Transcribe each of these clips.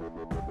Thank you.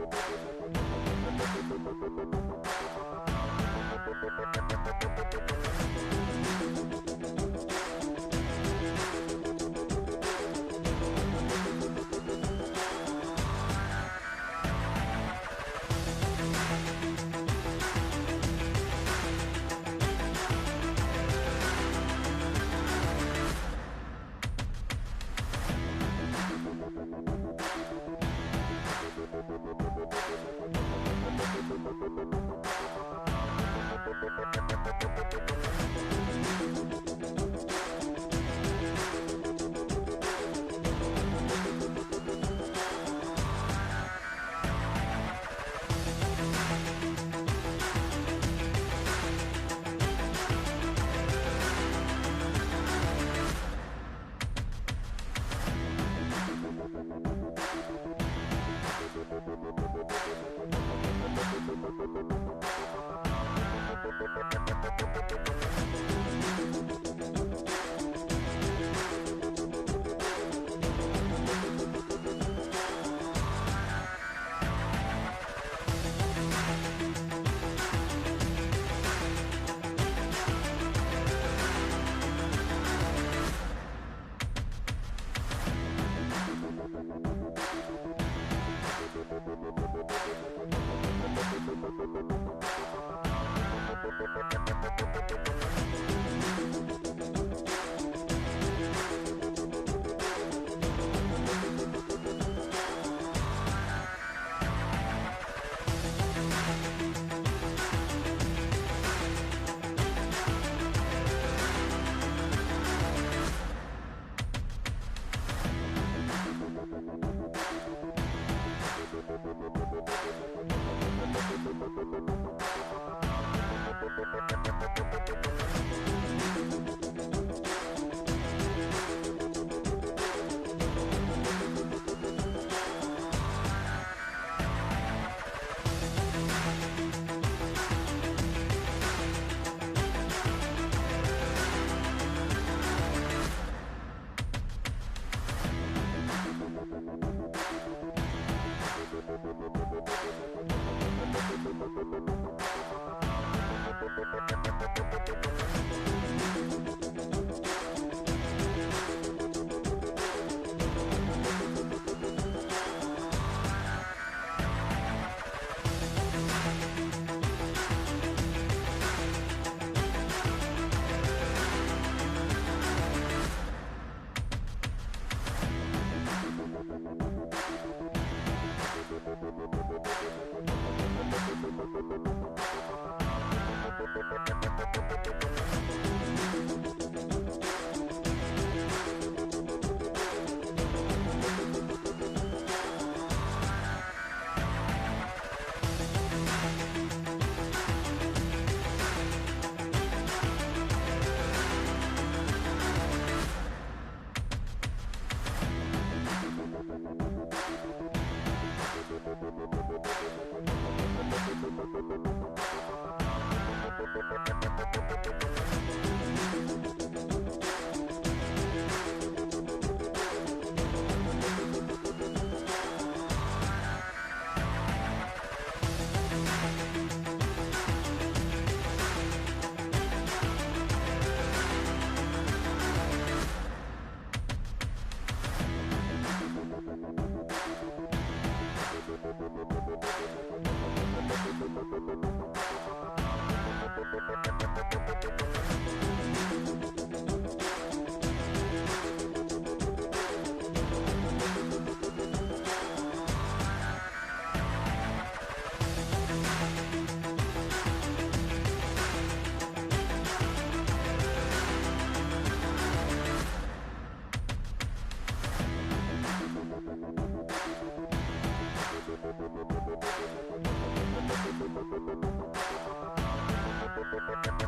Thank you.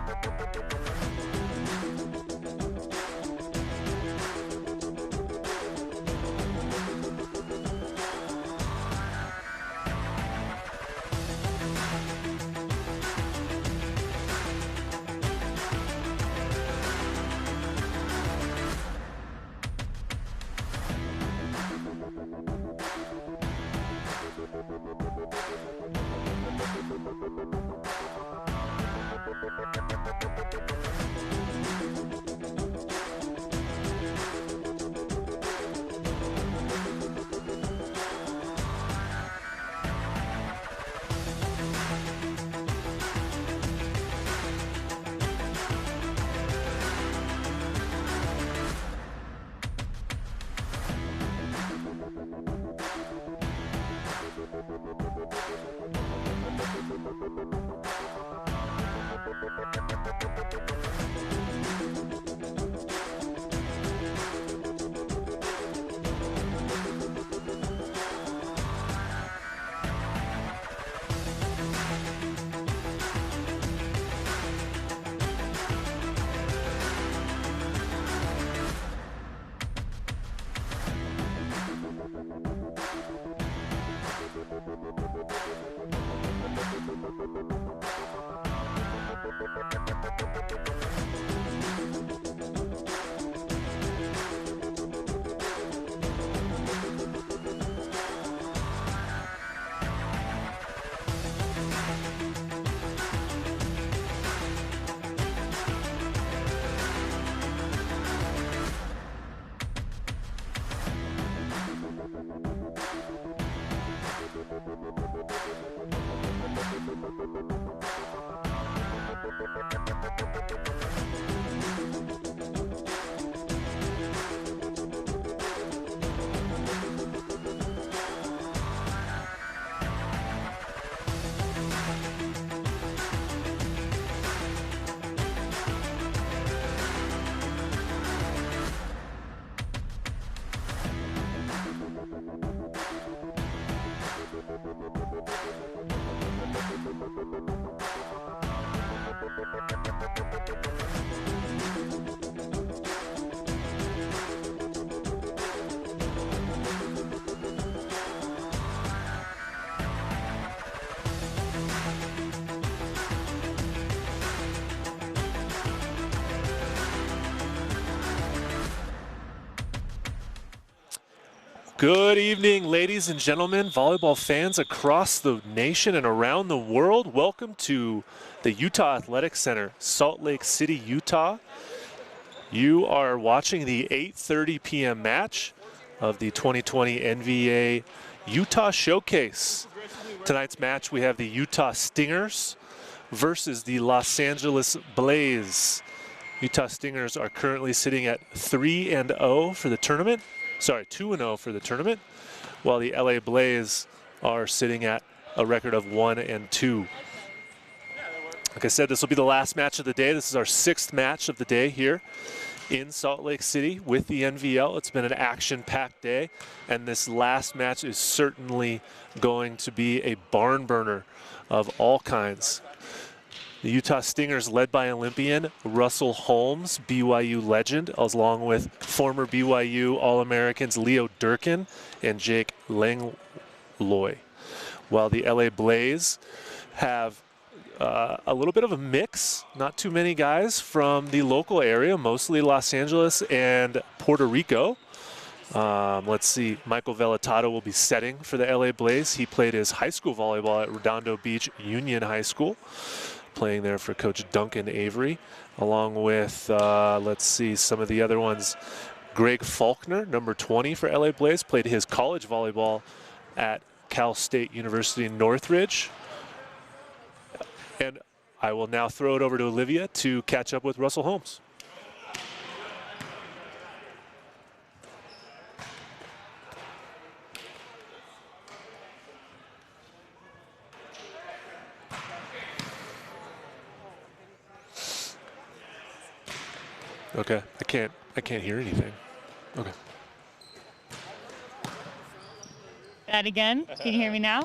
Good evening, ladies and gentlemen, volleyball fans across the nation and around the world. Welcome to the Utah Athletic Center, Salt Lake City, Utah. You are watching the 8:30 p.m. match of the 2020 NVA Utah Showcase. Tonight's match, we have the Utah Stingers versus the Los Angeles Blaise. Utah Stingers are currently sitting at 3-0 for the tournament. Sorry, 2-0 for the tournament, while the LA Blaise are sitting at a record of 1-2. Like I said, this will be the last match of the day. This is our 6th match of the day here in Salt Lake City with the NVL. It's been an action-packed day, and this last match is certainly going to be a barn burner of all kinds. The Utah Stingers led by Olympian Russell Holmes, BYU legend, along with former BYU All-Americans Leo Durkin and Jake Langlois. While the LA Blaise have a little bit of a mix, not too many guys from the local area, mostly Los Angeles and Puerto Rico. Let's see, Michael Velatato will be setting for the LA Blaise. He played his high school volleyball at Redondo Beach Union High School, playing there for Coach Duncan Avery, along with, let's see, some of the other ones. Greg Faulconer, number 20 for LA Blaise, played his college volleyball at Cal State University in Northridge. And I will now throw it over to Olivia to catch up with Russell Holmes. Okay, I can't hear anything. Okay. That again? Can you hear me now?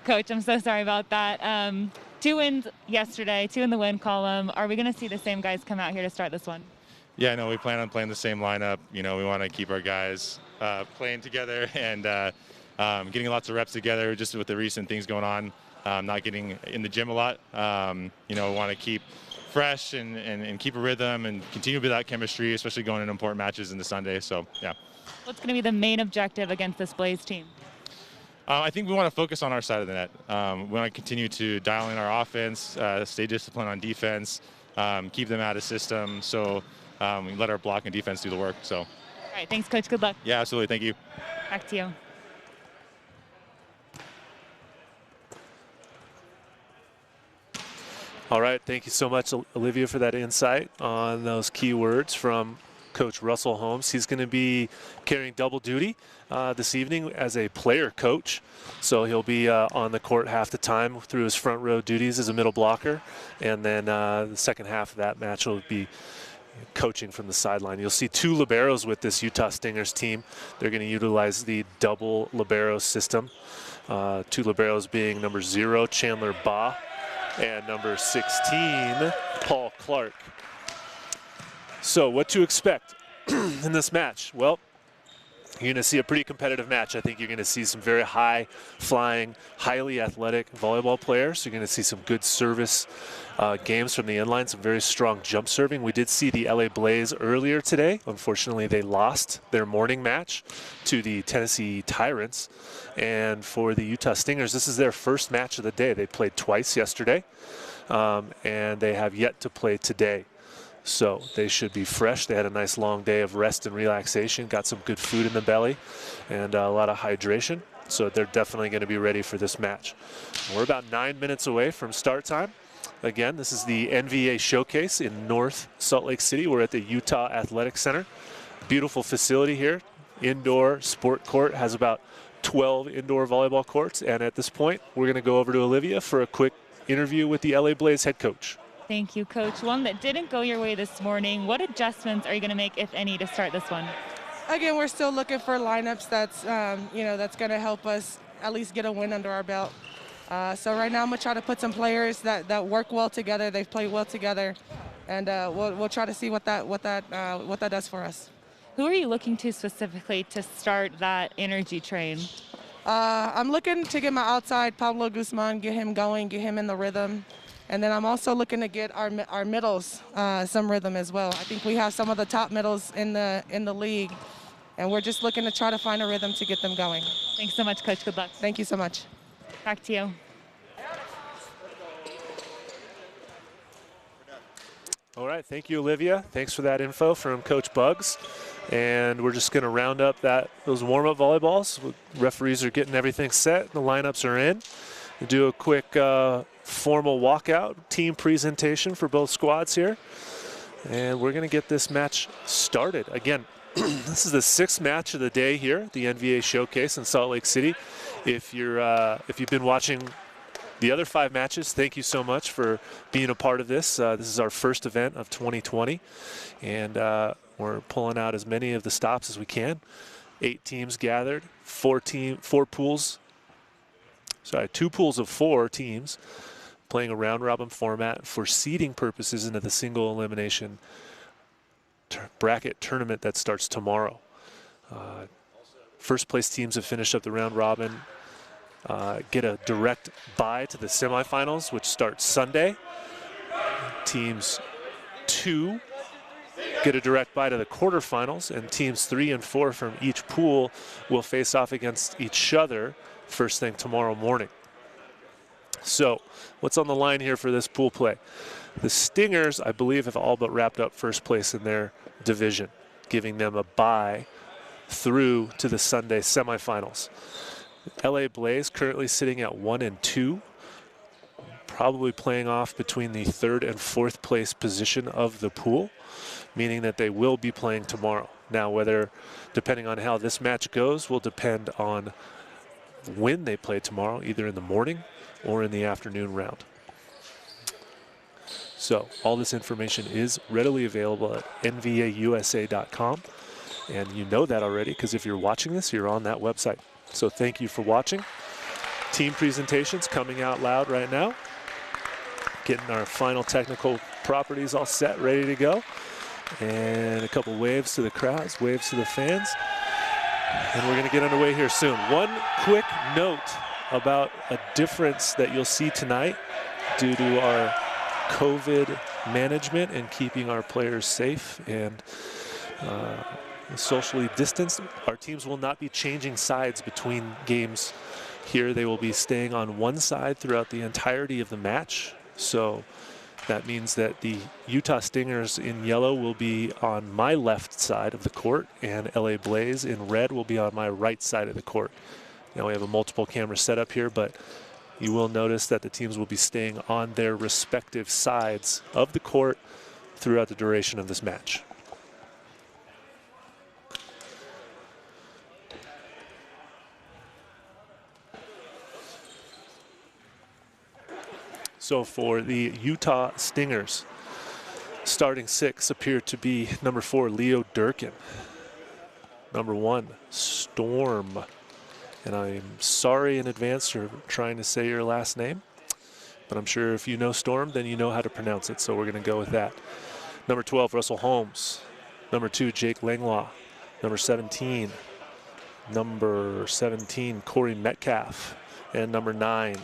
Coach, I'm so sorry about that. 2 wins yesterday, 2 in the win column. Are we going to see the same guys come out here to start this one? Yeah, no, we plan on playing the same lineup. You know, we want to keep our guys playing together and getting lots of reps together just with the recent things going on. Not getting in the gym a lot. You know, we want to keep fresh and keep a rhythm and continue with that chemistry, especially going into important matches in the Sunday. So, yeah. What's going to be the main objective against this Blaise team? I think we want to focus on our side of the net. We want to continue to dial in our offense, stay disciplined on defense, keep them out of system. So we let our block and defense do the work. So. All right, thanks, Coach. Good luck. Yeah, absolutely. Thank you. Back to you. All right, thank you so much, Olivia, for that insight on those key words from Coach Russell Holmes. He's going to be carrying double duty this evening as a player coach. So he'll be on the court half the time through his front row duties as a middle blocker. And then the second half of that match will be coaching from the sideline. You'll see 2 liberos with this Utah Stingers team. They're going to utilize the double libero system. 2 liberos being number 0, Chandler Baugh, and number 16, Paul Clark. So what to expect in this match? Well, you're going to see a pretty competitive match. I think you're going to see some very high-flying, highly athletic volleyball players. You're going to see some good service games from the inline, some very strong jump serving. We did see the LA Blaise earlier today. Unfortunately, they lost their morning match to the Tennessee Tyrants. And for the Utah Stingers, this is their first match of the day. They played twice yesterday, and they have yet to play today. So they should be fresh. They had a nice long day of rest and relaxation, got some good food in the belly, and a lot of hydration. So they're definitely going to be ready for this match. We're about 9 minutes away from start time. Again, this is the NVA Showcase in North Salt Lake City. We're at the Utah Athletic Center. Beautiful facility here. Indoor sport court, has about 12 indoor volleyball courts. And at this point, we're going to go over to Olivia for a quick interview with the LA Blaise head coach. Thank you, Coach. One that didn't go your way this morning. What adjustments are you going to make, if any, to start this one? Again, we're still looking for lineups that's, that's going to help us at least get a win under our belt. So right now I'm going to try to put some players that work well together. They've played well together, and we'll try to see what that does for us. Who are you looking to specifically to start that energy train? I'm looking to get my outside Pablo Guzman, get him going, get him in the rhythm. And then I'm also looking to get our middles some rhythm as well. I think we have some of the top middles in the league, and we're just looking to try to find a rhythm to get them going. Thanks so much, Coach. Good luck. Thank you so much. Back to you. All right, thank you, Olivia. Thanks for that info from Coach Bugs. And we're just going to round up those warm-up volleyballs. Referees are getting everything set. The lineups are in. We'll do a quick formal walkout, team presentation for both squads here. And we're going to get this match started. Again, this is the 6th match of the day here at the NVA Showcase in Salt Lake City. If you've been watching the other 5 matches, thank you so much for being a part of this. This is our first event of 2020, and we're pulling out as many of the stops as we can. 8 teams gathered, 2 pools of 4 teams playing a round-robin format for seeding purposes into the single elimination bracket tournament that starts tomorrow. First place teams have finished up the round-robin, get a direct bye to the semifinals, which starts Sunday. Teams 2 get a direct bye to the quarterfinals, and teams 3 and 4 from each pool will face off against each other first thing tomorrow morning. So what's on the line here for this pool play? The Stingers, I believe, have all but wrapped up first place in their division, giving them a bye through to the Sunday semifinals. LA Blaise currently sitting at 1 and 2, probably playing off between the 3rd and 4th place position of the pool, meaning that they will be playing tomorrow. Now, whether, depending on how this match goes, will depend on when they play tomorrow, either in the morning or in the afternoon round. So all this information is readily available at nvausa.com, and you know that already because if you're watching this, you're on that website. So thank you for watching. Team presentations coming out loud right now. Getting our final technical properties all set, ready to go. And a couple waves to the crowds, waves to the fans. And we're going to get underway here soon. One quick note about a difference that you'll see tonight due to our COVID management and keeping our players safe and socially distanced. Our teams will not be changing sides between games here. They will be staying on one side throughout the entirety of the match. So that means that the Utah Stingers in yellow will be on my left side of the court, and LA Blaise in red will be on my right side of the court. Now we have a multiple camera setup here, but you will notice that the teams will be staying on their respective sides of the court throughout the duration of this match. So for the Utah Stingers, starting 6 appear to be number 4, Leo Durkin. Number 1, Storm. And I'm sorry in advance for trying to say your last name, but I'm sure if you know Storm, then you know how to pronounce it, so we're going to go with that. Number 12, Russell Holmes. Number 2, Jake Langlaw. Number 17, Cory Metcalf. And number 9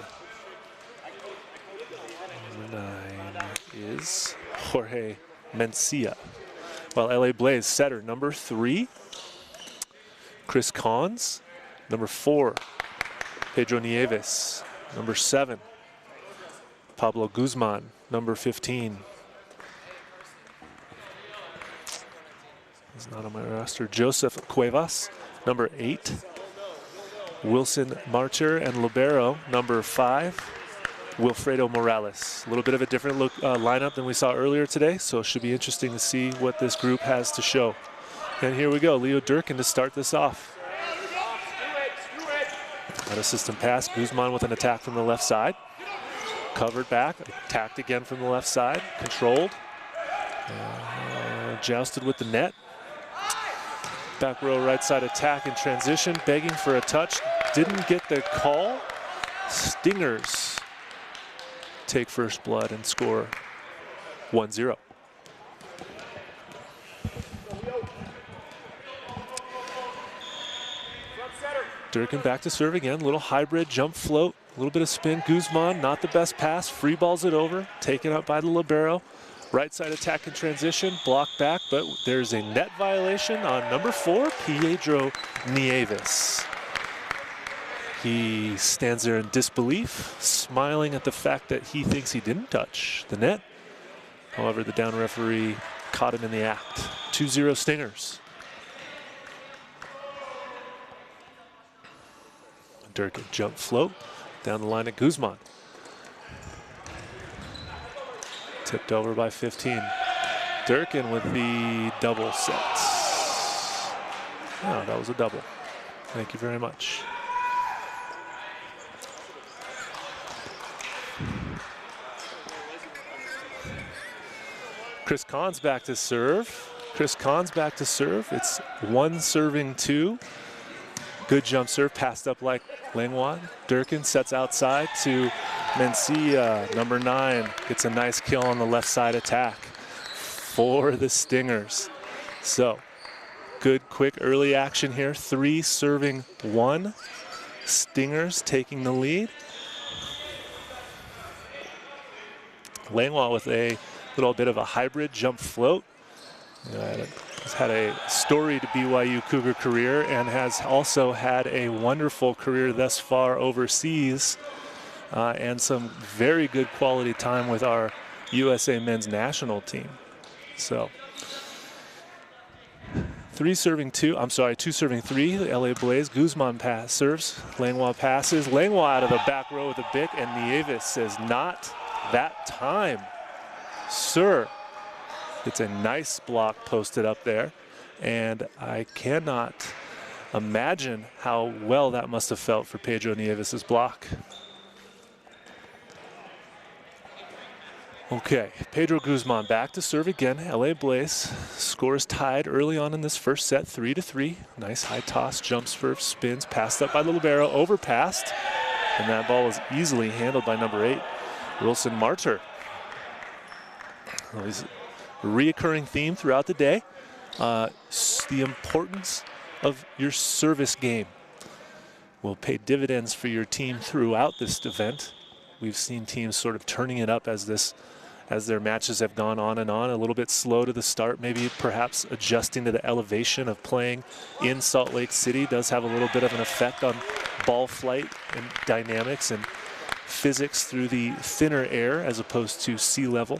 is Jorge Mencia. While LA Blaise setter number 3, Chris Cons. Number 4, Pedro Nieves. Number 7, Pablo Guzman. Number 15, he's not on my roster, Joseph Cuevas. Number 8, Wilson Marcher and libero, number 5, Wilfredo Morales. A little bit of a different look lineup than we saw earlier today, so it should be interesting to see what this group has to show. And here we go, Leo Durkin to start this off. Out of system pass, Guzman with an attack from the left side. Covered back, attacked again from the left side, controlled. Jousted with the net. Back row right side attack in transition, begging for a touch. Didn't get the call. Stingers take first blood and score 1-0. Durkin back to serve again, little hybrid jump float, a little bit of spin. Guzman, not the best pass, free balls it over, taken up by the libero. Right side attack in transition, blocked back, but there's a net violation on number 4, Pedro Nieves. He stands there in disbelief, smiling at the fact that he thinks he didn't touch the net. However, the down referee caught him in the act. 2-0 Stingers. Durkin jump float down the line at Guzman. Tipped over by 15. Durkin with the double set. Oh, that was a double. Thank you very much. Chris Kahn's back to serve. Chris Kahn's back to serve. It's 1 serving 2. Good jump serve, passed up like Langlois. Durkin sets outside to Mencia, number 9. Gets a nice kill on the left side attack for the Stingers. So, good, quick, early action here. 3 serving 1. Stingers taking the lead. Langlois with a little bit of a hybrid jump float. He's had a storied BYU Cougar career and has also had a wonderful career thus far overseas and some very good quality time with our USA men's national team. So 2 serving 3, the LA Blaise. Guzman serves, Langlois passes. Langlois out of the back row with a bic, and Nieves says, not that time, sir. It's a nice block posted up there, and I cannot imagine how well that must have felt for Pedro Nieves' block. Okay, Pedro Guzman back to serve again. LA Blaise scores tied early on in this first set, 3-3. Nice high toss, jump serve, spins, passed up by the libero, overpassed, and that ball was easily handled by number 8, Wilson Marcher. Well, he's reoccurring theme throughout the day, the importance of your service game will pay dividends for your team throughout this event. We've seen teams sort of turning it up as their matches have gone on and on, a little bit slow to the start, maybe perhaps adjusting to the elevation of playing in Salt Lake City does have a little bit of an effect on ball flight and dynamics and physics through the thinner air as opposed to sea level.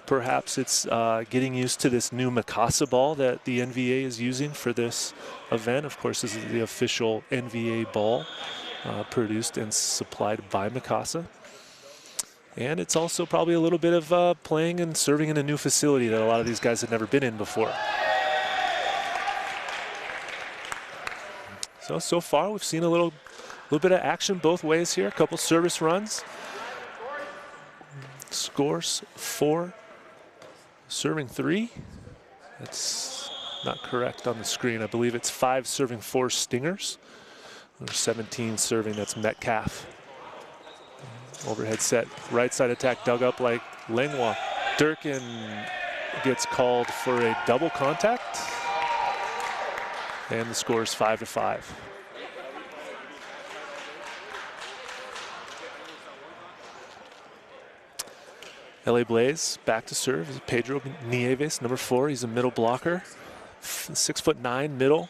Perhaps it's getting used to this new Mikasa ball that the NVA is using for this event. Of course, this is the official NVA ball produced and supplied by Mikasa. And it's also probably a little bit of playing and serving in a new facility that a lot of these guys had never been in before. So far we've seen a little bit of action both ways here. A couple service runs. Scores 4. Serving 3. That's not correct on the screen. I believe it's 5 serving 4 Stingers. There's 17 serving, that's Metcalf. Overhead set, right side attack dug up like Langlois. Durkin gets called for a double contact. And the score is 5-5. LA Blaise back to serve. Pedro Nieves, number 4. He's a middle blocker. 6'9" middle.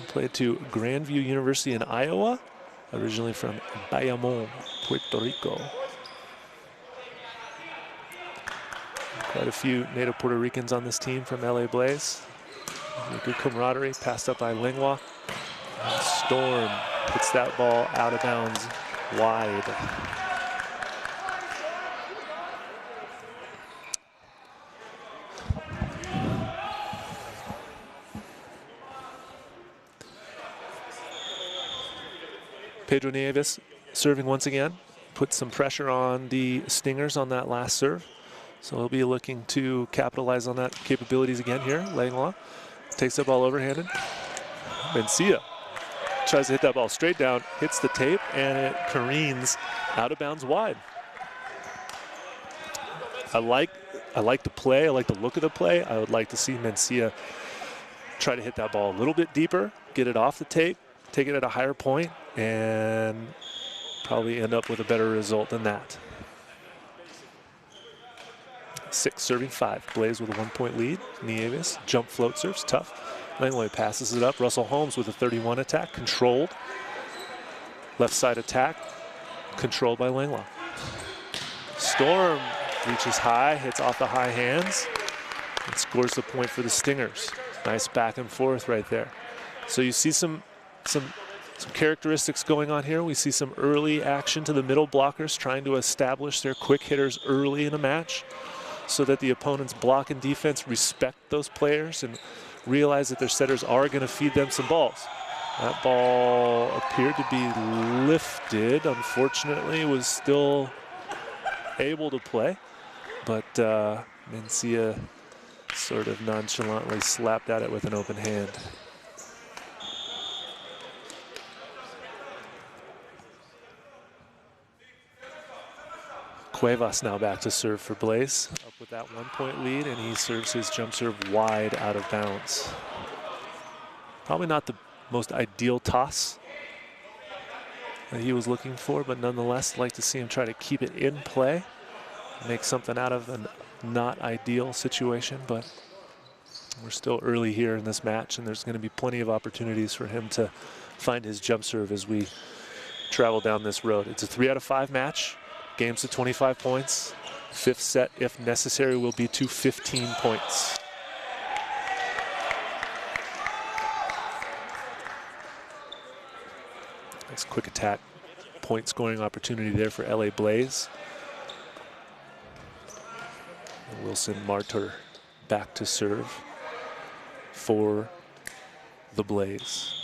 Played to Grandview University in Iowa. Originally from Bayamon, Puerto Rico. Quite a few native Puerto Ricans on this team from LA Blaise. Good camaraderie, passed up by Langlois. Storm puts Kicks that ball out of bounds wide. Pedro Nieves serving once again. Put some pressure on the Stingers on that last serve. So he'll be looking to capitalize on that capabilities again here. Langlois takes that ball overhanded. Mencia tries to hit that ball straight down, hits the tape, and it careens out of bounds wide. I like the play. I like the look of the play. I would like to see Mencia try to hit that ball a little bit deeper, get it off the tape, take it at a higher point, and probably end up with a better result than that. 6 serving 5. Blaise with a 1-point lead. Nieves, jump float serves, tough. Langlois passes it up. Russell Holmes with a 31 attack, controlled. Left side attack, controlled by Langlois. Storm reaches high, hits off the high hands, and scores the point for the Stingers. Nice back and forth right there. So you see some characteristics going on here. We see some early action to the middle blockers trying to establish their quick hitters early in a match so that the opponent's block and defense respect those players and realize that their setters are going to feed them some balls. That ball appeared to be lifted. Unfortunately, was still able to play, but Mencia sort of nonchalantly slapped at it with an open hand. Cuevas now back to serve for Blaise, up with that 1-point lead, and he serves his jump serve wide out of bounds. Probably not the most ideal toss that he was looking for, but nonetheless, like to see him try to keep it in play, make something out of a not ideal situation, but we're still early here in this match, and there's going to be plenty of opportunities for him to find his jump serve as we travel down this road. It's a 3 out of 5 match. Games to 25 points. 5th set, if necessary, will be to 15 points. Nice quick attack, point scoring opportunity there for LA Blaise. And Wilson Martyr back to serve for the Blaise.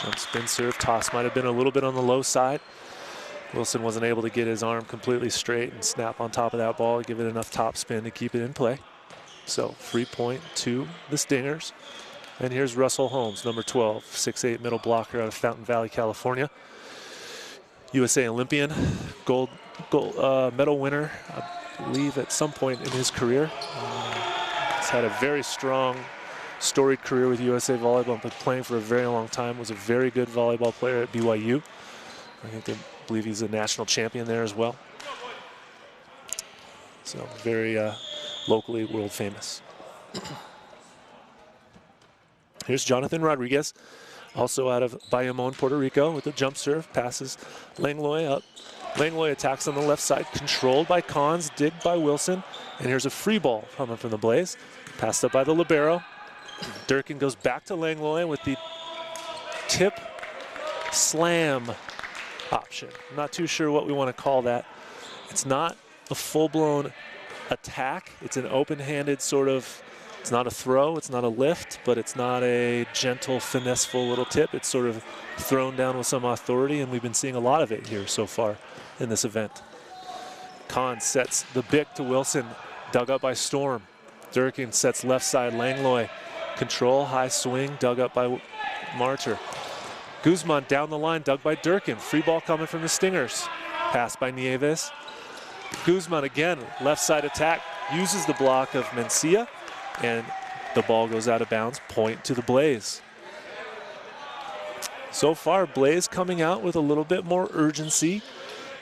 Jump spin serve, toss might have been a little bit on the low side. Wilson wasn't able to get his arm completely straight and snap on top of that ball, give it enough top spin to keep it in play. So free point to the Stingers. And here's Russell Holmes, number 12, 6'8" middle blocker out of Fountain Valley, California. USA Olympian, gold medal winner, I believe at some point in his career. He's had a very strong storied career with USA Volleyball, but playing for a very long time, was a very good volleyball player at BYU. I believe he's a national champion there as well. So very locally world famous. Here's Jonathan Rodriguez, also out of Bayamon, Puerto Rico, with a jump serve, passes Langlois up. Langlois attacks on the left side, controlled by Cons, digged by Wilson, and here's a free ball coming from the Blaise, passed up by the libero. Durkin goes back to Langlois with the tip slam option. I'm not too sure what we want to call that. It's not a full-blown attack. It's an open-handed sort of, it's not a throw, it's not a lift, but it's not a gentle, finesseful little tip. It's sort of thrown down with some authority, and we've been seeing a lot of it here so far in this event. Kahn sets the bick to Wilson, dug up by Storm. Durkin sets left side, Langlois. Control, high swing, dug up by Martyr. Guzman down the line, dug by Durkin. Free ball coming from the Stingers. Pass by Nieves. Guzman again, left side attack, uses the block of Mencia, and the ball goes out of bounds, point to the Blaise. So far, Blaise coming out with a little bit more urgency,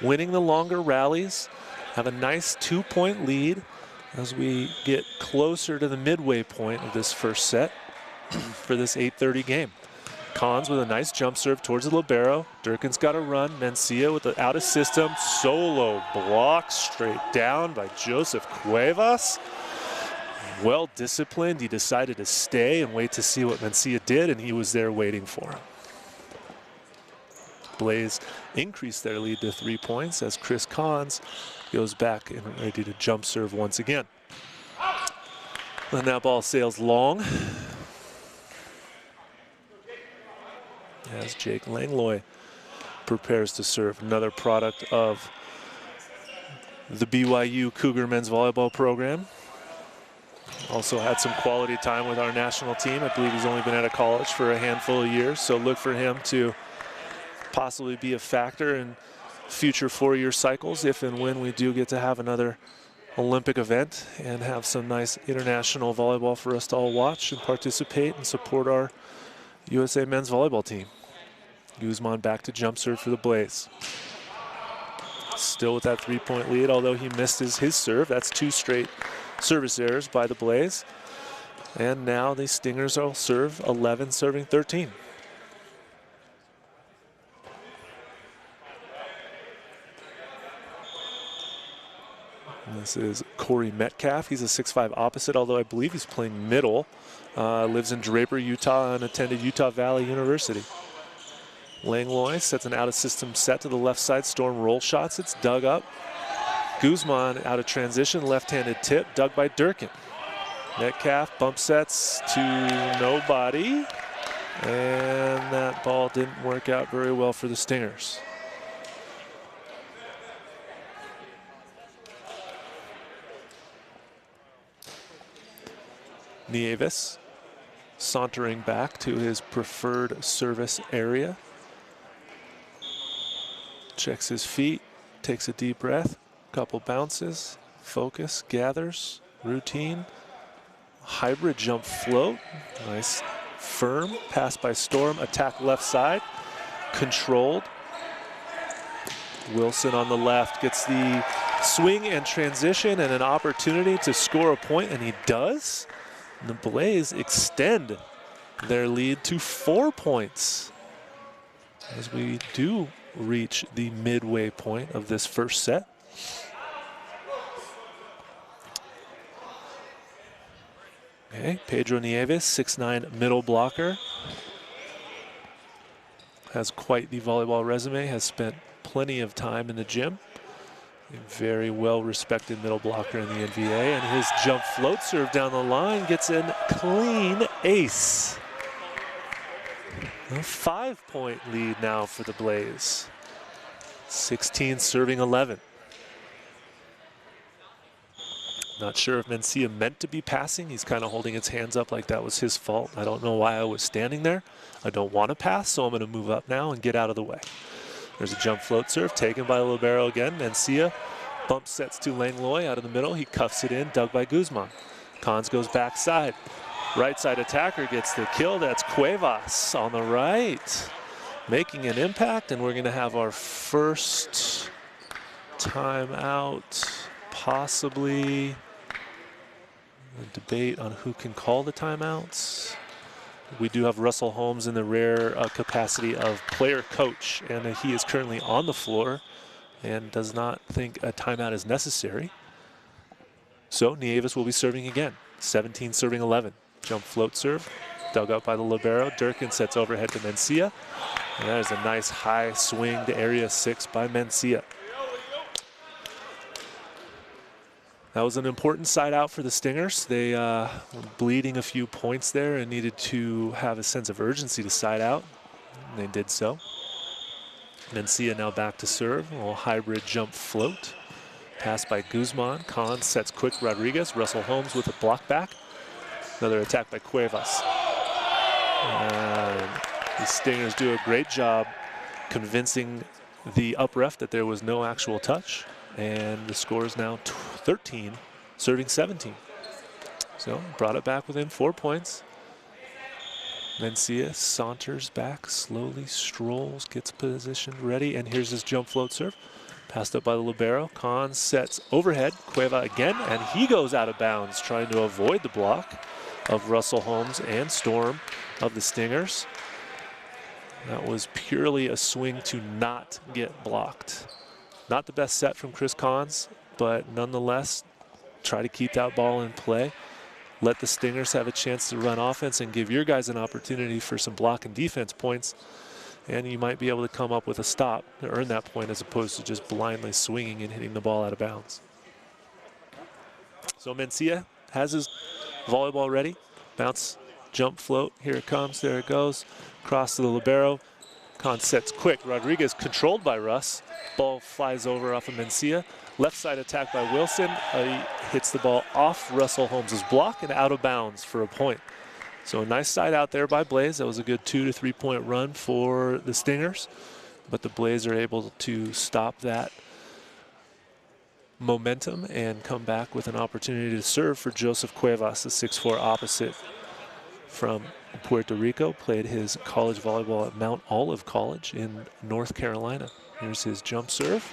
winning the longer rallies, have a nice 2-point lead as we get closer to the midway point of this first set for this 8:30 game. Cons with a nice jump serve towards the libero. Durkin's got a run. Mencia with the out of system. Solo block straight down by Joseph Cuevas. Well disciplined. He decided to stay and wait to see what Mencia did, and he was there waiting for him. Blaise increased their lead to 3 points as Chris Cons goes back and ready to jump serve once again. And that ball sails long as Jake Langlois prepares to serve. Another product of the BYU Cougar men's volleyball program. Also had some quality time with our national team. I believe he's only been out of college for a handful of years, so look for him to possibly be a factor in future 4-year cycles if and when we do get to have another Olympic event and have some nice international volleyball for us to all watch and participate and support our USA men's volleyball team. Guzman back to jump serve for the Blaise. Still with that 3-point lead, although he missed his serve. That's 2 straight service errors by the Blaise. And now the Stingers will serve 11, serving 13. This is Cory Metcalf. He's a 6'5" opposite, although I believe he's playing middle. Lives in Draper, Utah, and attended Utah Valley University. Langlois sets an out-of-system set to the left side. Storm roll shots. It's dug up. Guzman out of transition. Left-handed tip. Dug by Durkin. Metcalf bump sets to nobody. And that ball didn't work out very well for the Stingers. Nieves sauntering back to his preferred service area. Checks his feet, takes a deep breath, couple bounces, focus, gathers, routine, hybrid jump float. Nice firm pass by Storm, attack left side, controlled. Wilson on the left gets the swing and transition and an opportunity to score a point, and he does. And the Blaise extend their lead to 4 points as we do reach the midway point of this first set. Okay, Pedro Nieves, 6'9" middle blocker. Has quite the volleyball resume, has spent plenty of time in the gym. A very well-respected middle blocker in the NVA, and his jump float serve down the line gets a clean ace. A 5-point lead now for the Blaise. 16 serving 11. Not sure if Mencia meant to be passing. He's kind of holding his hands up like that was his fault. I don't know why I was standing there. I don't want to pass, so I'm going to move up now and get out of the way. There's a jump float serve taken by Libero again. Mencia bump sets to Langlois out of the middle. He cuffs it in, dug by Guzman. Cons goes backside. Right side attacker gets the kill. That's Cuevas on the right, making an impact, and we're going to have our first timeout, possibly a debate on who can call the timeouts. We do have Russell Holmes in the rare capacity of player coach, and he is currently on the floor and does not think a timeout is necessary. So Nieves will be serving again. 17 serving 11. Jump float serve, dug up by the libero. Durkin sets overhead to Mencia. And that is a nice high swing to area 6 by Mencia. That was an important side out for the Stingers. They were bleeding a few points there and needed to have a sense of urgency to side out. And they did so. Mencia now back to serve. A little hybrid jump float. Pass by Guzman. Cons sets quick Rodriguez. Russell Holmes with a block back. Another attack by Cuevas. And the Stingers do a great job convincing the up ref that there was no actual touch. And the score is now 13, serving 17. So brought it back within 4 points. Mencia saunters back, slowly strolls, gets positioned ready, and here's his jump float serve. Passed up by the libero. Cons sets overhead. Cueva again, and he goes out of bounds, trying to avoid the block of Russell Holmes and Storm of the Stingers. That was purely a swing to not get blocked. Not the best set from Chris Cons, but nonetheless, try to keep that ball in play. let the Stingers have a chance to run offense and give your guys an opportunity for some block and defense points. And you might be able to come up with a stop to earn that point as opposed to just blindly swinging and hitting the ball out of bounds. So Mencia has his volleyball ready. Bounce, jump, float. Here it comes. There it goes. Cross to the libero. Con sets quick. Rodriguez controlled by Russ. Ball flies over off of Mencia. Left side attack by Wilson. He hits the ball off Russell Holmes' block and out of bounds for a point. So a nice side out there by Blaise. That was a good 2 to 3 point run for the Stingers. But the Blaise are able to stop that momentum and come back with an opportunity to serve for Joseph Cuevas, the 6'4" opposite from Puerto Rico. Played his college volleyball at Mount Olive College in North Carolina. Here's his jump serve.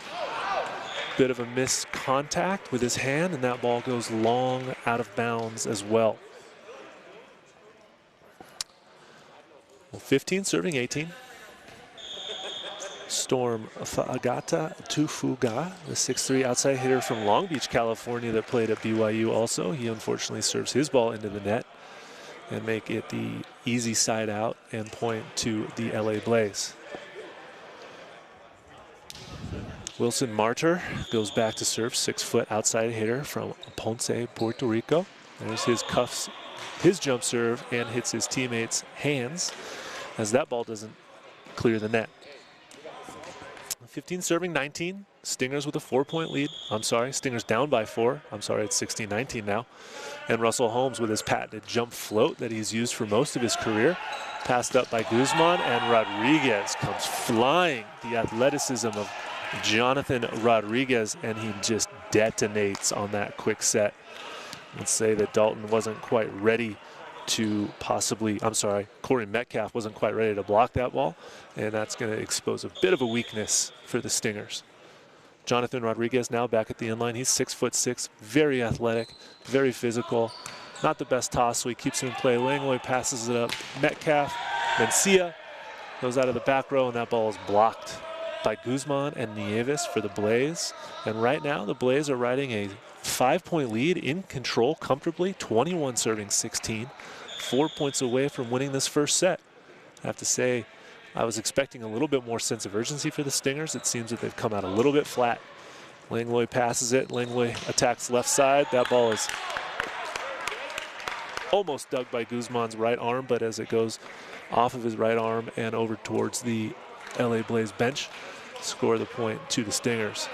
Bit of a missed contact with his hand, and that ball goes long out of bounds as well. Well, 15 serving 18. Storm Fagata Tufuga, the 6'3" outside hitter from Long Beach, California that played at BYU also. He unfortunately serves his ball into the net and make it the easy side out and point to the LA Blaise. Wilson Martyr goes back to serve, 6-foot outside hitter from Ponce, Puerto Rico. There's his cuffs, his jump serve, and hits his teammates' hands as that ball doesn't clear the net. 15 serving 19. Stingers with a 4-point lead. I'm sorry, Stingers down by 4. I'm sorry, it's 16-19 now. And Russell Holmes with his patented jump float that he's used for most of his career. Passed up by Guzman, and Rodriguez comes flying. The athleticism of Jonathan Rodriguez, and he just detonates on that quick set. Let's say that Dalton wasn't quite ready to possibly, I'm sorry, Cory Metcalf wasn't quite ready to block that ball, and that's going to expose a bit of a weakness for the Stingers. Jonathan Rodriguez now back at the inline. He's 6'6", very athletic, very physical. Not the best toss, so he keeps him in play. Langlois passes it up. Metcalf, Mencia goes out of the back row, and that ball is blocked by Guzman and Nieves for the Blaise. And right now, the Blaise are riding a 5-point lead in control comfortably, 21 serving 16, 4 points away from winning this first set. I have to say, I was expecting a little bit more sense of urgency for the Stingers. It seems that they've come out a little bit flat. Langlois passes it. Langlois attacks left side. That ball is almost dug by Guzman's right arm, but as it goes off of his right arm and over towards the LA Blaise bench, score the point to the Stingers.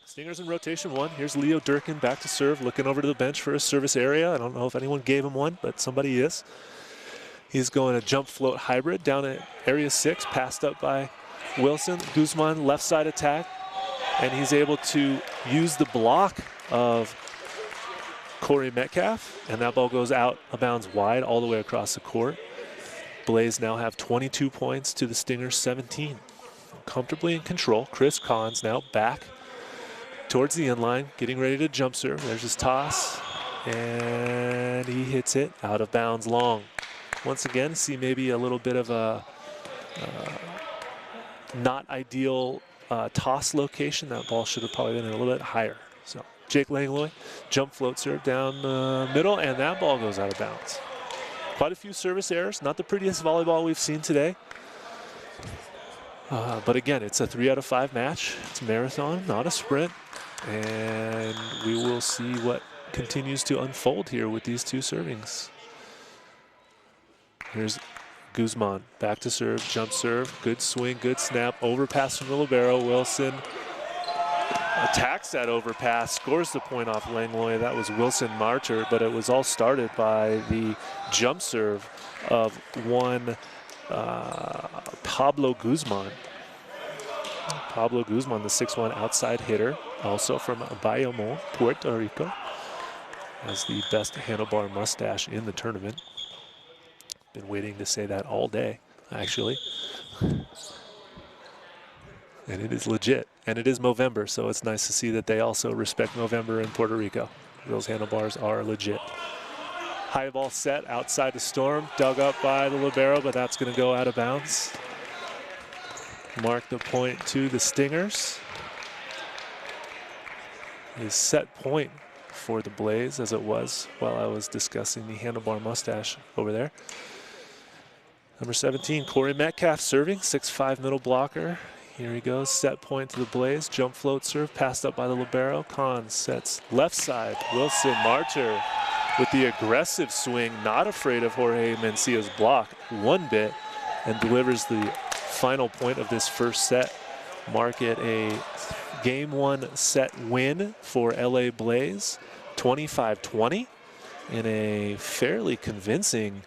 Stingers in rotation 1. Here's Leo Durkin back to serve, looking over to the bench for a service area. I don't know if anyone gave him one, but somebody is. He's going a jump float hybrid down at area 6, passed up by Wilson. Guzman left side attack, and he's able to use the block of Cory Metcalf, and that ball goes out of bounds wide all the way across the court. Blaise now have 22 points to the Stingers 17. Comfortably in control. Chris Collins now back towards the inline, getting ready to jump serve. There's his toss, and he hits it out of bounds long. Once again, see maybe a little bit of a not ideal toss location. That ball should have probably been a little bit higher. So Jake Langlois, jump float serve down the middle, and that ball goes out of bounds. Quite a few service errors. Not the prettiest volleyball we've seen today. But again, it's a 3 out of 5 match. It's a marathon, not a sprint. And we will see what continues to unfold here with these two servings. Here's Guzman, back to serve, jump serve, good swing, good snap, overpass from the libero. Wilson attacks that overpass, scores the point off Langlois. That was Wilson Martyr, but it was all started by the jump serve of one Pablo Guzman. Pablo Guzman, the 6'1" outside hitter, also from Bayamon, Puerto Rico, has the best handlebar mustache in the tournament. Been waiting to say that all day, actually. And it is legit. And it is Movember, so it's nice to see that they also respect Movember in Puerto Rico. Those handlebars are legit. High ball set outside the Storm, dug up by the libero, but that's going to go out of bounds. Mark the point to the Stingers. His set point for the Blaise, as it was while I was discussing the handlebar mustache over there. Number 17, Cory Metcalf serving, 6'5" middle blocker. Here he goes, set point to the Blaise, jump float serve, passed up by the libero. Kahn sets left side, Wilson Martyr with the aggressive swing, not afraid of Jorge Mencia's block one bit, and delivers the final point of this first set. Mark it a game 1 set win for LA Blaise, 25-20, in a fairly convincing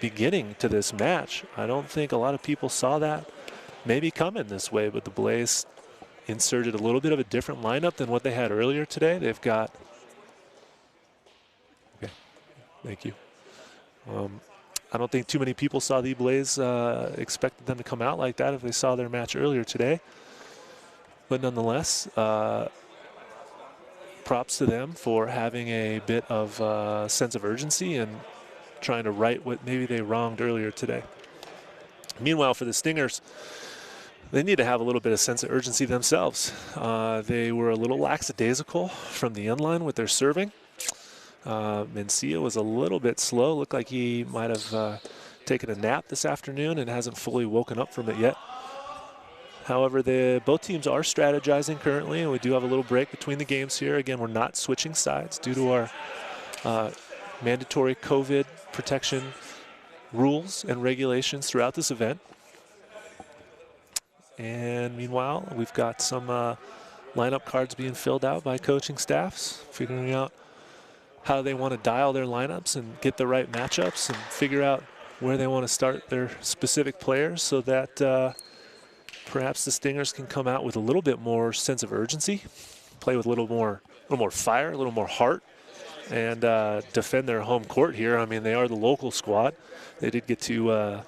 beginning to this match. I don't think a lot of people saw that maybe coming this way, but the Blaise inserted a little bit of a different lineup than what they had earlier today. They've got, okay, thank you. I don't think too many people saw the Blaise, expected them to come out like that if they saw their match earlier today. But nonetheless, props to them for having a bit of sense of urgency and trying to right what maybe they wronged earlier today. Meanwhile, for the Stingers, they need to have a little bit of sense of urgency themselves. They were a little lackadaisical from the end line with their serving. Mencia was a little bit slow. Looked like he might have taken a nap this afternoon and hasn't fully woken up from it yet. However, both teams are strategizing currently, and we do have a little break between the games here. Again, we're not switching sides due to our mandatory COVID protection rules and regulations throughout this event. And meanwhile, we've got some lineup cards being filled out by coaching staffs, figuring out how they want to dial their lineups and get the right matchups and figure out where they want to start their specific players so that perhaps the Stingers can come out with a little bit more sense of urgency, play with a little more fire, a little more heart, and defend their home court here. I mean, they are the local squad. They did get to,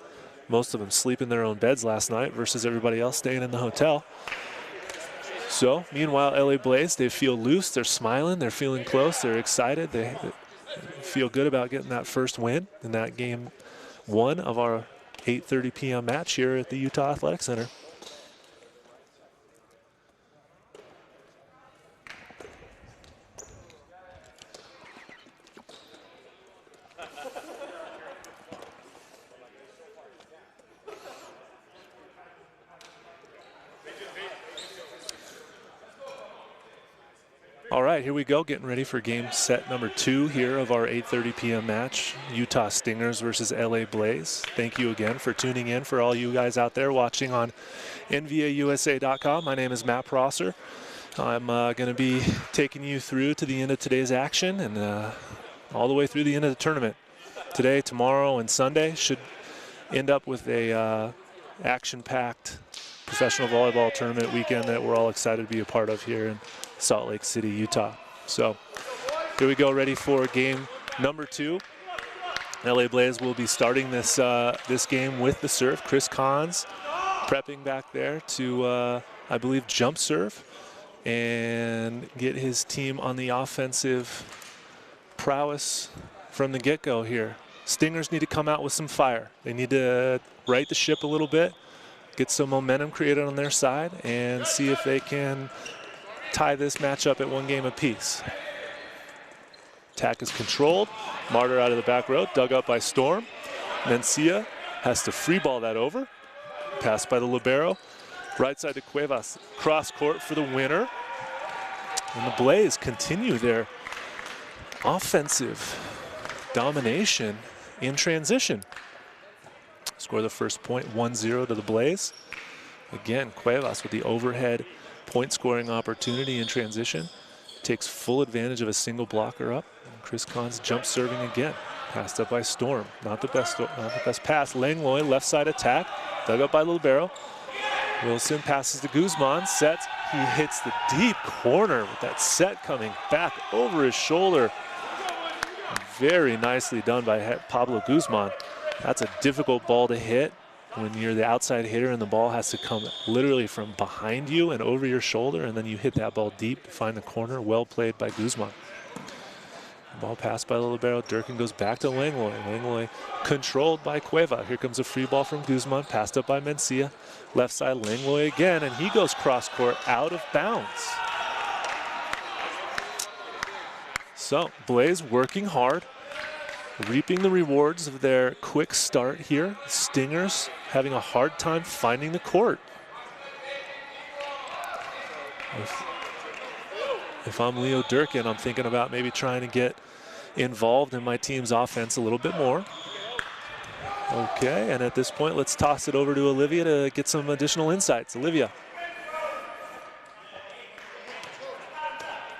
most of them, sleep in their own beds last night versus everybody else staying in the hotel. So, meanwhile, LA Blaise, they feel loose, they're smiling, they're feeling close, they're excited. They feel good about getting that first win in that game 1 of our 8:30 p.m. match here at the Utah Athletic Center. All right, here we go, getting ready for game set number 2 here of our 8:30 p.m. match, Utah Stingers versus LA Blaise. Thank you again for tuning in, for all you guys out there watching on NVAUSA.com. My name is Matt Prosser. I'm going to be taking you through to the end of today's action and all the way through the end of the tournament. Today, tomorrow, and Sunday should end up with a action-packed professional volleyball tournament weekend that we're all excited to be a part of here in Salt Lake City, Utah. So here we go, ready for game number 2. LA Blaise will be starting this this game with the serve. Chris Kahns prepping back there to, I believe, jump serve and get his team on the offensive prowess from the get-go here. Stingers need to come out with some fire. They need to right the ship a little bit, get some momentum created on their side, and see if they can tie this matchup at 1 game apiece. Attack is controlled. Martyr out of the back row, dug up by Storm. Mencia has to free ball that over. Passed by the libero. Right side to Cuevas. Cross court for the winner. And the Blaise continue their offensive domination in transition. Score the first point, 1-0 to the Blaise. Again, Cuevas with the overhead point scoring opportunity in transition. Takes full advantage of a single blocker up. And Chris Kahns jump serving again. Passed up by Storm. Not the best pass. Langlois, left side attack. Dug up by libero. Wilson passes to Guzman. Sets. He hits the deep corner with that set coming back over his shoulder. Very nicely done by Pablo Guzman. That's a difficult ball to hit when you're the outside hitter and the ball has to come literally from behind you and over your shoulder, and then you hit that ball deep to find the corner. Well played by Guzman. Ball passed by the libero. Durkin goes back to Langlois. Langlois controlled by Cueva. Here comes a free ball from Guzman, passed up by Mencia. Left side, Langlois again, and he goes cross court out of bounds. So Blaise working hard, reaping the rewards of their quick start here. Stingers having a hard time finding the court. If I'm Leo Durkin, I'm thinking about maybe trying to get involved in my team's offense a little bit more. Okay, and at this point, let's toss it over to Olivia to get some additional insights. Olivia.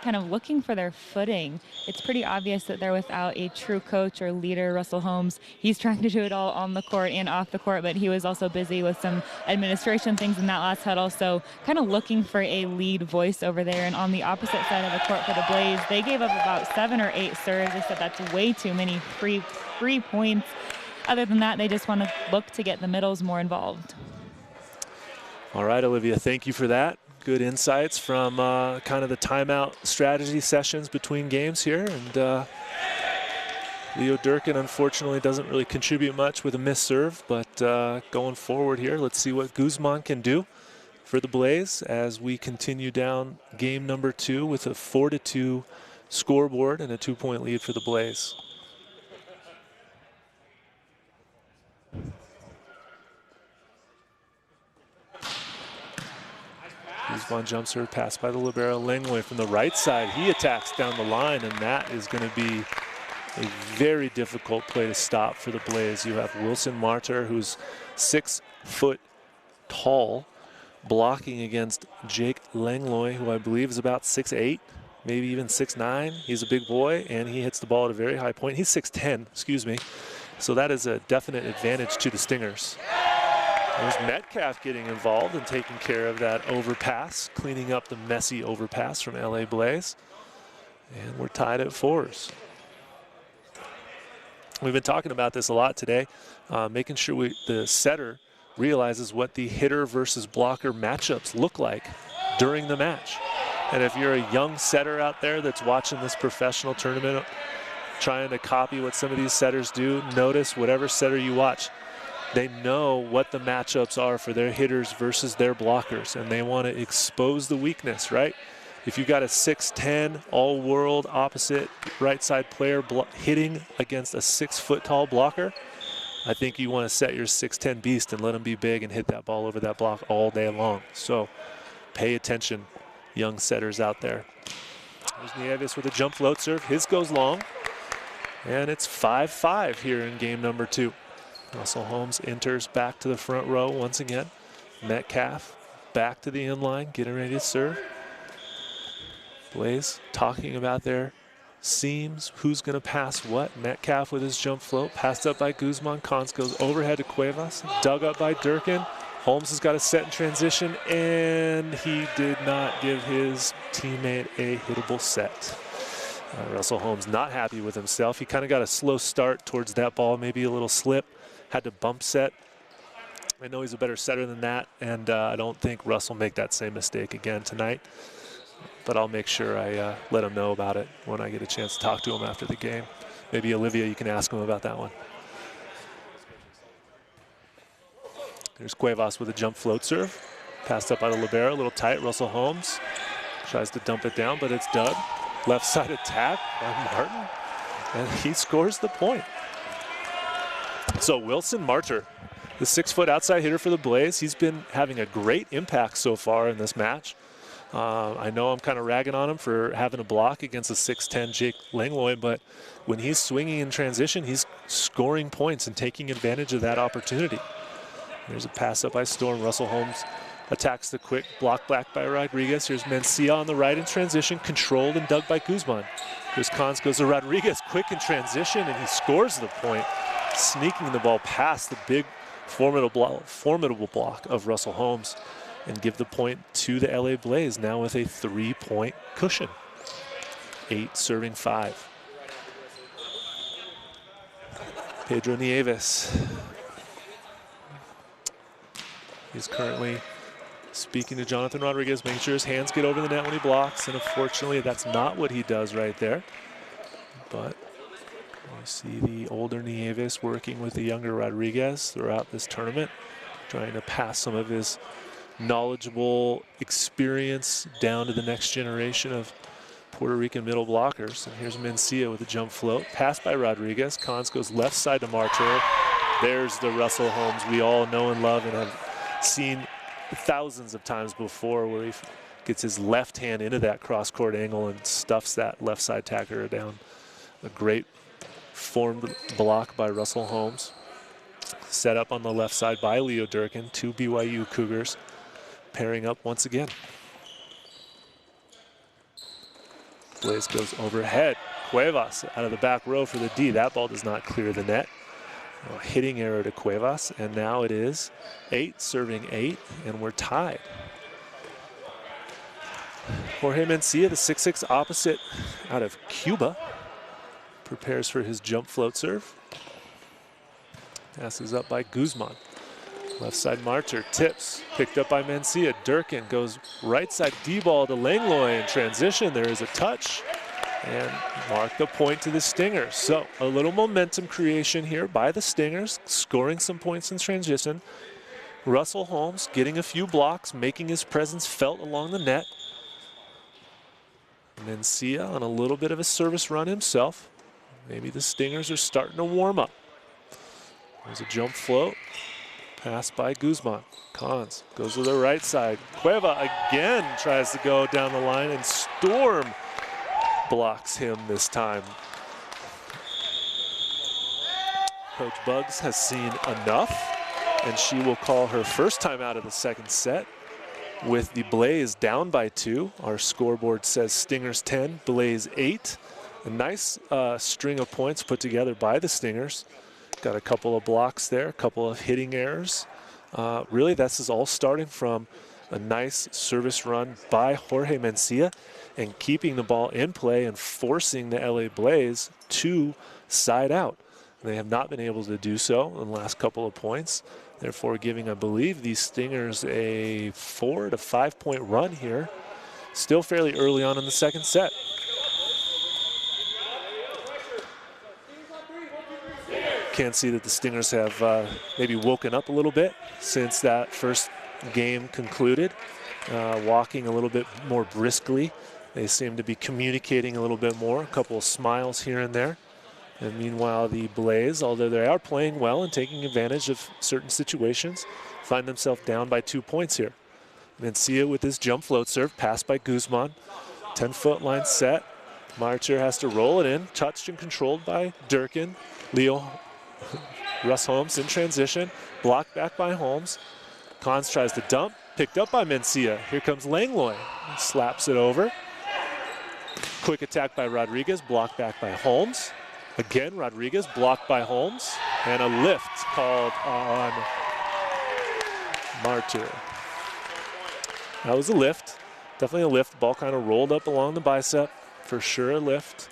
Kind of looking for their footing. It's pretty obvious that they're without a true coach or leader. Russell Holmes, he's trying to do it all on the court and off the court, but he was also busy with some administration things in that last huddle. So kind of looking for a lead voice over there. And on the opposite side of the court for the Blaise, they gave up about 7 or 8 serves. They said that's way too many free points. Other than that, they just want to look to get the middles more involved. All right, Olivia, thank you for that. Good insights from kind of the timeout strategy sessions between games here. And Leo Durkin, unfortunately, doesn't really contribute much with a missed serve. But going forward here, let's see what Guzman can do for the Blaise as we continue down game number 2 with a 4-2 scoreboard and a 2-point lead for the Blaise. Guzman jump serve, pass by the libero. Langlois from the right side. He attacks down the line, and that is going to be a very difficult play to stop for the Blaise. You have Wilson Martyr, who's 6 foot tall, blocking against Jake Langlois, who I believe is about 6'8", maybe even 6'9". He's a big boy, and he hits the ball at a very high point. He's 6'10", excuse me. So that is a definite advantage to the Stingers. There's Metcalf getting involved and taking care of that overpass, cleaning up the messy overpass from LA Blaise. And we're tied at 4s. We've been talking about this a lot today, making sure the setter realizes what the hitter versus blocker matchups look like during the match. And if you're a young setter out there that's watching this professional tournament, trying to copy what some of these setters do, notice whatever setter you watch, they know what the matchups are for their hitters versus their blockers, and they want to expose the weakness, right? If you've got a 6'10", all-world opposite right side player hitting against a 6 foot tall blocker, I think you want to set your 6'10" beast and let him be big and hit that ball over that block all day long. So pay attention, young setters out there. There's Nieves with a jump float serve. His goes long, and it's 5-5 here in game number 2. Russell Holmes enters back to the front row once again. Metcalf back to the inline, getting ready to serve. Blaise talking about their seams, who's going to pass what. Metcalf with his jump float, passed up by Guzman. Cons goes overhead to Cuevas, dug up by Durkin. Holmes has got a set in transition, and he did not give his teammate a hittable set. Russell Holmes not happy with himself. He kind of got a slow start towards that ball, maybe a little slip. Had to bump set. I know he's a better setter than that, and I don't think Russ will make that same mistake again tonight. But I'll make sure I let him know about it when I get a chance to talk to him after the game. Maybe Olivia, you can ask him about that one. There's Cuevas with a jump float serve. Passed up by the libero, a little tight. Russell Holmes tries to dump it down, but it's dug. Left side attack by Martin, and he scores the point. So Wilson Martyr, the 6 foot outside hitter for the Blaise, he's been having a great impact so far in this match. I know I'm kind of ragging on him for having a block against a 6'10" Jake Langlois, but when he's swinging in transition, he's scoring points and taking advantage of that opportunity. There's a pass up by Storm. Russell Holmes attacks the quick block back by Rodriguez. Here's Mencia on the right in transition, controlled and dug by Guzman. Here's Cons goes to Rodriguez, quick in transition, and he scores the point, sneaking the ball past the big formidable block of Russell Holmes, and give the point to the LA Blaise, now with a 3-point cushion. 8 serving 5. Pedro Nieves. He's currently speaking to Jonathan Rodriguez, making sure his hands get over the net when he blocks, and unfortunately that's not what he does right there. But you see the older Nieves working with the younger Rodriguez throughout this tournament, trying to pass some of his knowledgeable experience down to the next generation of Puerto Rican middle blockers. And here's Mencia with a jump float. Pass by Rodriguez. Cons goes left side to Martyr. There's the Russell Holmes we all know and love and have seen thousands of times before, where he gets his left hand into that cross-court angle and stuffs that left side tacker down. A great formed block by Russell Holmes. Set up on the left side by Leo Durkin. 2 BYU Cougars pairing up once again. Blaise goes overhead. Cuevas out of the back row for the D. That ball does not clear the net. A hitting error to Cuevas, and now it is 8 serving 8, and we're tied. Jorge Mencia, the 6'6" opposite out of Cuba, prepares for his jump float serve. Passes up by Guzman. Left side Martyr tips, picked up by Mencia. Durkin goes right side D-ball to Langlois in transition. There is a touch and mark the point to the Stingers. So a little momentum creation here by the Stingers, scoring some points in transition. Russell Holmes getting a few blocks, making his presence felt along the net. Mencia on a little bit of a service run himself. Maybe the Stingers are starting to warm up. There's a jump float. Pass by Guzman. Cons goes to the right side. Cueva again tries to go down the line, and Storm blocks him this time. Coach Bugs has seen enough, and she will call her first time out of the second set with the Blaise down by 2. Our scoreboard says Stingers 10, Blaise 8. A nice string of points put together by the Stingers. Got a couple of blocks there, a couple of hitting errors. Really, this is all starting from a nice service run by Jorge Mencia and keeping the ball in play and forcing the LA Blaise to side out. They have not been able to do so in the last couple of points, therefore giving, I believe, these Stingers a 4 to 5 point run here. Still fairly early on in the second set. Can't see that the Stingers have maybe woken up a little bit since that first game concluded, walking a little bit more briskly. They seem to be communicating a little bit more, a couple of smiles here and there. And meanwhile, the Blaise, although they are playing well and taking advantage of certain situations, find themselves down by 2 points here. Mencia with his jump float serve, passed by Guzman. 10-foot line set. Martyr has to roll it in, touched and controlled by Durkin. Russ Holmes in transition, blocked back by Holmes. Cons tries to dump, picked up by Mencia. Here comes Langlois, slaps it over. Quick attack by Rodriguez, blocked back by Holmes. Again, Rodriguez blocked by Holmes, and a lift called on Martyr. That was a lift, definitely a lift. Ball kind of rolled up along the bicep, for sure a lift.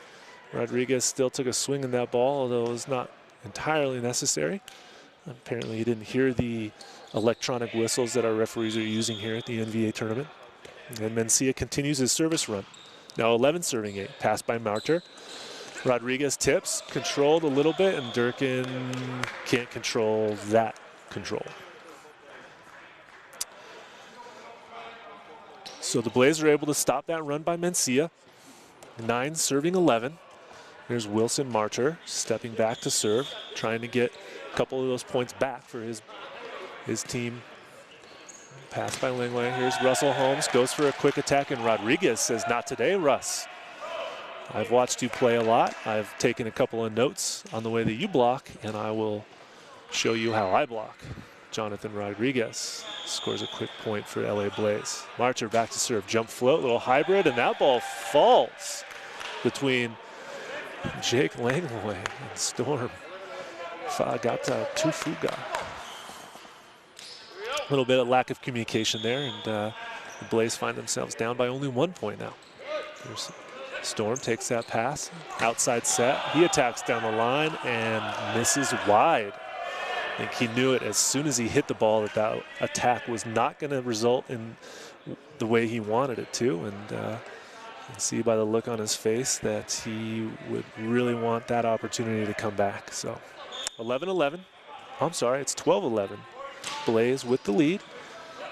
Rodriguez still took a swing in that ball, although it was not entirely necessary. Apparently he didn't hear the electronic whistles that our referees are using here at the NVA tournament. And Mencia continues his service run. Now 11 serving 8, passed by Martyr. Rodriguez tips, controlled a little bit, and Durkin can't control that control. So the Blaise are able to stop that run by Mencia. 9 serving 11. Here's Wilson Martyr stepping back to serve, trying to get a couple of those points back for his team. Pass by Langlois. Here's Russell Holmes, goes for a quick attack, and Rodriguez says, "Not today, Russ. I've watched you play a lot. I've taken a couple of notes on the way that you block, and I will show you how I block." Jonathan Rodriguez scores a quick point for LA Blaise. Martyr back to serve, jump float, little hybrid, and that ball falls between Jake Langlois and Storm. Fagata Tufuga. A little bit of lack of communication there, and the Blaise find themselves down by only 1 point now. There's Storm takes that pass, outside set. He attacks down the line and misses wide. I think he knew it as soon as he hit the ball that attack was not going to result in the way he wanted it to. And you can see by the look on his face that he would really want that opportunity to come back. So 11-11. I'm sorry, it's 12-11. Blaise with the lead.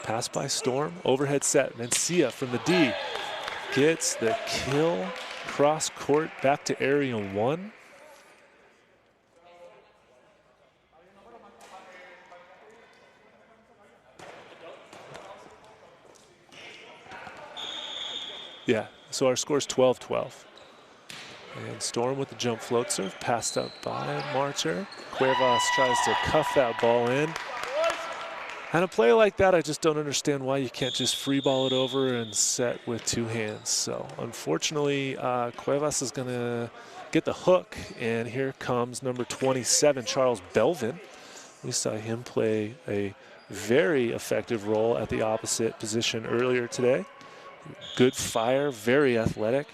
Pass by Storm, overhead set. Mencia from the D. gets the kill. Cross court back to area 1. Yeah, so our score's 12-12. And Storm with the jump float serve, passed up by Marcher. Cuevas tries to cuff that ball in. And a play like that, I just don't understand why you can't just free ball it over and set with 2 hands. So unfortunately, Cuevas is going to get the hook, and here comes number 27, Charles Belvin. We saw him play a very effective role at the opposite position earlier today. Good fire, very athletic.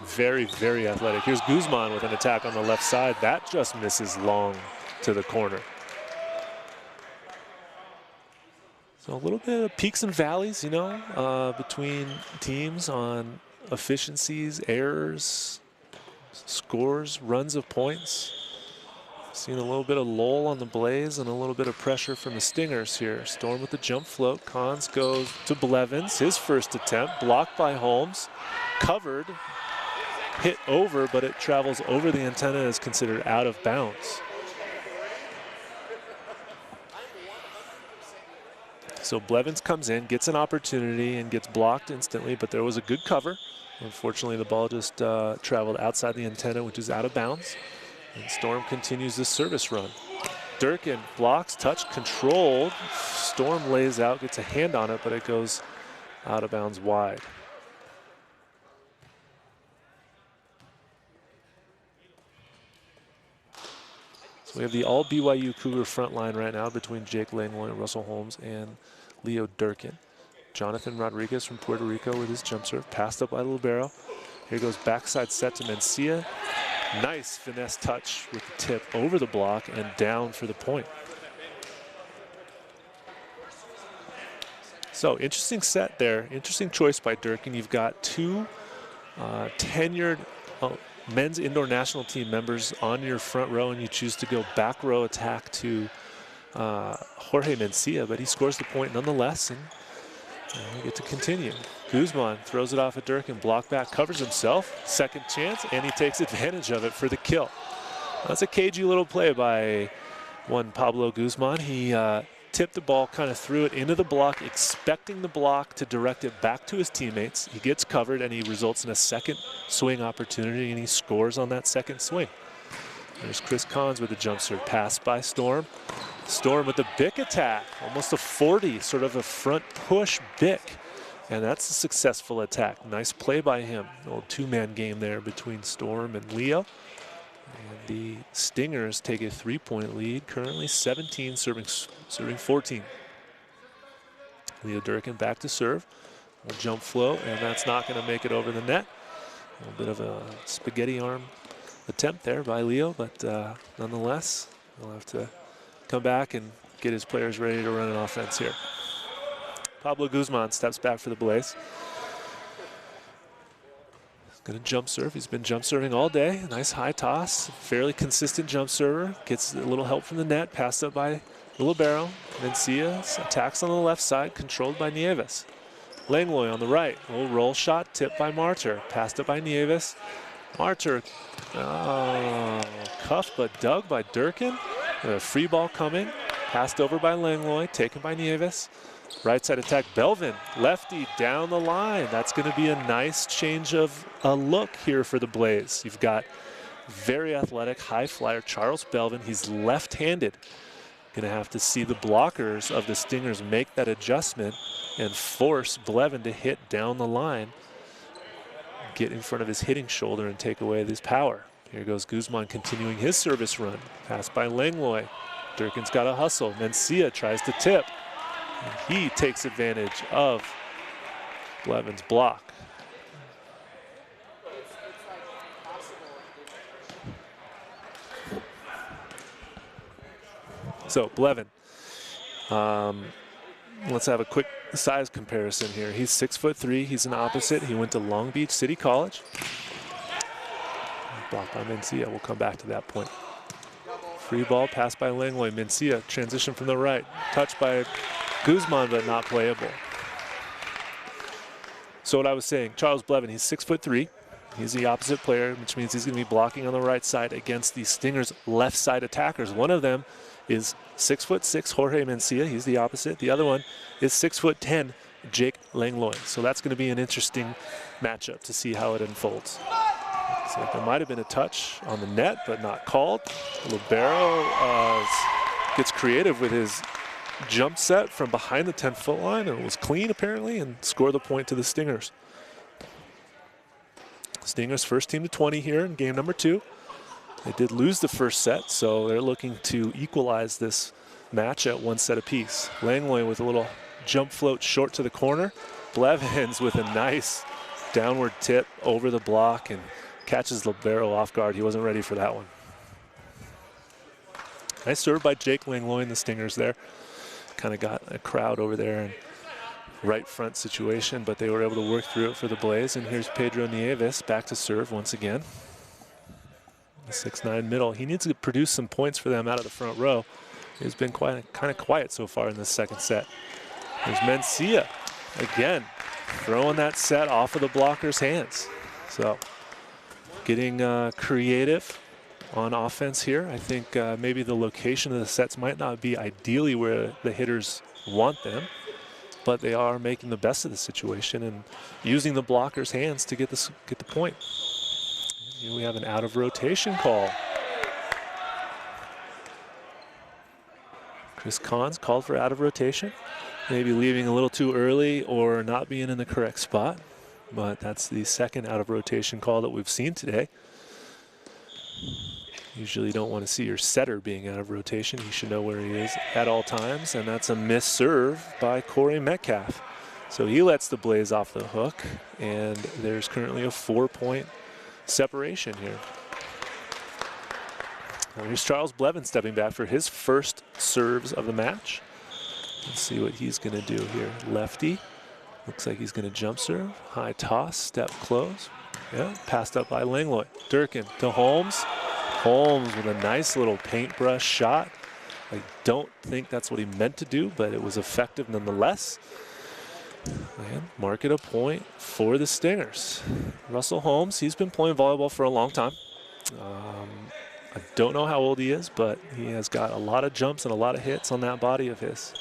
Very, very athletic. Here's Guzman with an attack on the left side. That just misses long to the corner. So a little bit of peaks and valleys, you know, between teams on efficiencies, errors, scores, runs of points. Seeing a little bit of lull on the Blaise and a little bit of pressure from the Stingers here. Storm with the jump float. Cons goes to Blevins. His first attempt, blocked by Holmes. Covered, hit over, but it travels over the antenna, is considered out of bounds. So Blevins comes in, gets an opportunity, and gets blocked instantly, but there was a good cover. Unfortunately, the ball just traveled outside the antenna, which is out of bounds. And Storm continues the service run. Durkin blocks, touch, controlled. Storm lays out, gets a hand on it, but it goes out of bounds wide. So we have the all BYU Cougar front line right now between Jake Langlois, Russell Holmes, and Leo Durkin. Jonathan Rodriguez from Puerto Rico with his jump serve, passed up by Libero. Here goes backside set to Mencia. Nice finesse touch with the tip over the block and down for the point. So interesting set there, interesting choice by Durkin. You've got 2 tenured men's indoor national team members on your front row, and you choose to go back row attack to Jorge Mencia, but he scores the point nonetheless, and we get to continue. Guzman throws it off at Durkin, block back, covers himself, second chance, and he takes advantage of it for the kill. That's a cagey little play by one Pablo Guzman. He tipped the ball, kind of threw it into the block, expecting the block to direct it back to his teammates. He gets covered, and he results in a second swing opportunity, and he scores on that second swing. There's Chris Cons with a jump serve, pass by Storm. Storm with the Bick attack, almost a 40, sort of a front push Bick. And that's a successful attack. Nice play by him. A little 2-man game there between Storm and Leo. And the Stingers take a 3-point lead, currently 17, serving 14. Leo Durkin back to serve. A jump float, and that's not going to make it over the net. A little bit of a spaghetti arm attempt there by Leo, but nonetheless, he'll have to come back and get his players ready to run an offense here. Pablo Guzman steps back for the Blaise. He's going to jump serve. He's been jump serving all day. Nice high toss. Fairly consistent jump server. Gets a little help from the net. Passed up by Libero. Mencia attacks on the left side, controlled by Nieves. Langlois on the right. A little roll shot, tipped by Martyr. Passed up by Nieves. Martyr, cuffed but dug by Durkin. A free ball coming. Passed over by Langlois, taken by Nieves. Right side attack, Belvin, lefty down the line. That's going to be a nice change of a look here for the Blaise. You've got very athletic, high flyer Charles Belvin. He's left-handed. Going to have to see the blockers of the Stingers make that adjustment and force Belvin to hit down the line, get in front of his hitting shoulder and take away his power. Here goes Guzman continuing his service run. Pass by Langlois. Durkin's got a hustle. Mencia tries to tip. And he takes advantage of Belvin's block. So Belvin, let's have a quick size comparison here. He's 6'3". He's an opposite. He went to Long Beach City College. Blocked by Mencia. We'll come back to that point. Free ball, pass by Langlois. Mencia, transition from the right. Touch by Guzman, but not playable. So what I was saying, Charles Belvin, he's 6'3". He's the opposite player, which means he's going to be blocking on the right side against the Stingers' left side attackers. One of them is 6'6", Jorge Mencia. He's the opposite. The other one is 6'10", Jake Langlois. So that's going to be an interesting matchup to see how it unfolds. So there might have been a touch on the net, but not called. Libero gets creative with his jump set from behind the 10-foot line, and it was clean apparently, and scored the point to the Stingers. Stingers first team to 20 here in game number 2. They did lose the first set, so they're looking to equalize this match at 1 set apiece. Langlois with a little jump float short to the corner. Blevins with a nice downward tip over the block and catches Libero off guard. He wasn't ready for that one. Nice serve by Jake Langlois and the Stingers there. Kind of got a crowd over there and right front situation, but they were able to work through it for the Blaise. And here's Pedro Nieves back to serve once again. The 6'9" middle. He needs to produce some points for them out of the front row. He's been kind of quiet so far in this second set. There's Mencia again, throwing that set off of the blocker's hands. So getting creative on offense here. I think maybe the location of the sets might not be ideally where the hitters want them, but they are making the best of the situation and using the blocker's hands to get the point. Here we have an out of rotation call. Chris Cons called for out of rotation. Maybe leaving a little too early or not being in the correct spot, but that's the second out of rotation call that we've seen today. Usually you don't want to see your setter being out of rotation. He should know where he is at all times, and that's a missed serve by Cory Metcalf. So he lets the Blaise off the hook, and there's currently a 4-point separation here. Now here's Charles Belvin stepping back for his first serves of the match. Let's see what he's going to do here. Lefty. Looks like he's going to jump serve. High toss, step close. Yeah, passed up by Langlois. Durkin to Holmes. Holmes with a nice little paintbrush shot. I don't think that's what he meant to do, but it was effective nonetheless. And mark it a point for the Stingers. Russell Holmes, he's been playing volleyball for a long time. I don't know how old he is, but he has got a lot of jumps and a lot of hits on that body of his.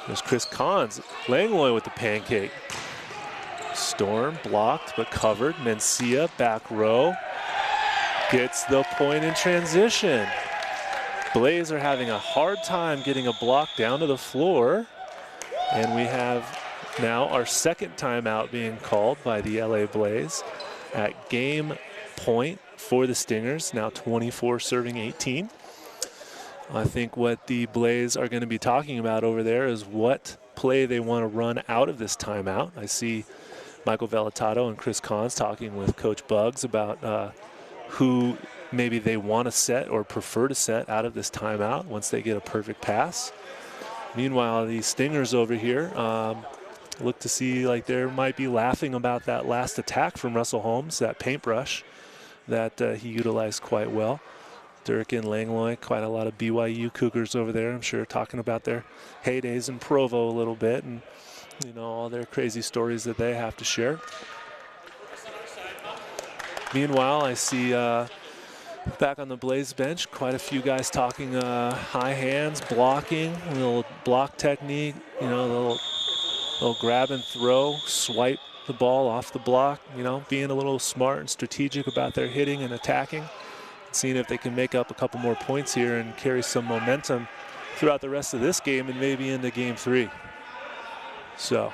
There's Chris Cons. Langlois with the pancake. Storm blocked but covered. Mencia back row. Gets the point in transition. Blaise are having a hard time getting a block down to the floor. And we have now our second timeout being called by the LA Blaise at game point for the Stingers. Now 24 serving 18. I think what the Blaise are going to be talking about over there is what play they want to run out of this timeout. I see Michael Velitato and Chris Cons talking with Coach Bugs about who maybe they want to set or prefer to set out of this timeout once they get a perfect pass. Meanwhile, the Stingers over here look to see like they might be laughing about that last attack from Russell Holmes, that paintbrush that he utilized quite well. Durkin, Langlois, quite a lot of BYU Cougars over there, I'm sure, talking about their heydays in Provo a little bit and, you know, all their crazy stories that they have to share. Meanwhile, I see back on the Blaise bench, quite a few guys talking high hands, blocking, a little block technique, you know, a little grab and throw, swipe the ball off the block, you know, being a little smart and strategic about their hitting and attacking, seeing if they can make up a couple more points here and carry some momentum throughout the rest of this game and maybe into game 3. So,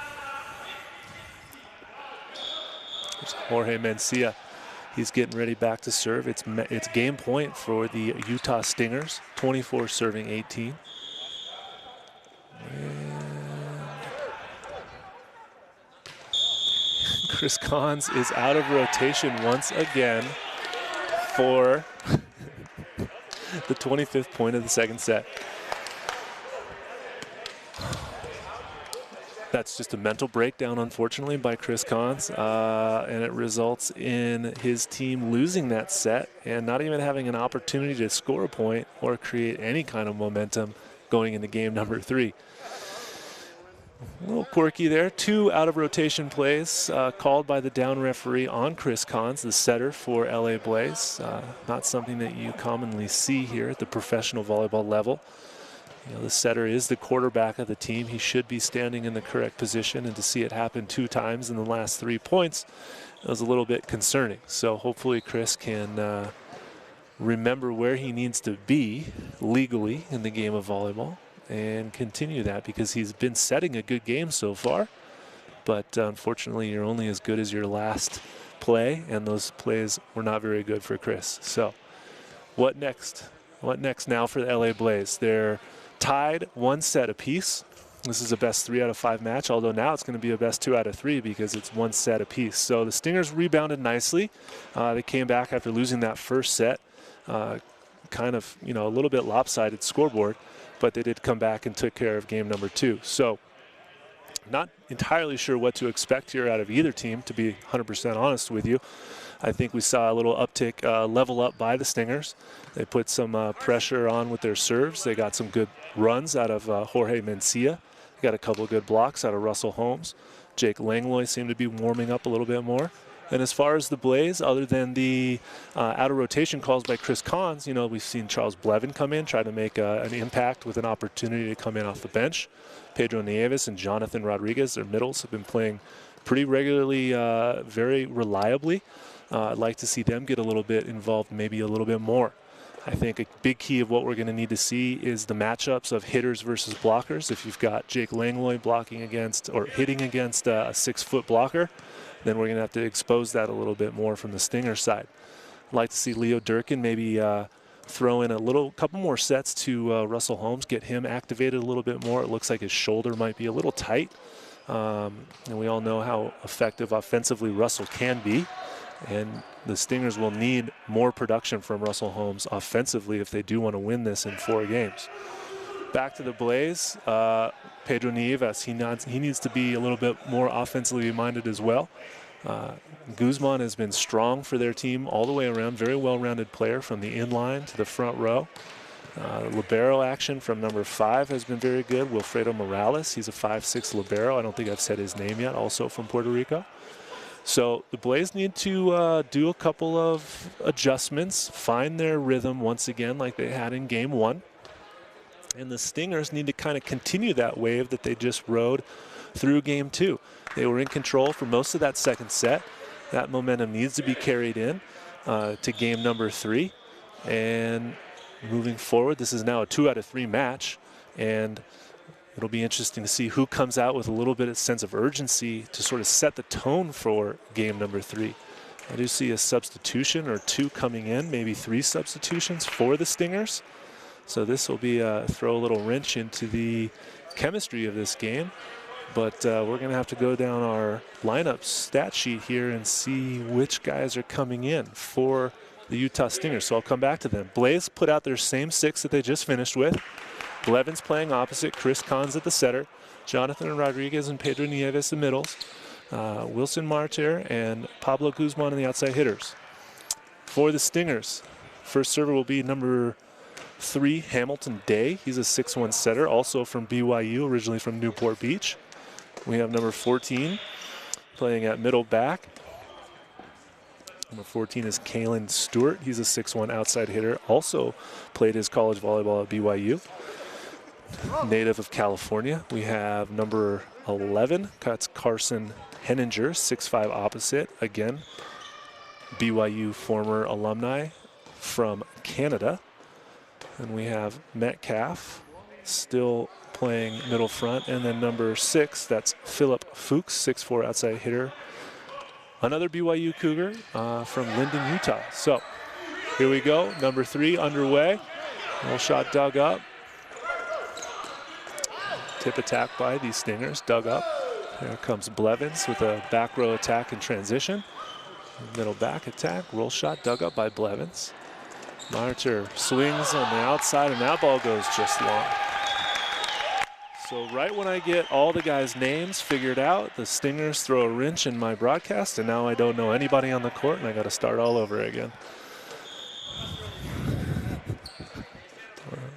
there's Jorge Mencia. He's getting ready back to serve. It's game point for the Utah Stingers, 24 serving 18. And Chris Cons is out of rotation once again for the 25th point of the second set. That's just a mental breakdown, unfortunately, by Chris Cons, and it results in his team losing that set and not even having an opportunity to score a point or create any kind of momentum going into game number 3. A little quirky there. 2 out-of-rotation plays called by the down referee on Chris Cons, the setter for LA Blaise. Not something that you commonly see here at the professional volleyball level. You know, the setter is the quarterback of the team. He should be standing in the correct position, and to see it happen 2 times in the last 3 points was a little bit concerning. So hopefully Chris can remember where he needs to be legally in the game of volleyball and continue that, because he's been setting a good game so far. But unfortunately, you're only as good as your last play, and those plays were not very good for Chris. So what next? What next now for the LA Blaise? They're tied 1 set apiece. This is a best 3 out of 5 match, although now it's going to be a best 2 out of 3 because it's 1 set apiece. So the Stingers rebounded nicely. They came back after losing that first set. Kind of, you know, a little bit lopsided scoreboard, but they did come back and took care of game number 2. So not entirely sure what to expect here out of either team, to be 100% honest with you. I think we saw a little uptick, level up by the Stingers. They put some pressure on with their serves. They got some good runs out of Jorge Mencia. They got a couple of good blocks out of Russell Holmes. Jake Langlois seemed to be warming up a little bit more. And as far as the Blaise, other than the out-of-rotation calls by Chris Cons, you know, we've seen Charles Belvin come in, try to make an impact with an opportunity to come in off the bench. Pedro Nieves and Jonathan Rodriguez, their middles, have been playing pretty regularly, very reliably. I'd like to see them get a little bit involved, maybe a little bit more. I think a big key of what we're going to need to see is the matchups of hitters versus blockers. If you've got Jake Langlois blocking against or hitting against a 6-foot blocker, then we're going to have to expose that a little bit more from the Stinger side. I'd like to see Leo Durkin maybe throw in a couple more sets to Russell Holmes, get him activated a little bit more. It looks like his shoulder might be a little tight. And we all know how effective offensively Russell can be. And the Stingers will need more production from Russell Holmes offensively if they do want to win this in 4 games. Back to the Blaise, Pedro Nieves, he needs to be a little bit more offensively minded as well. Guzman has been strong for their team all the way around, very well-rounded player from the inline to the front row. Libero action from number 5 has been very good. Wilfredo Morales, he's a 5'6" libero. I don't think I've said his name yet, also from Puerto Rico. So the Blaise need to do a couple of adjustments, find their rhythm once again like they had in game 1. And the Stingers need to kind of continue that wave that they just rode through game 2. They were in control for most of that second set. That momentum needs to be carried in to game number 3. And moving forward, this is now a 2 out of 3 match. And it'll be interesting to see who comes out with a little bit of sense of urgency to sort of set the tone for game number 3. I do see a substitution or 2 coming in, maybe 3 substitutions for the Stingers. So this will be throw a little wrench into the chemistry of this game. But we're going to have to go down our lineup stat sheet here and see which guys are coming in for the Utah Stingers. So I'll come back to them. Blaise put out their same 6 that they just finished with. Blevin's playing opposite, Chris Cons at the setter, Jonathan Rodriguez and Pedro Nieves the middles, Wilson Martyr and Pablo Guzman in the outside hitters. For the Stingers, first server will be number 3, Hamilton Day. He's a 6'1" setter, also from BYU, originally from Newport Beach. We have number 14 playing at middle back. Number 14 is Kalyn Stewart. He's a 6'1" outside hitter, also played his college volleyball at BYU. Native of California. We have number 11, that's Carson Henninger, 6'5" opposite, again, BYU former alumni from Canada. And we have Metcalf still playing middle front, and then number 6, that's Philip Fuchs, 6'4" outside hitter, another BYU Cougar from Linden, Utah. So here we go, number 3 underway. Little shot dug up. Tip attack by these Stingers, dug up. Here comes Blevins with a back row attack in transition. Middle back attack, roll shot dug up by Blevins. Martyr swings on the outside and that ball goes just long. So right when I get all the guys' names figured out, the Stingers throw a wrench in my broadcast, and now I don't know anybody on the court and I got to start all over again.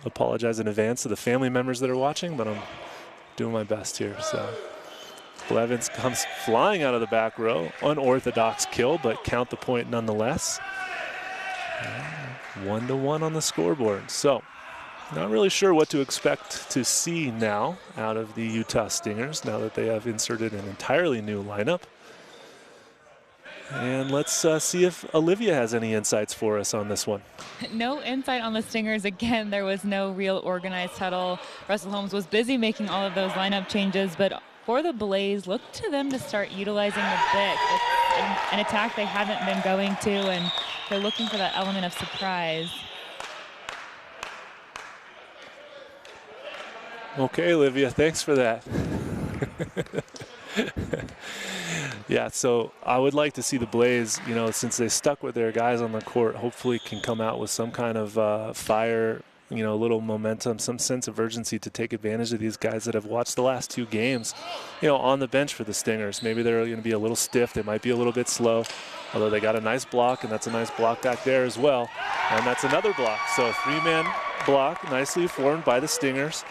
Apologize in advance to the family members that are watching, but I'm doing my best here. So Blevins comes flying out of the back row. Unorthodox kill, but count the point nonetheless. 1-1 on the scoreboard. So not really sure what to expect to see now out of the Utah Stingers now that they have inserted an entirely new lineup. And let's see if Olivia has any insights for us on this one. No insight on the Stingers. Again, there was no real organized huddle. Russell Holmes was busy making all of those lineup changes, but for the Blaise, look to them to start utilizing the bit. It's an attack they haven't been going to, and they're looking for that element of surprise. Okay, Olivia, thanks for that. Yeah, so I would like to see the Blaise, you know, since they stuck with their guys on the court, hopefully can come out with some kind of fire, you know, a little momentum, some sense of urgency to take advantage of these guys that have watched the last 2 games, you know, on the bench for the Stingers. Maybe they're going to be a little stiff. They might be a little bit slow, although they got a nice block, and that's a nice block back there as well. And that's another block. So a 3-man block, nicely formed by the Stingers.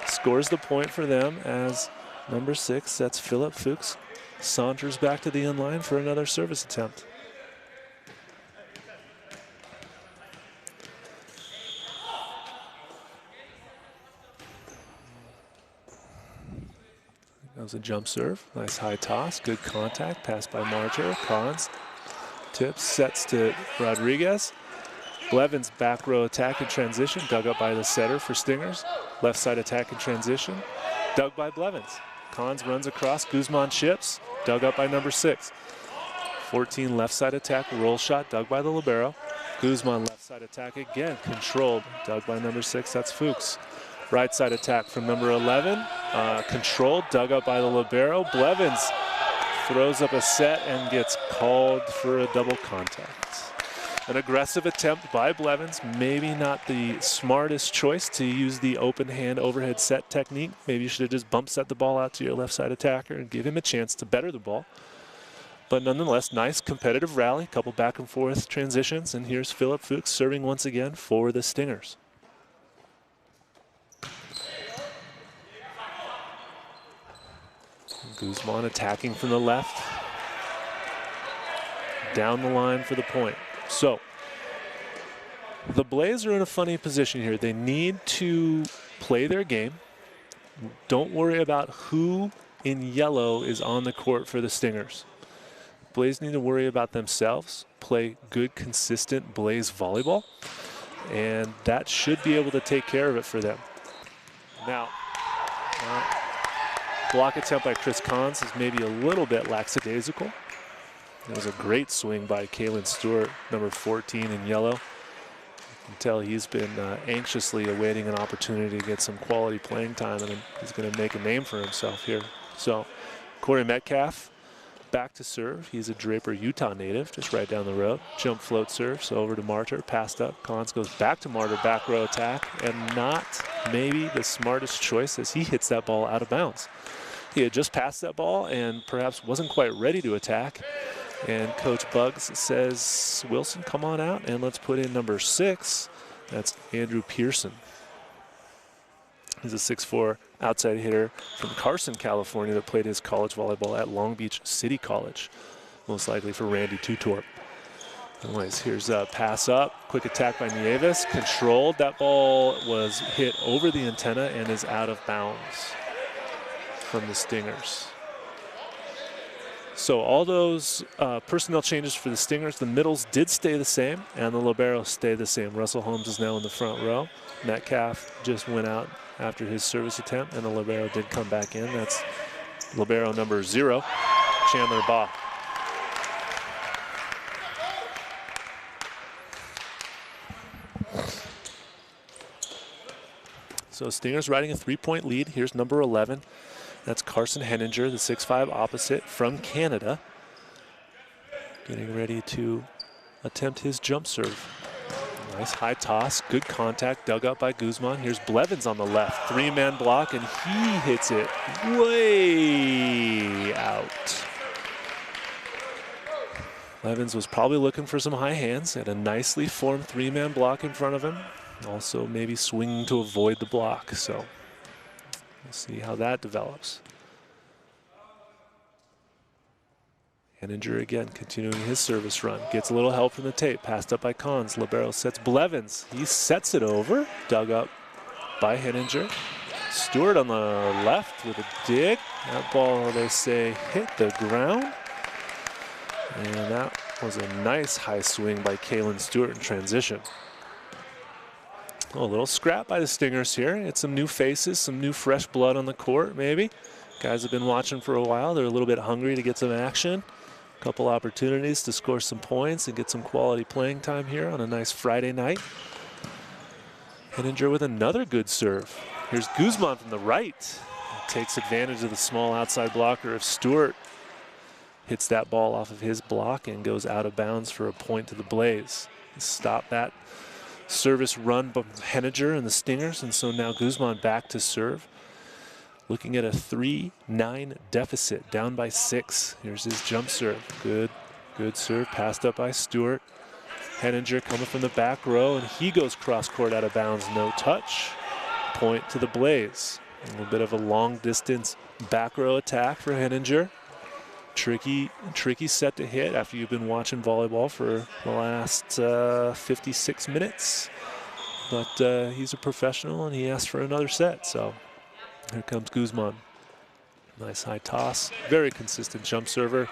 Scores the point for them as number 6, that's Philip Fuchs, saunters back to the end line for another service attempt. That was a jump serve, nice high toss, good contact, pass by Martyr, Collins, tips, sets to Rodriguez. Blevins back row attack in transition, dug up by the setter for Stingers. Left side attack in transition, dug by Blevins. Collins runs across, Guzman chips, dug up by number 6. 14 left side attack, roll shot, dug by the libero. Guzman left side attack again, controlled, dug by number 6, that's Fuchs. Right side attack from number 11, controlled, dug up by the libero. Blevins throws up a set and gets called for a double contact. An aggressive attempt by Blevins, maybe not the smartest choice to use the open hand overhead set technique. Maybe you should have just bump set the ball out to your left side attacker and give him a chance to better the ball. But nonetheless, nice competitive rally, couple back and forth transitions, and here's Philip Fuchs serving once again for the Stingers. Guzman attacking from the left. Down the line for the point. So, the Blaise are in a funny position here. They need to play their game. Don't worry about who in yellow is on the court for the Stingers. Blaise need to worry about themselves, play good, consistent Blaise volleyball, and that should be able to take care of it for them. Now, block attempt by Chris Kahns is maybe a little bit lackadaisical. It was a great swing by Kalyn Stewart, number 14 in yellow. You can tell he's been anxiously awaiting an opportunity to get some quality playing time, and he's going to make a name for himself here. So, Cory Metcalf back to serve. He's a Draper, Utah native, just right down the road. Jump float serve, so over to Martyr, passed up. Kahns goes back to Martyr, back row attack, and not maybe the smartest choice as he hits that ball out of bounds. He had just passed that ball and perhaps wasn't quite ready to attack. And Coach Bugs says, Wilson, come on out and let's put in number 6. That's Andrew Pearson. He's a 6'4" outside hitter from Carson, California that played his college volleyball at Long Beach City College, most likely for Randy Tutorp. Anyways, here's a pass up, quick attack by Nieves, controlled. That ball was hit over the antenna and is out of bounds from the Stingers. So all those personnel changes for the Stingers, the middles did stay the same and the liberos stay the same. Russell Holmes is now in the front row. Metcalf just went out after his service attempt and the libero did come back in. That's libero number 0, Chandler Baugh. So Stingers riding a 3-point lead. Here's number 11. That's Carson Henninger, the 6'5" opposite from Canada. Getting ready to attempt his jump serve. Nice high toss, good contact, dug up by Guzman. Here's Blevins on the left, 3-man block, and he hits it way out. Blevins was probably looking for some high hands, had a nicely formed 3-man block in front of him. Also maybe swinging to avoid the block, so We'll see how that develops. Henninger again continuing his service run. Gets a little help from the tape. Passed up by Cons. Libero sets Blevins. He sets it over. Dug up by Henninger. Stewart on the left with a dig. That ball, they say, hit the ground. And that was a nice high swing by Kalyn Stewart in transition. Oh, a little scrap by the Stingers here. It's some new faces, some new fresh blood on the court, maybe. Guys have been watching for a while. They're a little bit hungry to get some action. Couple opportunities to score some points and get some quality playing time here on a nice Friday night. Henninger with another good serve. Here's Guzman from the right. Takes advantage of the small outside blocker of Stewart. Hits that ball off of his block and goes out of bounds for a point to the Blaise. Stop that service run by Henninger and the Stingers, and so now Guzman back to serve. Looking at a 3-9 deficit, down by 6. Here's his jump serve. Good serve, passed up by Stewart. Henninger coming from the back row, and he goes cross court out of bounds, no touch. Point to the Blaise. A little bit of a long distance back row attack for Henninger. Tricky set to hit after you've been watching volleyball for the last 56 minutes. But he's a professional and he asked for another set, so. Here comes Guzman. Nice high toss. Very consistent jump server.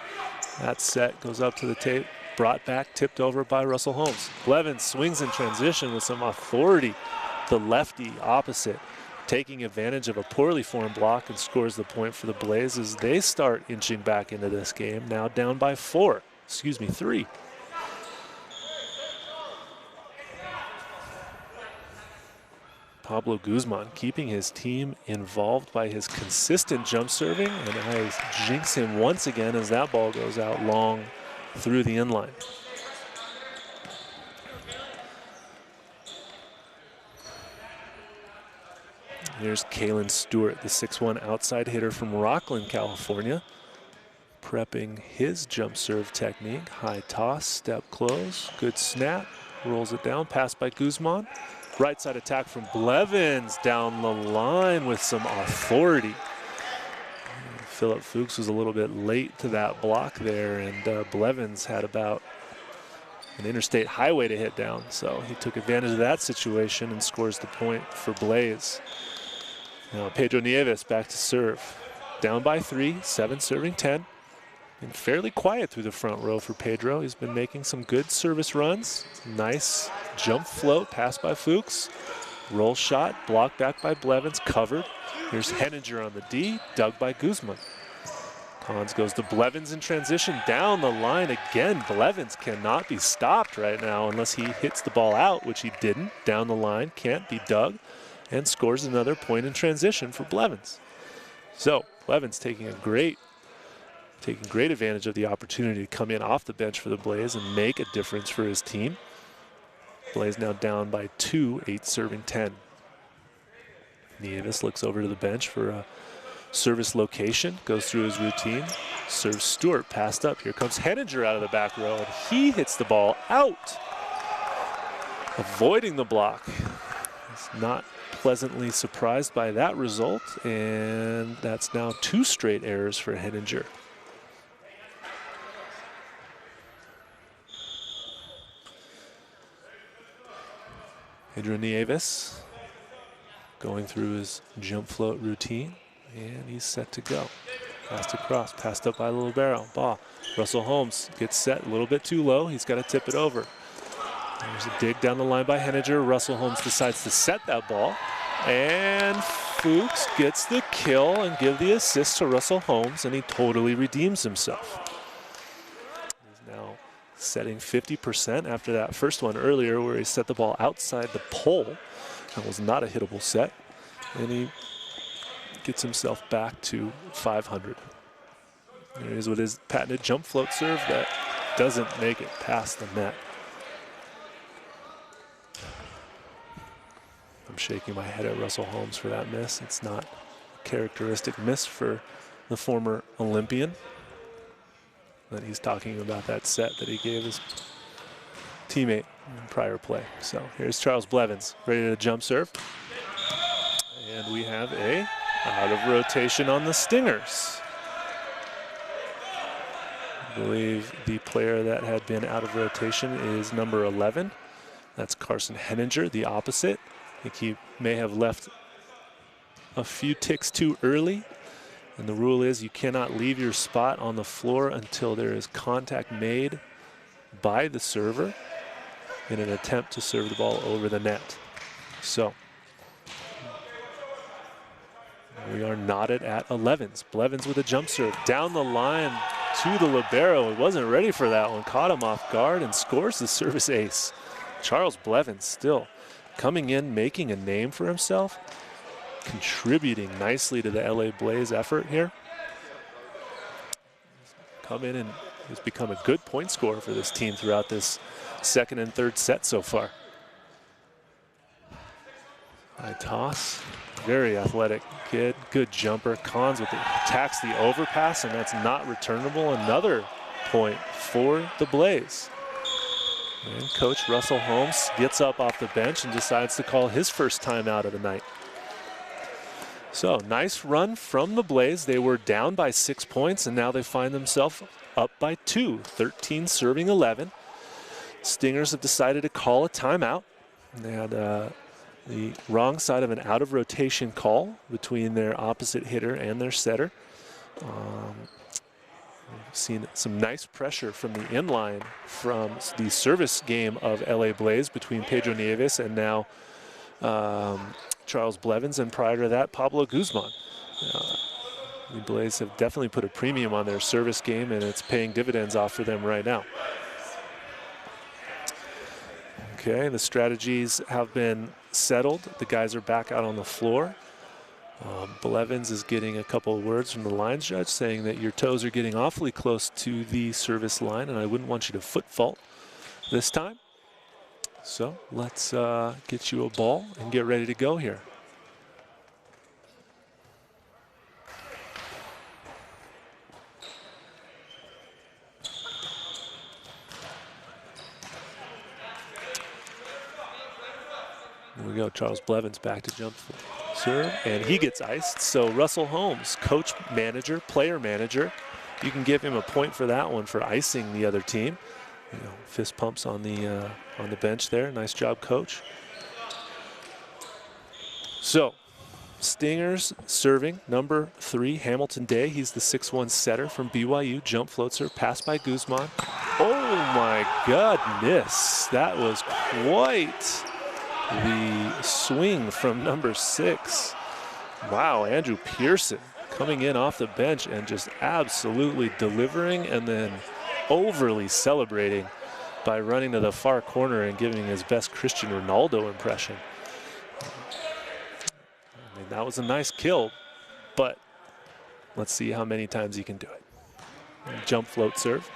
That set goes up to the tape. Brought back, tipped over by Russell Holmes. Belvin swings in transition with some authority. The lefty opposite, taking advantage of a poorly formed block and scores the point for the Blaise as they start inching back into this game. Now down by 3. Pablo Guzman keeping his team involved by his consistent jump serving, and I jinx him once again as that ball goes out long through the inline. Here's Kalyn Stewart, the 6'1" outside hitter from Rockland, California, prepping his jump serve technique. High toss, step close, good snap, rolls it down, pass by Guzman. Right side attack from Blevins down the line with some authority. Philip Fuchs was a little bit late to that block there, and Blevins had about an interstate highway to hit down, so he took advantage of that situation and scores the point for Blaise. Now Pedro Nieves back to serve. Down by 3, 7 serving 10. And fairly quiet through the front row for Pedro. He's been making some good service runs. Nice jump float, pass by Fuchs. Roll shot, blocked back by Blevins, covered. Here's Henninger on the D, dug by Guzman. Cons goes to Blevins in transition, down the line again. Blevins cannot be stopped right now unless he hits the ball out, which he didn't. Down the line, can't be dug, and scores another point in transition for Blevins. So Blevins taking great advantage of the opportunity to come in off the bench for the Blaise and make a difference for his team. Blaise now down by 2, 8 serving 10. Nieves looks over to the bench for a service location, goes through his routine, serves Stewart, passed up. Here comes Henninger out of the back row, and he hits the ball out, avoiding the block. He's not pleasantly surprised by that result, and that's now 2 straight errors for Henninger. Pedro Nieves going through his jump float routine, and he's set to go. Passed across, passed up by Libero. Ball. Russell Holmes gets set a little bit too low. He's got to tip it over. There's a dig down the line by Henninger. Russell Holmes decides to set that ball, and Fuchs gets the kill and give the assist to Russell Holmes, and he totally redeems himself. He's now setting 50% after that first one earlier where he set the ball outside the pole. That was not a hittable set. And he gets himself back to 500. There he is with his patented jump float serve that doesn't make it past the net. I'm shaking my head at Russell Holmes for that miss. It's not a characteristic miss for the former Olympian. That he's talking about that set that he gave his teammate in prior play. So here's Charles Blevins ready to jump serve. And we have a Out of rotation on the Stingers. I believe the player that had been out of rotation is number 11. That's Carson Henninger, the opposite. I think he may have left a few ticks too early. And the rule is you cannot leave your spot on the floor until there is contact made by the server in an attempt to serve the ball over the net. So we are knotted at 11s. Blevins with a jump serve down the line to the libero. He wasn't ready for that one. Caught him off guard and scores the service ace. Charles Blevins still coming in, making a name for himself, contributing nicely to the LA Blaise effort here. Come in and has become a good point scorer for this team throughout this second and third set so far. High toss. Very athletic kid, good jumper. Cons with attacks the overpass, and that's not returnable. Another point for the Blaise. And Coach Russell Holmes gets up off the bench and decides to call his first timeout of the night. So nice run from the Blaise. They were down by 6 points, and now they find themselves up by 2, 13 serving 11. Stingers have decided to call a timeout. They had the wrong side of an out of rotation call between their opposite hitter and their setter. We've seen some nice pressure from the inline from the service game of LA Blaise between Pedro Nieves and now Charles Blevins, and prior to that, Pablo Guzman. The Blaise have definitely put a premium on their service game, and it's paying dividends off for them right now. Okay, the strategies have been settled. The guys are back out on the floor. Blevins is getting a couple of words from the lines judge saying that your toes are getting awfully close to the service line, and I wouldn't want you to foot fault this time. So let's get you a ball and get ready to go here. Here we go, Charles Blevins back to jump serve, and he gets iced. So Russell Holmes, coach manager, player manager, you can give him a point for that one for icing the other team. You know, fist pumps on the bench there. Nice job, coach. So Stingers serving number 3, Hamilton Day. He's the 6'1" setter from BYU. Jump float serve, pass by Guzman. Oh my goodness, that was quite the swing from number 6. Wow, Andrew Pearson coming in off the bench and just absolutely delivering, and then overly celebrating by running to the far corner and giving his best Cristiano Ronaldo impression. I mean, that was a nice kill, but let's see how many times he can do it. Jump float serve,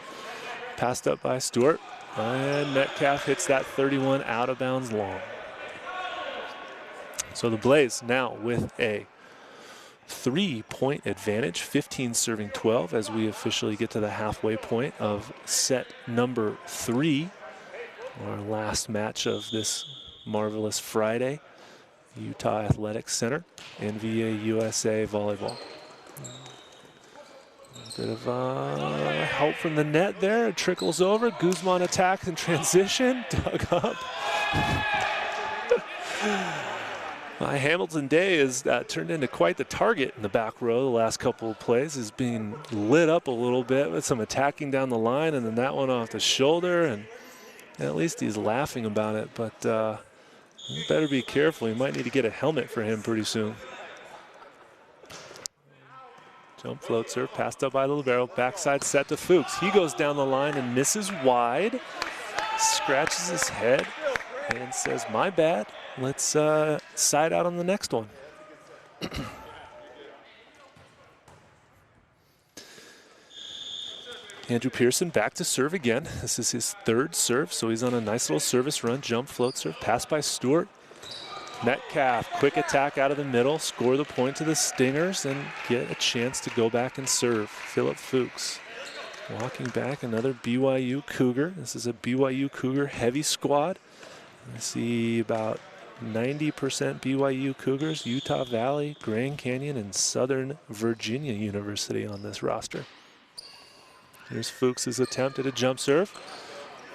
passed up by Stewart, and Metcalf hits that 31 out of bounds long. So the Blaise now with a 3-point advantage, 15 serving 12, as we officially get to the halfway point of set number 3, our last match of this marvelous Friday. Utah Athletic Center, NVA USA volleyball. A bit of help from the net there. It trickles over. Guzman attack and transition. Dug up. Hamilton Day has turned into quite the target in the back row the last couple of plays. Is being lit up a little bit with some attacking down the line, and then that one off the shoulder, and at least he's laughing about it, but you better be careful. You might need to get a helmet for him pretty soon. Jump float serve, passed up by the libero, backside set to Fuchs. He goes down the line and misses wide, scratches his head and says, my bad. Let's side out on the next one. Andrew Pearson back to serve again. This is his 3rd serve, so he's on a nice little service run. Jump float serve, pass by Stewart. Metcalf, quick attack out of the middle, score the point to the Stingers and get a chance to go back and serve. Philip Fuchs walking back, another BYU Cougar. This is a BYU Cougar heavy squad. I see about 90% BYU Cougars, Utah Valley, Grand Canyon, and Southern Virginia University on this roster. Here's Fuchs' attempt at a jump serve.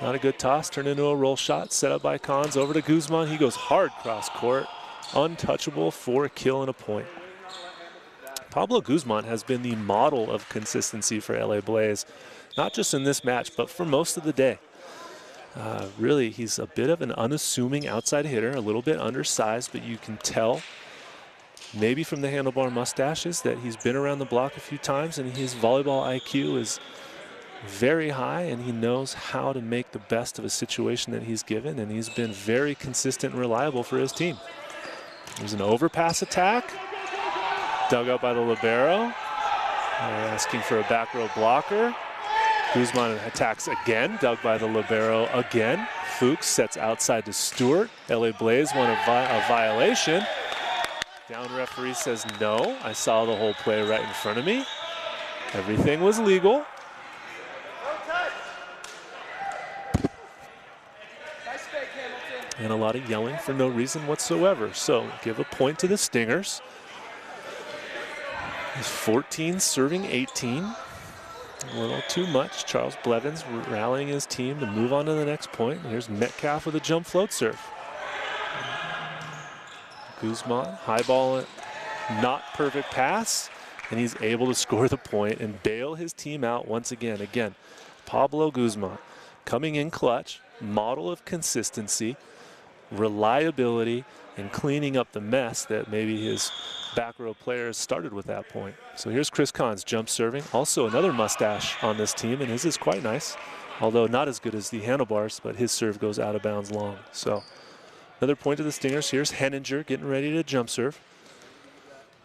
Not a good toss, turned into a roll shot, set up by Cons, over to Guzman. He goes hard cross court, untouchable for a kill and a point. Pablo Guzman has been the model of consistency for LA Blaise, not just in this match, but for most of the day. Really, he's a bit of an unassuming outside hitter, a little bit undersized, but you can tell, maybe from the handlebar mustaches, that he's been around the block a few times, and his volleyball IQ is very high, and he knows how to make the best of a situation that he's given, and he's been very consistent and reliable for his team. There's an overpass attack, dug up by the libero. They're asking for a back row blocker. Guzman attacks again, dug by the libero again. Fuchs sets outside to Stewart. LA Blaise won a violation. Down referee says no. I saw the whole play right in front of me. Everything was legal. And a lot of yelling for no reason whatsoever. So give a point to the Stingers. He's 14 serving 18. A little too much. Charles Blevins rallying his team to move on to the next point. Here's Metcalf with a jump float serve. Guzman, high ball, not perfect pass, and he's able to score the point and bail his team out once again. Again, Pablo Guzman coming in clutch, model of consistency, reliability, and cleaning up the mess that maybe his back row players started with that point. So here's Chris Cons jump serving. Also another mustache on this team, and his is quite nice, although not as good as the handlebars, but his serve goes out of bounds long. So another point to the Stingers. Here's Henninger getting ready to jump serve.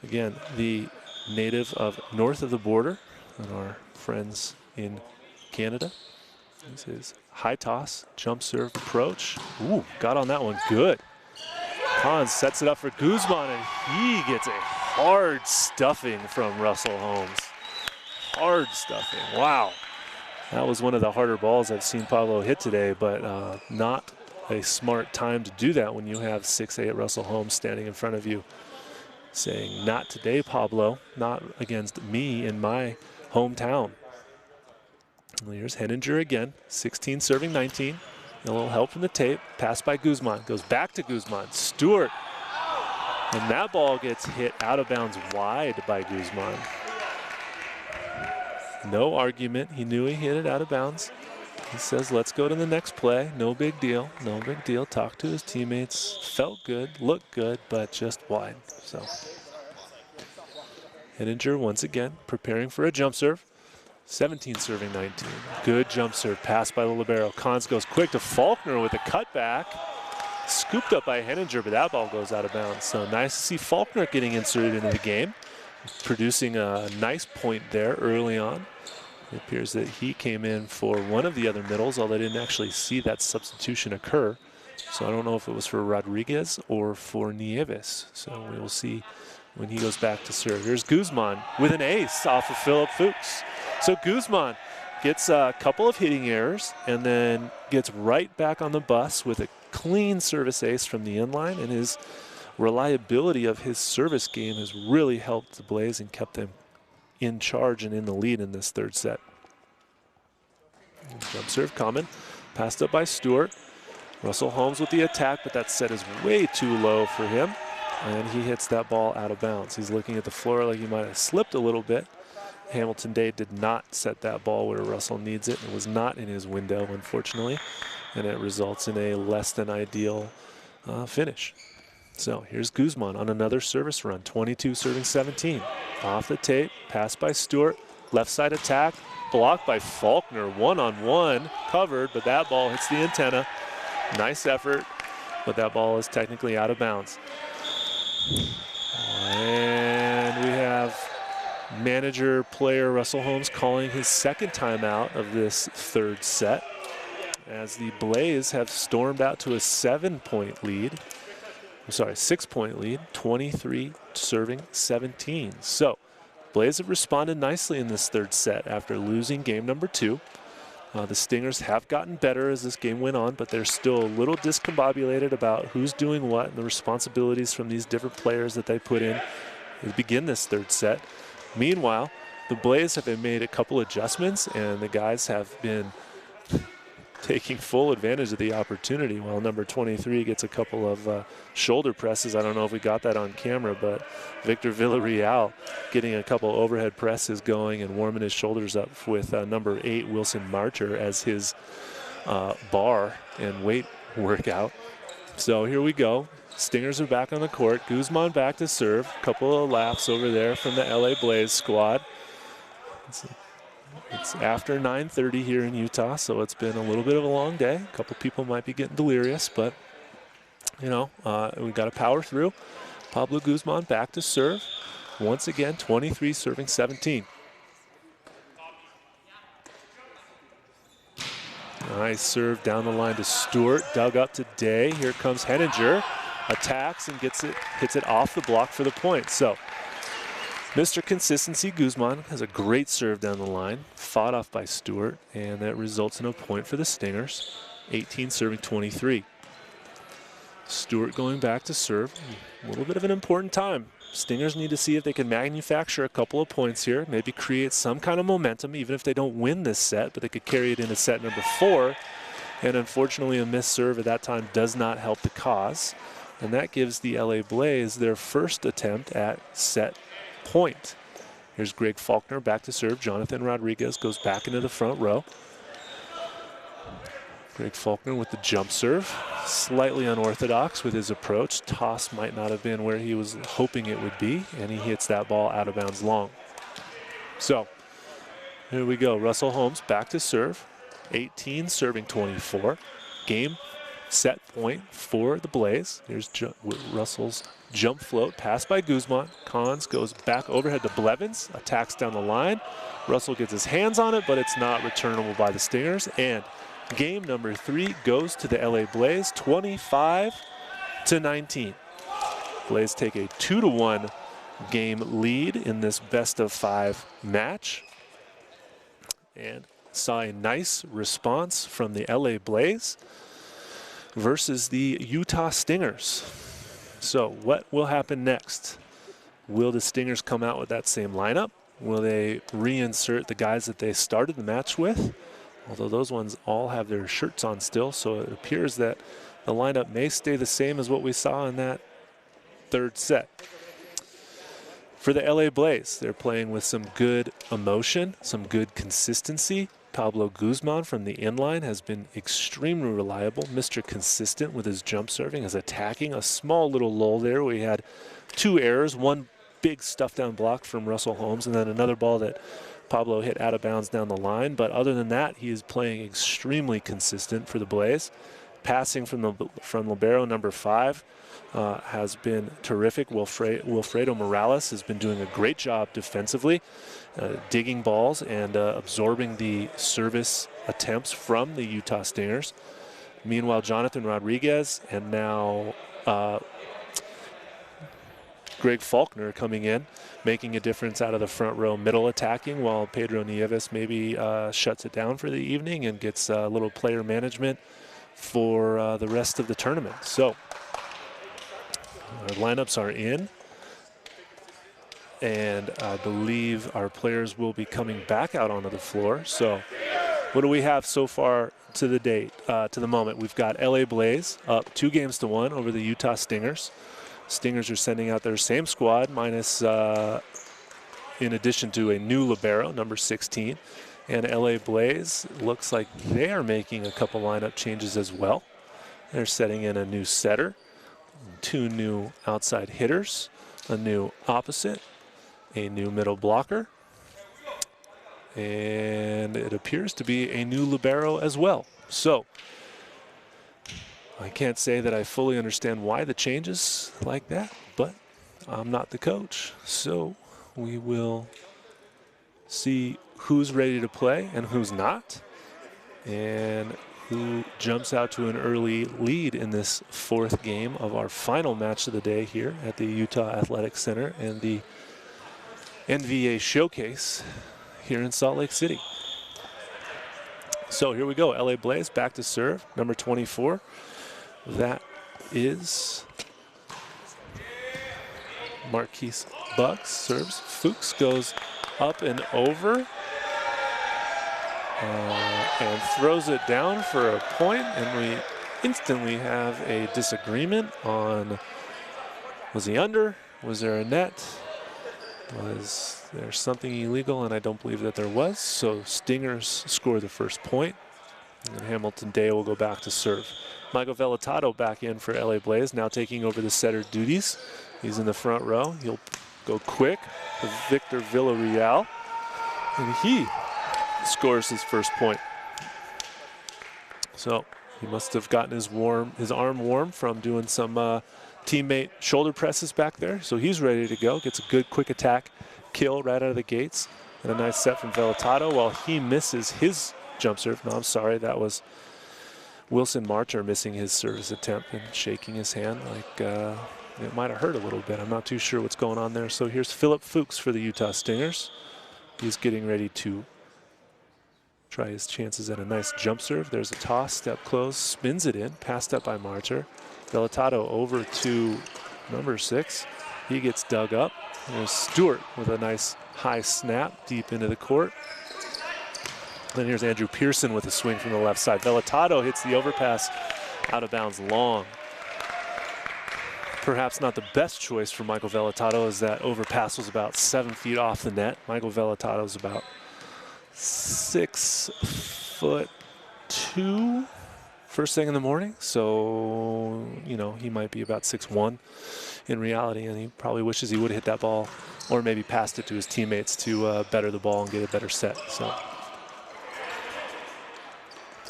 Again, the native of north of the border and our friends in Canada. This is high toss, jump serve approach. Ooh, got on that one good. Cons sets it up for Guzman, and he gets a hard stuffing from Russell Holmes. Hard stuffing, wow. That was one of the harder balls I've seen Pablo hit today, but not a smart time to do that when you have 6'8" Russell Holmes standing in front of you saying, not today, Pablo, not against me in my hometown. Well, here's Henninger again, 16 serving 19. A little help from the tape, pass by Guzman, goes back to Guzman, Stewart. And that ball gets hit out of bounds wide by Guzman. No argument, he knew he hit it out of bounds. He says, let's go to the next play, no big deal, no big deal. Talked to his teammates, felt good, looked good, but just wide, so. Henninger once again, preparing for a jump serve. 17 serving 19. Good jump serve, pass by the libero. Cons goes quick to Faulconer with a cutback. Scooped up by Henninger, but that ball goes out of bounds. So nice to see Faulconer getting inserted into the game, producing a nice point there early on. It appears that he came in for one of the other middles, although I didn't actually see that substitution occur. So I don't know if it was for Rodriguez or for Nieves. So we will see when he goes back to serve. Here's Guzman with an ace off of Philip Fuchs. So Guzman gets a couple of hitting errors and then gets right back on the bus with a clean service ace from the inline, and his reliability of his service game has really helped the Blaise and kept them in charge and in the lead in this third set. Jump serve coming, passed up by Stewart. Russell Holmes with the attack, but that set is way too low for him, and he hits that ball out of bounds. He's looking at the floor like he might have slipped a little bit. Hamilton Day did not set that ball where Russell needs it. It was not in his window, unfortunately, and it results in a less than ideal finish. So here's Guzman on another service run, 22 serving 17. Off the tape, pass by Stewart, left side attack, blocked by Faulconer, one-on-one, covered, but that ball hits the antenna. Nice effort, but that ball is technically out of bounds. And we have manager player Russell Holmes calling his second timeout of this third set, as the Blaise have stormed out to a 6-point lead, 23 serving 17. So Blaise have responded nicely in this third set after losing game number 2. The Stingers have gotten better as this game went on, but they're still a little discombobulated about who's doing what and the responsibilities from these different players that they put in to begin this third set. Meanwhile, the Blaise have made a couple adjustments, and the guys have been taking full advantage of the opportunity while number 23 gets a couple of shoulder presses. I don't know if we got that on camera, but Victor Villarreal getting a couple overhead presses going and warming his shoulders up with number 8 Wilson Marcher as his bar and weight workout. So here we go. Stingers are back on the court. Guzman back to serve. A couple of laps over there from the LA Blaise squad. It's after 9:30 here in Utah, so it's been a little bit of a long day. A couple people might be getting delirious, but, you know, we got to power through. Pablo Guzman back to serve. Once again, 23 serving 17. Nice serve down the line to Stewart. Dug up today. Here comes Henninger. Attacks and gets it, hits it off the block for the point. So Mr. Consistency Guzman has a great serve down the line, fought off by Stewart, and that results in a point for the Stingers. 18 serving 23. Stewart going back to serve. A little bit of an important time. Stingers need to see if they can manufacture a couple of points here, maybe create some kind of momentum, even if they don't win this set, but they could carry it into set number 4. And unfortunately, a missed serve at that time does not help the cause. And that gives the LA Blaise their first attempt at set point. Here's Greg Faulconer back to serve. Jonathan Rodriguez goes back into the front row. Greg Faulconer with the jump serve. Slightly unorthodox with his approach. Toss might not have been where he was hoping it would be, and he hits that ball out of bounds long. So here we go. Russell Holmes back to serve. 18 serving 24. Game set point for the Blaise. Here's Russell's jump float, pass by Guzman. Cons goes back overhead to Blevins, attacks down the line. Russell gets his hands on it, but it's not returnable by the Stingers. And game number 3 goes to the LA Blaise, 25-19. Blaise take a 2-1 game lead in this best-of-5 match. And saw a nice response from the LA Blaise versus the Utah Stingers. So what will happen next? Will the Stingers come out with that same lineup? Will they reinsert the guys that they started the match with? Although those ones all have their shirts on still, so it appears that the lineup may stay the same as what we saw in that third set. For the LA Blaise, they're playing with some good emotion, some good consistency. Pablo Guzman from the inline has been extremely reliable. Mr. Consistent with his jump serving, is attacking. A small little lull there. We had 2 errors, one big stuff down block from Russell Holmes, and then another ball that Pablo hit out of bounds down the line. But other than that, he is playing extremely consistent for the Blaise. Passing from libero number 5 has been terrific. Wilfredo Morales has been doing a great job defensively, digging balls and absorbing the service attempts from the Utah Stingers. Meanwhile, Jonathan Rodriguez and now Greg Faulconer coming in, making a difference out of the front row middle attacking, while Pedro Nieves maybe shuts it down for the evening and gets a little player management for the rest of the tournament. So our lineups are in, and I believe our players will be coming back out onto the floor. So what do we have so far to the moment? We've got LA Blaise up 2-1 over the Utah Stingers. Stingers are sending out their same squad minus, in addition to a new libero, number 16. And LA Blaise looks like they are making a couple lineup changes as well. They're setting in a new setter, 2 new outside hitters, a new opposite, a new middle blocker, and it appears to be a new libero as well. So I can't say that I fully understand why the changes like that, but I'm not the coach. So we will see who's ready to play and who's not, and who jumps out to an early lead in this 4th game of our final match of the day here at the Utah Athletic Center and the NVA Showcase here in Salt Lake City. So here we go. LA Blaise back to serve. Number 24. That is Marquise Bucks serves. Fuchs goes up and over and throws it down for a point, and we instantly have a disagreement on, was he under? Was there a net? Was there something illegal? And I don't believe that there was. So Stingers score the first point, and Hamilton Day will go back to serve. Michael Vellatado back in for LA Blaise, now taking over the setter duties. He's in the front row. He'll go quick to Victor Villarreal, and he scores his first point. So he must have gotten his arm warm from doing some teammate shoulder presses back there. So he's ready to go. Gets a good quick attack kill right out of the gates, and a nice set from Vellatado while he misses his jump serve. No, I'm sorry, that was Wilson Marcher missing his service attempt and shaking his hand like it might have hurt a little bit. I'm not too sure what's going on there. So here's Philip Fuchs for the Utah Stingers. He's getting ready to try his chances at a nice jump serve. There's a toss, step close, spins it in, passed up by Marcher. Vellatado over to number 6. He gets dug up. There's Stewart with a nice high snap deep into the court. Then here's Andrew Pearson with a swing from the left side. Vellatado hits the overpass out of bounds long. Perhaps not the best choice for Michael Vellatado, as that overpass was about 7 feet off the net. Michael Vellatado is about 6'2" first thing in the morning. So, you know, he might be about 6'1" in reality, and he probably wishes he would have hit that ball or maybe passed it to his teammates to better the ball and get a better set. So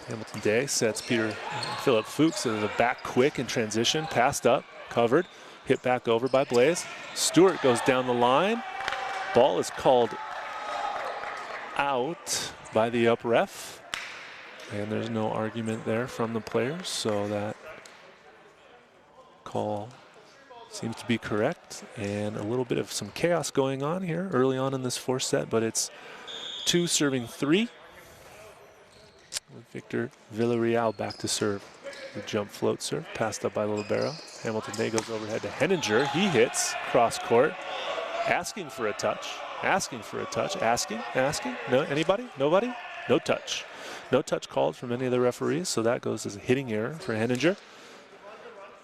Hamilton Day sets Philip Fuchs into the back quick in transition, passed up, covered, hit back over by Blaise. Stewart goes down the line. Ball is called out by the up ref, and there's no argument there from the players, so that call seems to be correct. And a little bit of some chaos going on here early on in this fourth set, but it's 2 serving 3. Victor Villarreal back to serve. The jump float serve, passed up by Libero. Hamilton Day goes overhead to Henninger. He hits cross court, asking for a touch, asking. No, anybody? Nobody? No touch. No touch called from any of the referees, so that goes as a hitting error for Henninger.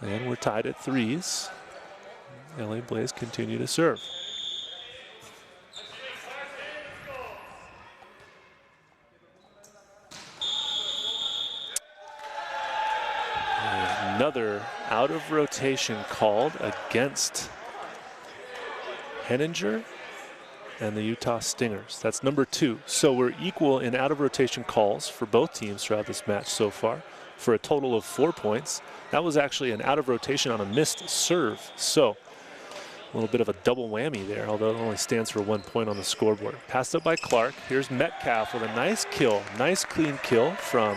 And we're tied at 3s. LA Blaise continue to serve. Another out of rotation called against Henninger and the Utah Stingers. That's number 2. So we're equal in out of rotation calls for both teams throughout this match so far, for a total of 4 points. That was actually an out of rotation on a missed serve. So a little bit of a double whammy there, although it only stands for 1 point on the scoreboard. Passed up by Clark. Here's Metcalf with a nice kill, nice clean kill from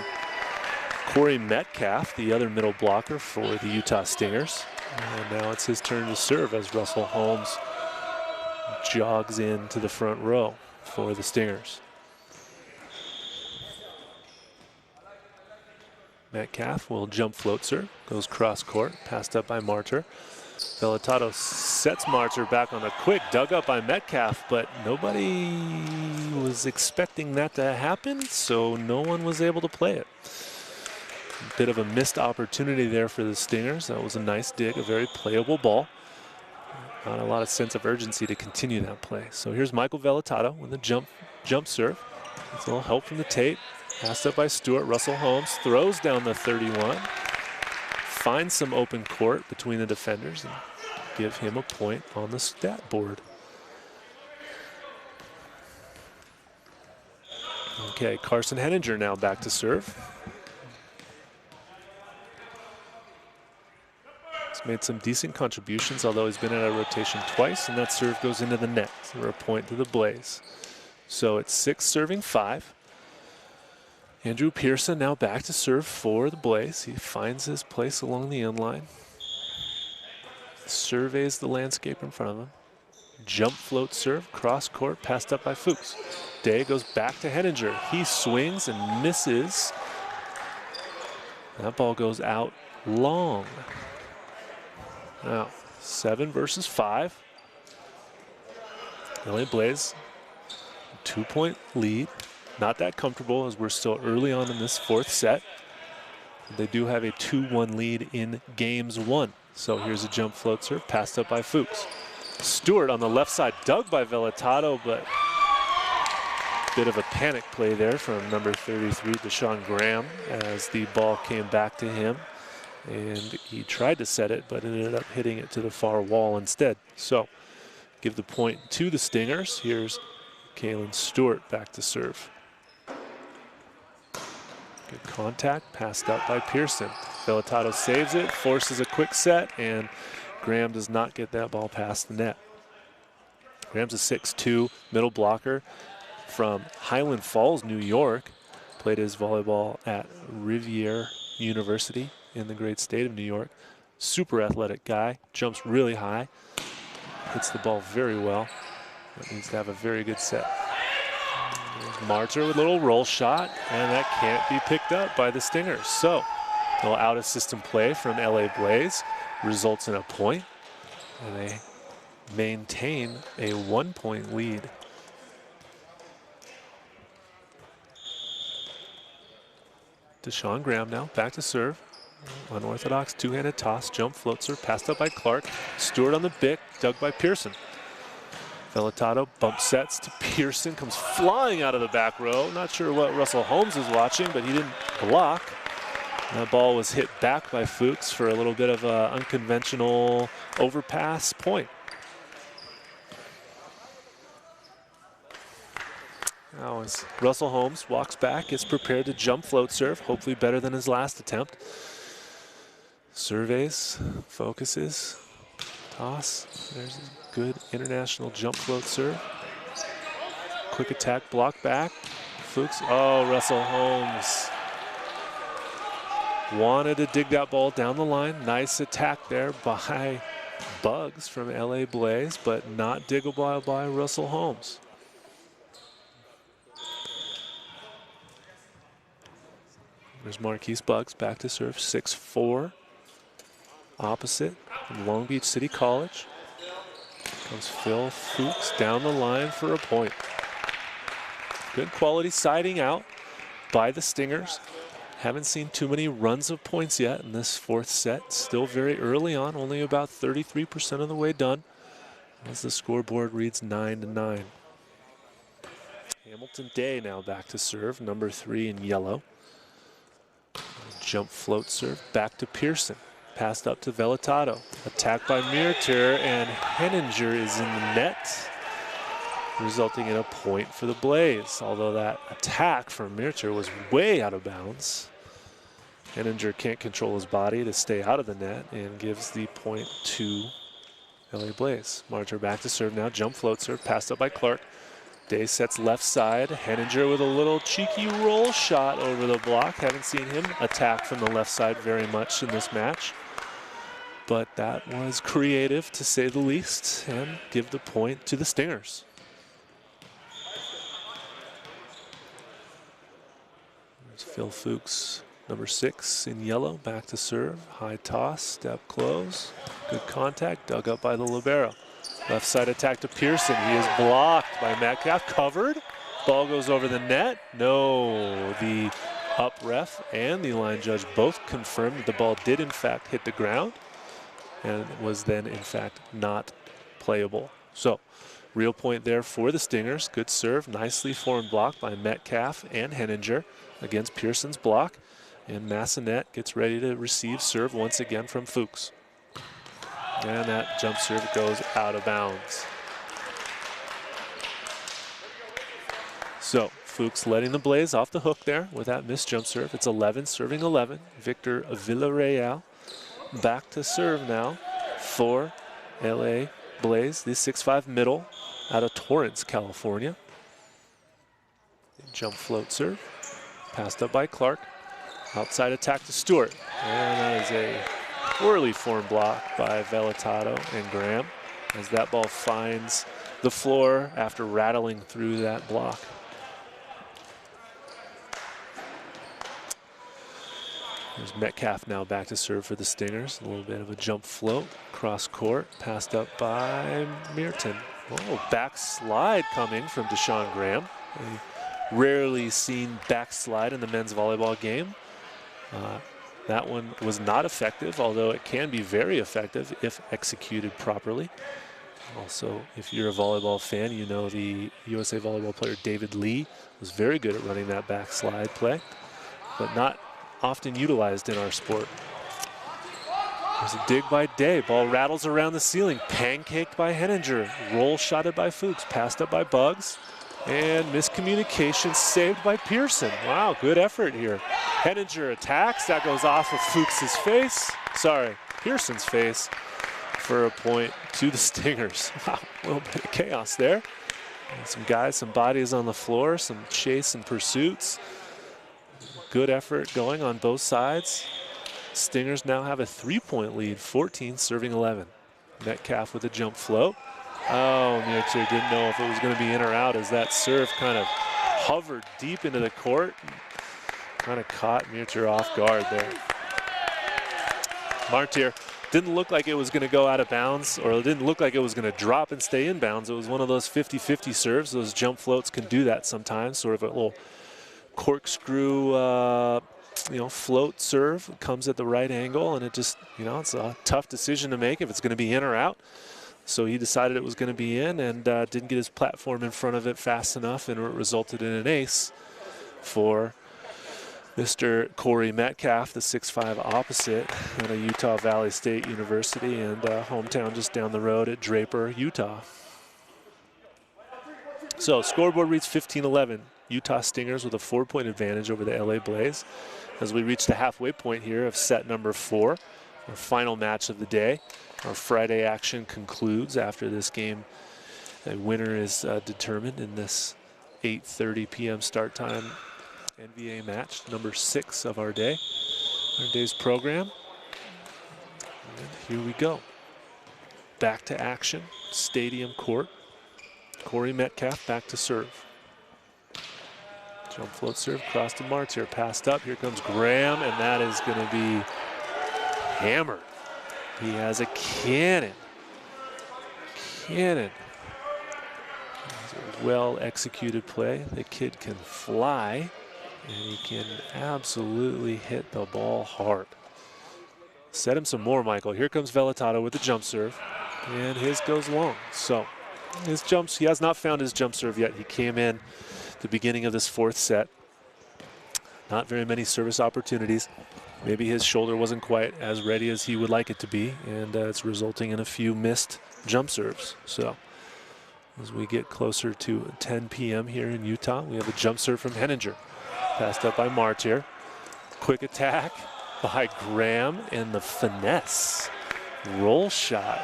Cory Metcalf, the other middle blocker for the Utah Stingers. And now it's his turn to serve as Russell Holmes jogs into the front row for the Stingers. Metcalf will jump float serve, goes cross court, passed up by Marcher. Vellatado sets Marcher back on the quick, dug up by Metcalf, but nobody was expecting that to happen, so no one was able to play it. A bit of a missed opportunity there for the Stingers. That was a nice dig, a very playable ball. Not a lot of sense of urgency to continue that play. So here's Michael Vellatado with a jump serve. It's a little help from the tape. Passed up by Stewart. Russell Holmes throws down the 31. Finds some open court between the defenders and give him a point on the stat board. Okay, Carson Henninger now back to serve. He's made some decent contributions, although he's been in a rotation twice, and that serve goes into the net for a point to the Blaise. So it's 6 serving 5. Andrew Pearson now back to serve for the Blaise. He finds his place along the end line. Surveys the landscape in front of him. Jump float serve, cross court, passed up by Fuchs. Day goes back to Henninger. He swings and misses. That ball goes out long. Now, 7 versus 5. LA Blaise, 2-point lead. Not that comfortable as we're still early on in this 4th set. They do have a 2-1 lead in games 1. So here's a jump float serve, passed up by Fuchs. Stewart on the left side, dug by Vellatado, but bit of a panic play there from number 33, Deshaun Graham, as the ball came back to him. And he tried to set it, but ended up hitting it to the far wall instead. So give the point to the Stingers. Here's Kalyn Stewart back to serve. Good contact, passed up by Pearson. Vellatado saves it, forces a quick set, and Graham does not get that ball past the net. Graham's a 6'2" middle blocker from Highland Falls, New York. Played his volleyball at Rivier University in the great state of New York. Super athletic guy, jumps really high, hits the ball very well, but needs to have a very good set. There's Martyr with a little roll shot, and that can't be picked up by the Stingers. So, a little out of system play from LA Blaise results in a point, and they maintain a 1-point lead. Deshaun Graham now back to serve. Unorthodox two-handed toss, jump float serve, passed up by Clark. Stewart on the bick, dug by Pearson. Vellatado bump sets to Pearson, comes flying out of the back row. Not sure what Russell Holmes is watching, but he didn't block. That ball was hit back by Fuchs for a little bit of an unconventional overpass point. Now as Russell Holmes walks back, gets prepared to jump float serve, hopefully better than his last attempt. Surveys, focuses, toss. There's a good international jump float serve. Quick attack, block back. Fuchs, oh, Russell Holmes wanted to dig that ball down the line. Nice attack there by Bugs from LA Blaise, but not diggable by Russell Holmes. There's Marquise Bugs back to serve, 6'4", opposite from Long Beach City College. Comes Phil Fuchs down the line for a point. Good quality siding out by the Stingers. Haven't seen too many runs of points yet in this 4th set. Still very early on, only about 33% of the way done, as the scoreboard reads 9-9. Hamilton Day now back to serve, number 3 in yellow. Jump float serve back to Pearson. Passed up to Vellatado. Attacked by Mirter, and Henninger is in the net, resulting in a point for the Blaise. Although that attack from Mirter was way out of bounds. Henninger can't control his body to stay out of the net and gives the point to LA Blaise. Martyr back to serve now. Jump float serve, passed up by Clark. Day sets left side. Henninger with a little cheeky roll shot over the block. Haven't seen him attack from the left side very much in this match. But that was creative, to say the least, and give the point to the Stingers. There's Phil Fuchs, number 6 in yellow, back to serve. High toss, step close. Good contact, dug up by the libero. Left side attack to Pearson. He is blocked by Metcalf, covered. Ball goes over the net. No, the up ref and the line judge both confirmed that the ball did in fact hit the ground and was then in fact not playable. So real point there for the Stingers. Good serve, nicely formed block by Metcalf and Henninger against Pearson's block. And Massanet gets ready to receive serve once again from Fuchs. And that jump serve goes out of bounds. So Fuchs letting the Blaise off the hook there with that missed jump serve. It's 11 serving 11. Victor Villarreal back to serve now for LA Blaise, the 6'5" middle out of Torrance, California. Jump float serve, passed up by Clark. Outside attack to Stewart. And that is a poorly formed block by Vellatado and Graham. as that ball finds the floor after rattling through that block. There's Metcalf now back to serve for the Stingers. A little bit of a jump float, cross court, passed up by Meerton. Oh, backslide coming from Deshaun Graham. A rarely seen backslide in the men's volleyball game. That one was not effective, although it can be very effective if executed properly. Also, if you're a volleyball fan, you know the USA volleyball player David Lee was very good at running that backslide play, but not often utilized in our sport. There's a dig by Day. Ball rattles around the ceiling. Pancaked by Henninger. Roll shotted by Fuchs. Passed up by Bugs. And miscommunication saved by Pearson. Wow, good effort here. Henninger attacks. That goes off of Fuchs's face. Sorry, Pearson's face for a point to the Stingers. Wow, a little bit of chaos there. And some guys, some bodies on the floor, some chase and pursuits. Good effort going on both sides. Stingers now have a 3-point lead, 14 serving 11. Metcalf with a jump float. Oh, Mieter didn't know if it was going to be in or out as that serve kind of hovered deep into the court. Kind of caught Mieter off guard there. Martyr didn't look like it was going to go out of bounds, or it didn't look like it was going to drop and stay in bounds. It was one of those 50-50 serves. Those jump floats can do that sometimes, sort of a little corkscrew, float serve. It comes at the right angle, and it just, it's a tough decision to make if it's going to be in or out. So he decided it was going to be in and didn't get his platform in front of it fast enough, and it resulted in an ace for Mr. Cory Metcalf, the 6'5" opposite at a Utah Valley State University and hometown just down the road at Draper, Utah. So scoreboard reads 15-11. Utah Stingers with a 4-point advantage over the LA Blaise as we reach the halfway point here of set number 4, our final match of the day. Our Friday action concludes after this game. A winner is determined in this 8:30 p.m. start time NBA match, number 6 of our day's program. And here we go. Back to action, Stadium Court. Cory Metcalf back to serve. Jump float serve, cross to Martyr, passed up. Here comes Graham, and that is going to be hammered. He has a cannon. It's a well-executed play. The kid can fly, and he can absolutely hit the ball hard. Set him some more, Michael. Here comes Velatato with the jump serve, and his goes long. So his jumps, he has not found his jump serve yet. He came in the beginning of this 4th set. Not very many service opportunities. Maybe his shoulder wasn't quite as ready as he would like it to be, and it's resulting in a few missed jump serves. So as we get closer to 10 p.m. here in Utah, we have a jump serve from Henninger. Passed up by Martyr. Quick attack by Graham, and the finesse. Roll shot.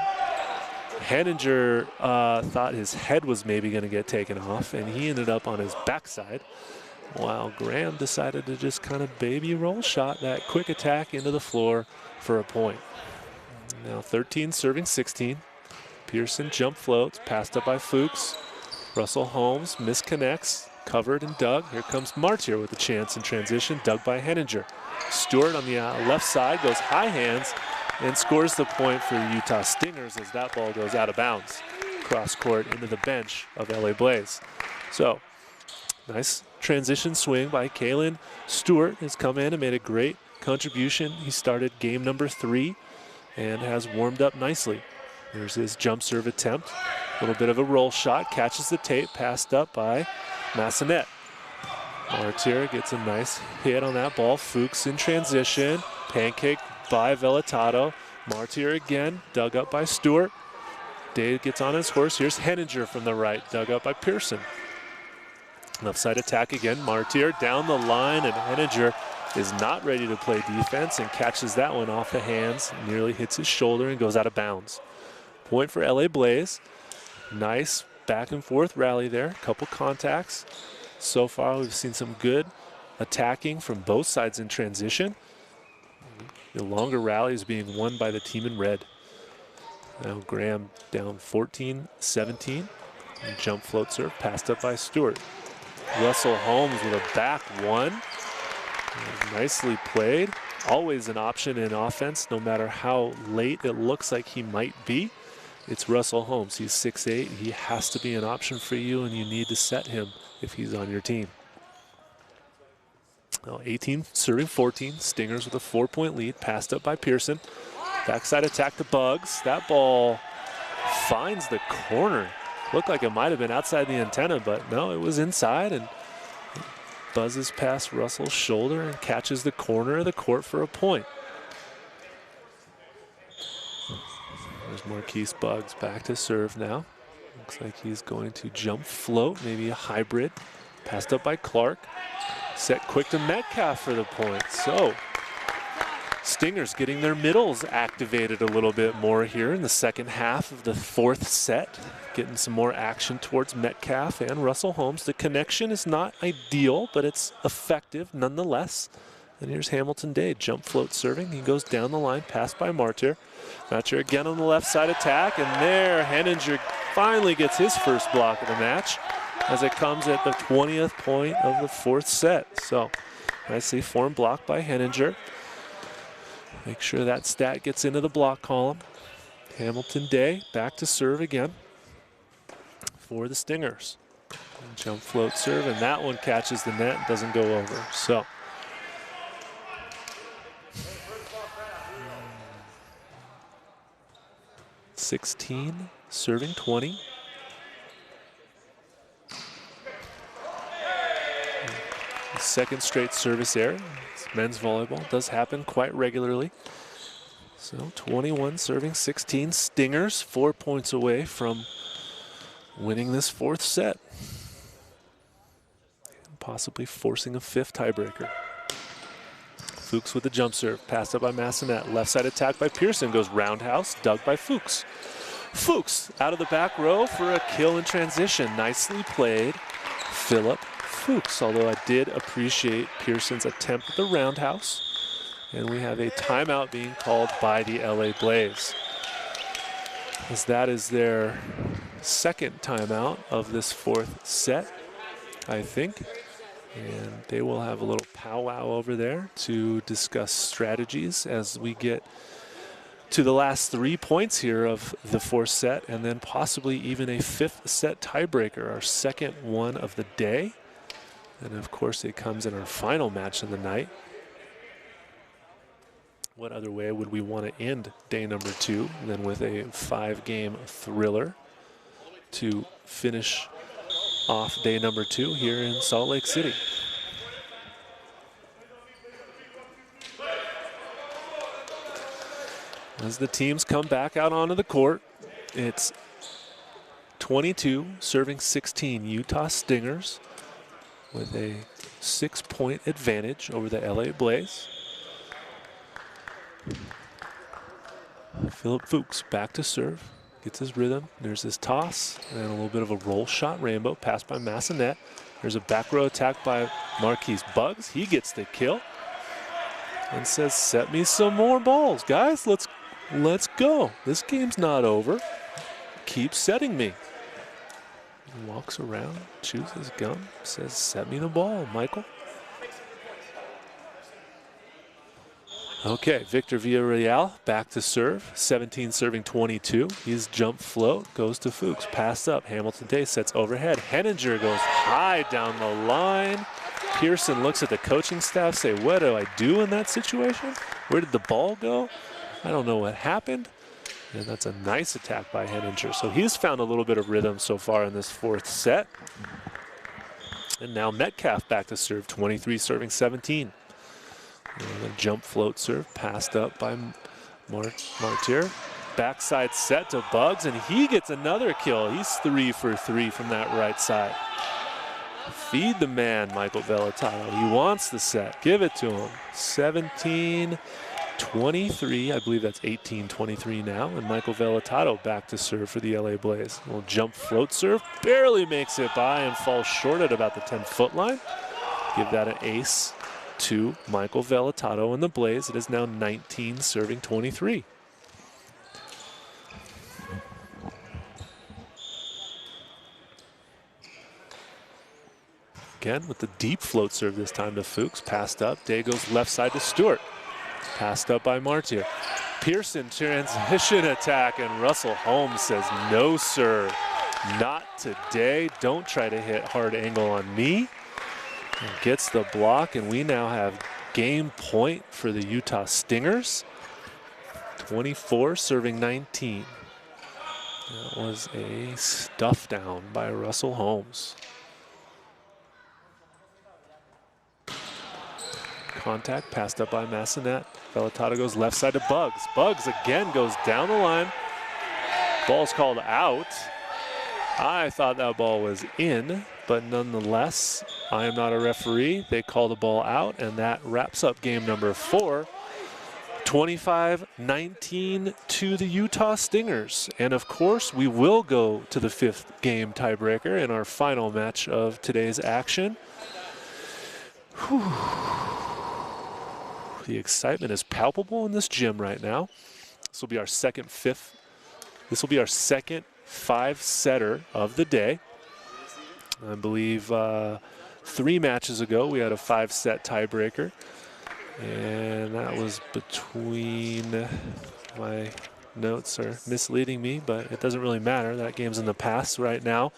Henninger thought his head was maybe going to get taken off, and he ended up on his backside, while Graham decided to just kind of baby roll shot that quick attack into the floor for a point. Now 13 serving 16. Pearson jump floats, passed up by Fuchs. Russell Holmes misconnects, covered and dug. Here comes Martyr with a chance in transition, dug by Henninger. Stewart on the left side goes high hands and scores the point for the Utah Stingers as that ball goes out of bounds. Cross court into the bench of LA Blaise. So nice transition swing by Kalyn Stewart has come in and made a great contribution. He started game number 3 and has warmed up nicely. Here's his jump serve attempt. A little bit of a roll shot, catches the tape, passed up by Massanet. Martyr gets a nice hit on that ball. Fuchs in transition, pancake by Velatato. Martyr again, dug up by Stewart. Dave gets on his horse. Here's Henninger from the right, dug up by Pearson. Left side attack again, Martyr down the line, and Henninger is not ready to play defense and catches that one off the hands, nearly hits his shoulder and goes out of bounds. Point for LA Blaise. Nice back and forth rally there, couple contacts. So far we've seen some good attacking from both sides in transition. The longer rally is being won by the team in red. Now Graham down 14-17. Jump float serve, passed up by Stewart. Russell Holmes with a back one. Nicely played. Always an option in offense, no matter how late it looks like he might be. It's Russell Holmes. He's 6'8". He has to be an option for you, and you need to set him if he's on your team. Now 18 serving 14. Stingers with a 4-point lead. Passed up by Pearson. Backside attack to Bugs. That ball finds the corner. Looked like it might have been outside the antenna, but no, it was inside, and buzzes past Russell's shoulder and catches the corner of the court for a point. There's Marquise Bugs back to serve now. Looks like he's going to jump float, maybe a hybrid. Passed up by Clark. Set quick to Metcalf for the point. So Stingers getting their middles activated a little bit more here in the second half of the fourth set. Getting some more action towards Metcalf and Russell Holmes. The connection is not ideal, but it's effective nonetheless. And here's Hamilton Day, jump float serving. He goes down the line, passed by Martyr. Martyr again on the left side attack, and there Henninger finally gets his first block of the match as it comes at the 20th point of the fourth set. So nicely formed block by Henninger. Make sure that stat gets into the block column. Hamilton Day back to serve again for the Stingers. Jump float serve, and that one catches the net and doesn't go over. So 16 serving 20. Second straight service error. It's men's volleyball does happen quite regularly. So 21 serving 16. Stingers 4 points away from winning this fourth set. And possibly forcing a fifth tiebreaker. Fuchs with the jump serve, passed up by Massenet. Left side attack by Pearson, goes roundhouse, dug by Fuchs. Fuchs out of the back row for a kill in transition. Nicely played, Philip Fuchs, although I did appreciate Pearson's attempt at the roundhouse. And we have a timeout being called by the LA Blaise, as that is their second timeout of this fourth set, I think. And they will have a little powwow over there to discuss strategies as we get to the last 3 points here of the fourth set, and then possibly even a fifth set tiebreaker, our second one of the day. And of course it comes in our final match of the night. What other way would we want to end day number 2 than with a 5-game thriller to finish off day number 2 here in Salt Lake City. As the teams come back out onto the court, it's 22 serving 16 Utah Stingers with a 6-point advantage over the LA Blaise. Philip Fuchs back to serve. Gets his rhythm. There's his toss and a little bit of a roll shot rainbow passed by Massenet. There's a back row attack by Marquise Bugs. He gets the kill and says, set me some more balls, guys. Let's go. This game's not over. Keep setting me. He walks around, chews his gum, says, set me the ball, Michael. Okay, Victor Villarreal back to serve, 17 serving 22. His jump float goes to Fuchs, pass up, Hamilton Day sets overhead. Henninger goes high down the line. Pearson looks at the coaching staff, say, what do I do in that situation? Where did the ball go? I don't know what happened. And that's a nice attack by Henninger. So he's found a little bit of rhythm so far in this fourth set. And now Metcalf back to serve, 23 serving 17. And a jump float serve passed up by Martyr. Backside set to Bugs, and he gets another kill. He's 3 for 3 from that right side. Feed the man, Michael Vellatado. He wants the set. Give it to him. 17-23. I believe that's 18-23 now. And Michael Vellatado back to serve for the LA Blaise. A little jump float serve. Barely makes it by and falls short at about the 10-foot line. Give that an ace to Michael Vellatado and the Blaise. It is now 19 serving 23. Again with the deep float serve this time to Fuchs. Passed up. Day goes left side to Stewart. Passed up by Martier. Pearson transition attack, and Russell Holmes says, no, sir, not today. Don't try to hit hard angle on me. And gets the block, and we now have game point for the Utah Stingers. 24 serving 19. That was a stuff down by Russell Holmes. Contact, passed up by Massanet. Vellatado goes left side to Bugs. Bugs again goes down the line. Ball's called out. I thought that ball was in, but nonetheless, I am not a referee. They call the ball out, and that wraps up game number 4. 25-19 to the Utah Stingers. And of course, we will go to the 5th game tiebreaker in our final match of today's action. Whew. The excitement is palpable in this gym right now. This will be our second 5-setter of the day. I believe 3 matches ago we had a 5-set tiebreaker, and that was between, my notes are misleading me, but it doesn't really matter. That game's in the past. Right now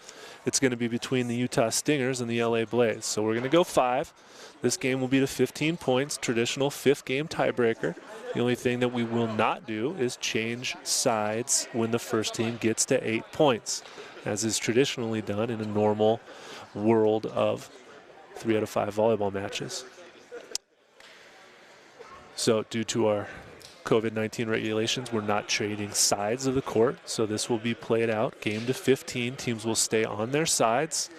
it's going to be between the Utah Stingers and the LA Blaise. So we're going to go 5. This game will be to 15 points, traditional 5th game tiebreaker. The only thing that we will not do is change sides when the first team gets to 8 points, as is traditionally done in a normal world of 3 out of 5 volleyball matches. So due to our COVID-19 regulations, we're not trading sides of the court. So this will be played out, game to 15. Teams will stay on their sides.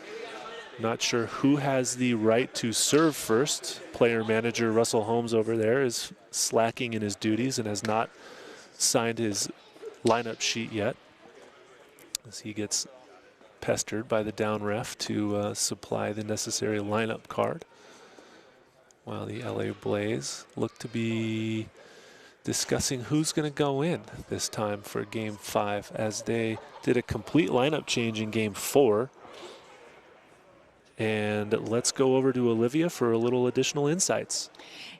Not sure who has the right to serve first. Player manager Russell Holmes over there is slacking in his duties and has not signed his lineup sheet yet, as he gets pestered by the down ref to supply the necessary lineup card. While the LA Blaise look to be discussing who's going to go in this time for game 5, as they did a complete lineup change in game 4. And let's go over to Olivia for a little additional insights.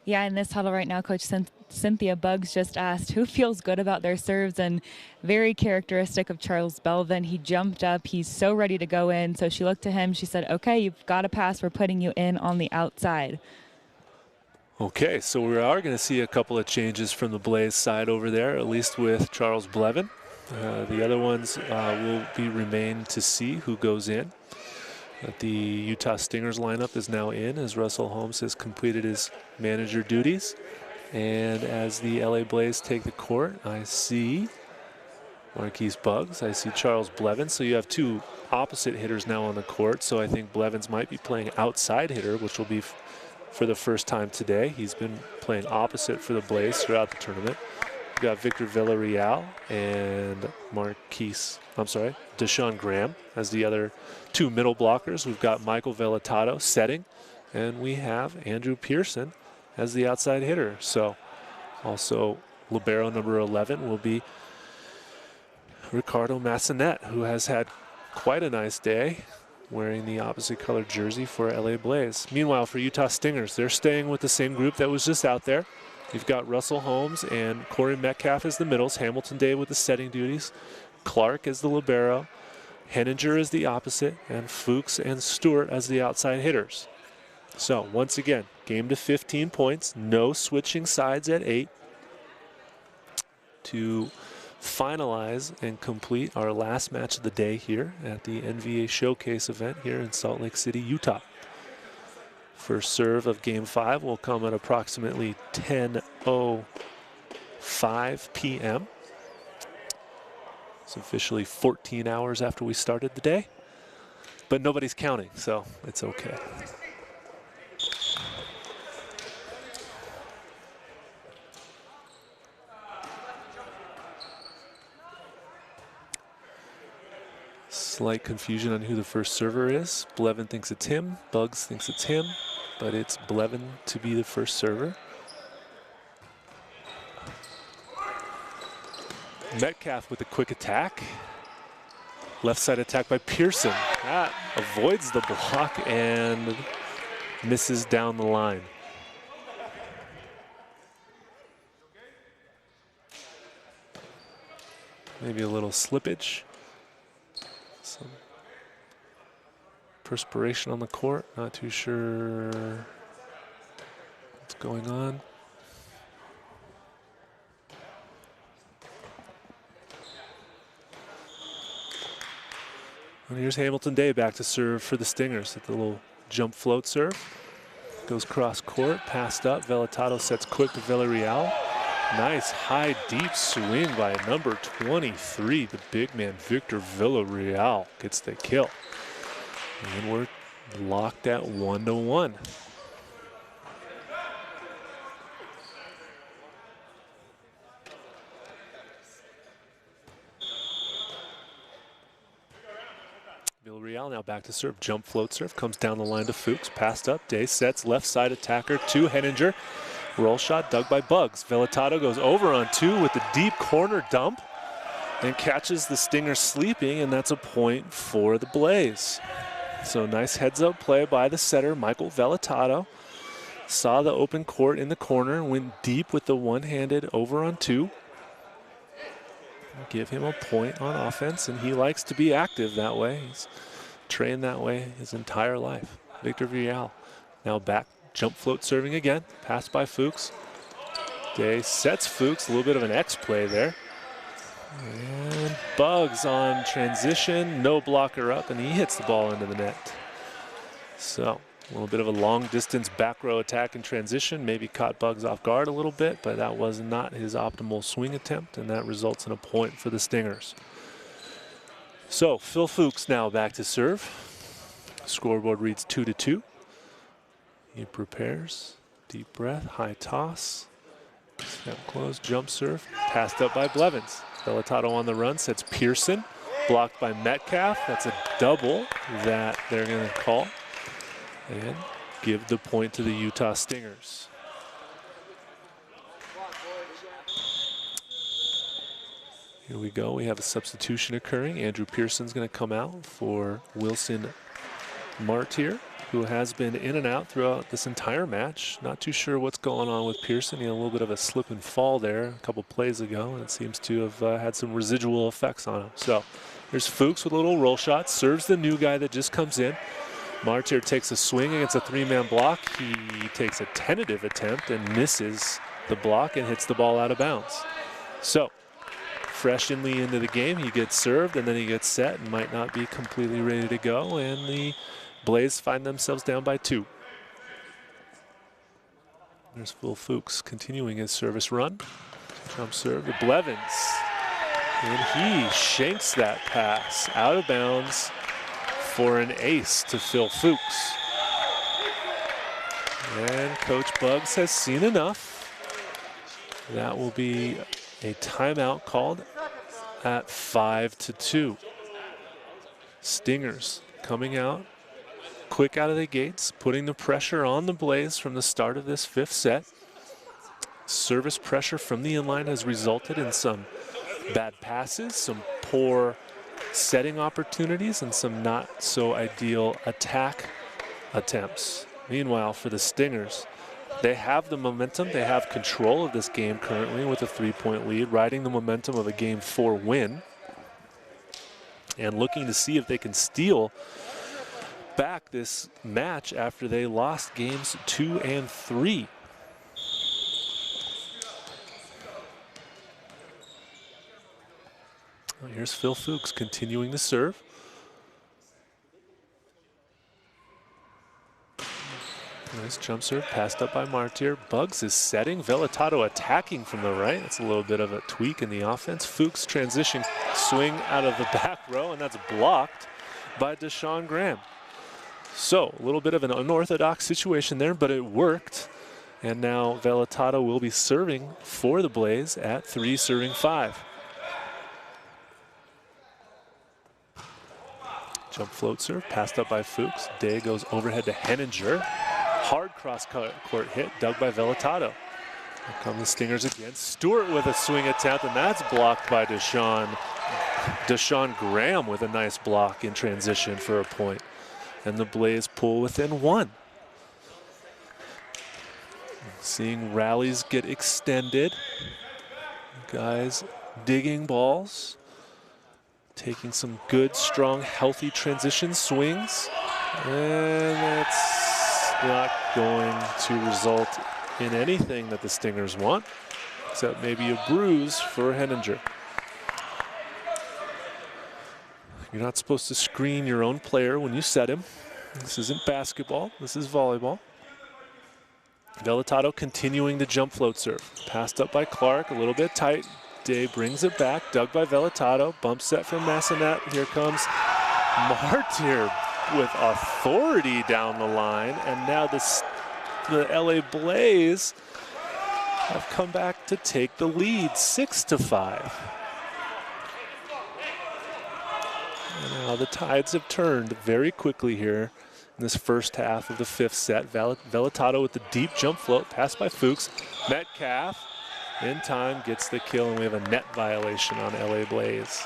Yeah, in this huddle right now, Coach Cynthia Bugs just asked who feels good about their serves, and very characteristic of Charles Belvin. He jumped up. He's so ready to go in. So she looked to him. She said, okay, you've got to pass. We're putting you in on the outside. Okay, so we are going to see a couple of changes from the Blaise side over there, at least with Charles Belvin. The other ones will remain to see who goes in. The Utah Stingers lineup is now in, as Russell Holmes has completed his manager duties. And as the LA Blaise take the court, I see Marquise Bugs, I see Charles Belvin. So you have 2 opposite hitters now on the court. So I think Blevins might be playing outside hitter, which will be for the first time today. He's been playing opposite for the Blaise throughout the tournament. We've got Victor Villarreal and Deshaun Graham as the other 2 middle blockers. We've got Michael Vellatado setting, and we have Andrew Pearson as the outside hitter. So also libero number 11 will be Ricardo Massanet, who has had quite a nice day wearing the opposite colored jersey for LA Blaise. Meanwhile, for Utah Stingers, they're staying with the same group that was just out there. You've got Russell Holmes and Cory Metcalf as the middles, Hamilton Day with the setting duties, Clark as the libero, Henninger as the opposite, and Fuchs and Stewart as the outside hitters. So once again, game to 15 points, no switching sides at 8 to finalize and complete our last match of the day here at the NVA Showcase event here in Salt Lake City, Utah. First serve of game 5 will come at approximately 10:05 p.m. It's officially 14 hours after we started the day, but nobody's counting, so it's okay. Slight confusion on who the first server is. Belvin thinks it's him, Bugs thinks it's him, but it's Belvin to be the first server. Metcalf with a quick attack. Left side attack by Pearson. That avoids the block and misses down the line. Maybe a little slippage. Some perspiration on the court. Not too sure what's going on. And here's Hamilton Day back to serve for the Stingers at the little jump float serve. Goes cross court, passed up. Vellatado sets quick to Villarreal. Nice high deep swing by number 23, the big man Victor Villarreal gets the kill. And we're locked at 1-1. Villarreal now back to serve. Jump float serve, comes down the line to Fuchs. Passed up, Day sets left side attacker to Henninger. Roll shot dug by Bugs. Vellatado goes over on 2 with the deep corner dump and catches the Stinger sleeping, and that's a point for the Blaise. So nice heads up play by the setter, Michael Vellatado. Saw the open court in the corner, went deep with the one-handed over on 2. Give him a point on offense, and he likes to be active that way. He's trained that way his entire life. Victor Villarreal now back, jump float serving again, passed by Fuchs. Day sets Fuchs, a little bit of an X play there. And Bugs on transition, no blocker up, and he hits the ball into the net. So a little bit of a long distance back row attack in transition, maybe caught Bugs off guard a little bit, but that was not his optimal swing attempt, and that results in a point for the Stingers. So Phil Fuchs now back to serve. Scoreboard reads 2-2. He prepares, deep breath, high toss, step close, jump serve, passed up by Blevins. Vellatado on the run, sets Pearson, blocked by Metcalf. That's a double that they're gonna call and give the point to the Utah Stingers. Here we go, we have a substitution occurring. Andrew Pearson's gonna come out for Wilson Martyr, who has been in and out throughout this entire match. Not too sure what's going on with Pearson. He had a little bit of a slip and fall there a couple plays ago, and it seems to have had some residual effects on him. So here's Fuchs with a little roll shot, serves the new guy that just comes in. Martyr takes a swing against a 3-man block. He takes a tentative attempt and misses the block and hits the ball out of bounds. So freshly into the game, he gets served and then he gets set and might not be completely ready to go, and the Blaise find themselves down by 2. There's Phil Fuchs continuing his service run. Jump serve to Blevins. And he shanks that pass out of bounds for an ace to Phil Fuchs. And Coach Bugs has seen enough. That will be a timeout called at 5-2. Stingers coming out quick out of the gates, putting the pressure on the Blaise from the start of this 5th set. Service pressure from the inline has resulted in some bad passes, some poor setting opportunities, and some not so ideal attack attempts. Meanwhile, for the Stingers, they have the momentum, they have control of this game currently with a 3-point lead, riding the momentum of a Game 4 win, and looking to see if they can steal back this match after they lost games 2 and 3. Well, here's Phil Fuchs continuing to serve. Nice jump serve, passed up by Martyr. Bugs is setting, Vellatado attacking from the right. That's a little bit of a tweak in the offense. Fuchs transition swing out of the back row, and that's blocked by Deshaun Graham. So a little bit of an unorthodox situation there, but it worked. And now Vellatado will be serving for the Blaise at 3, serving 5. Jump float serve, passed up by Fuchs. Day goes overhead to Henninger. Hard cross court hit, dug by Vellatado. Here come the Stingers again. Stewart with a swing attempt, and that's blocked by Deshaun Deshaun Graham with a nice block in transition for a point. And the Blaise pull within 1. Seeing rallies get extended. Guys digging balls. Taking some good, strong, healthy transition swings. And that's not going to result in anything that the Stingers want, except maybe a bruise for Henninger. You're not supposed to screen your own player when you set him. This isn't basketball, this is volleyball. Velitato continuing the jump float serve. Passed up by Clark, a little bit tight. Day brings it back, dug by Velitato. Bump set from Massanet. Here comes Martyr with authority down the line. And now the LA Blaise have come back to take the lead, 6-5. And now the tides have turned very quickly here in this first half of the 5th set. Velitato with the deep jump float, passed by Fuchs. Metcalf in time gets the kill, and we have a net violation on LA Blaise.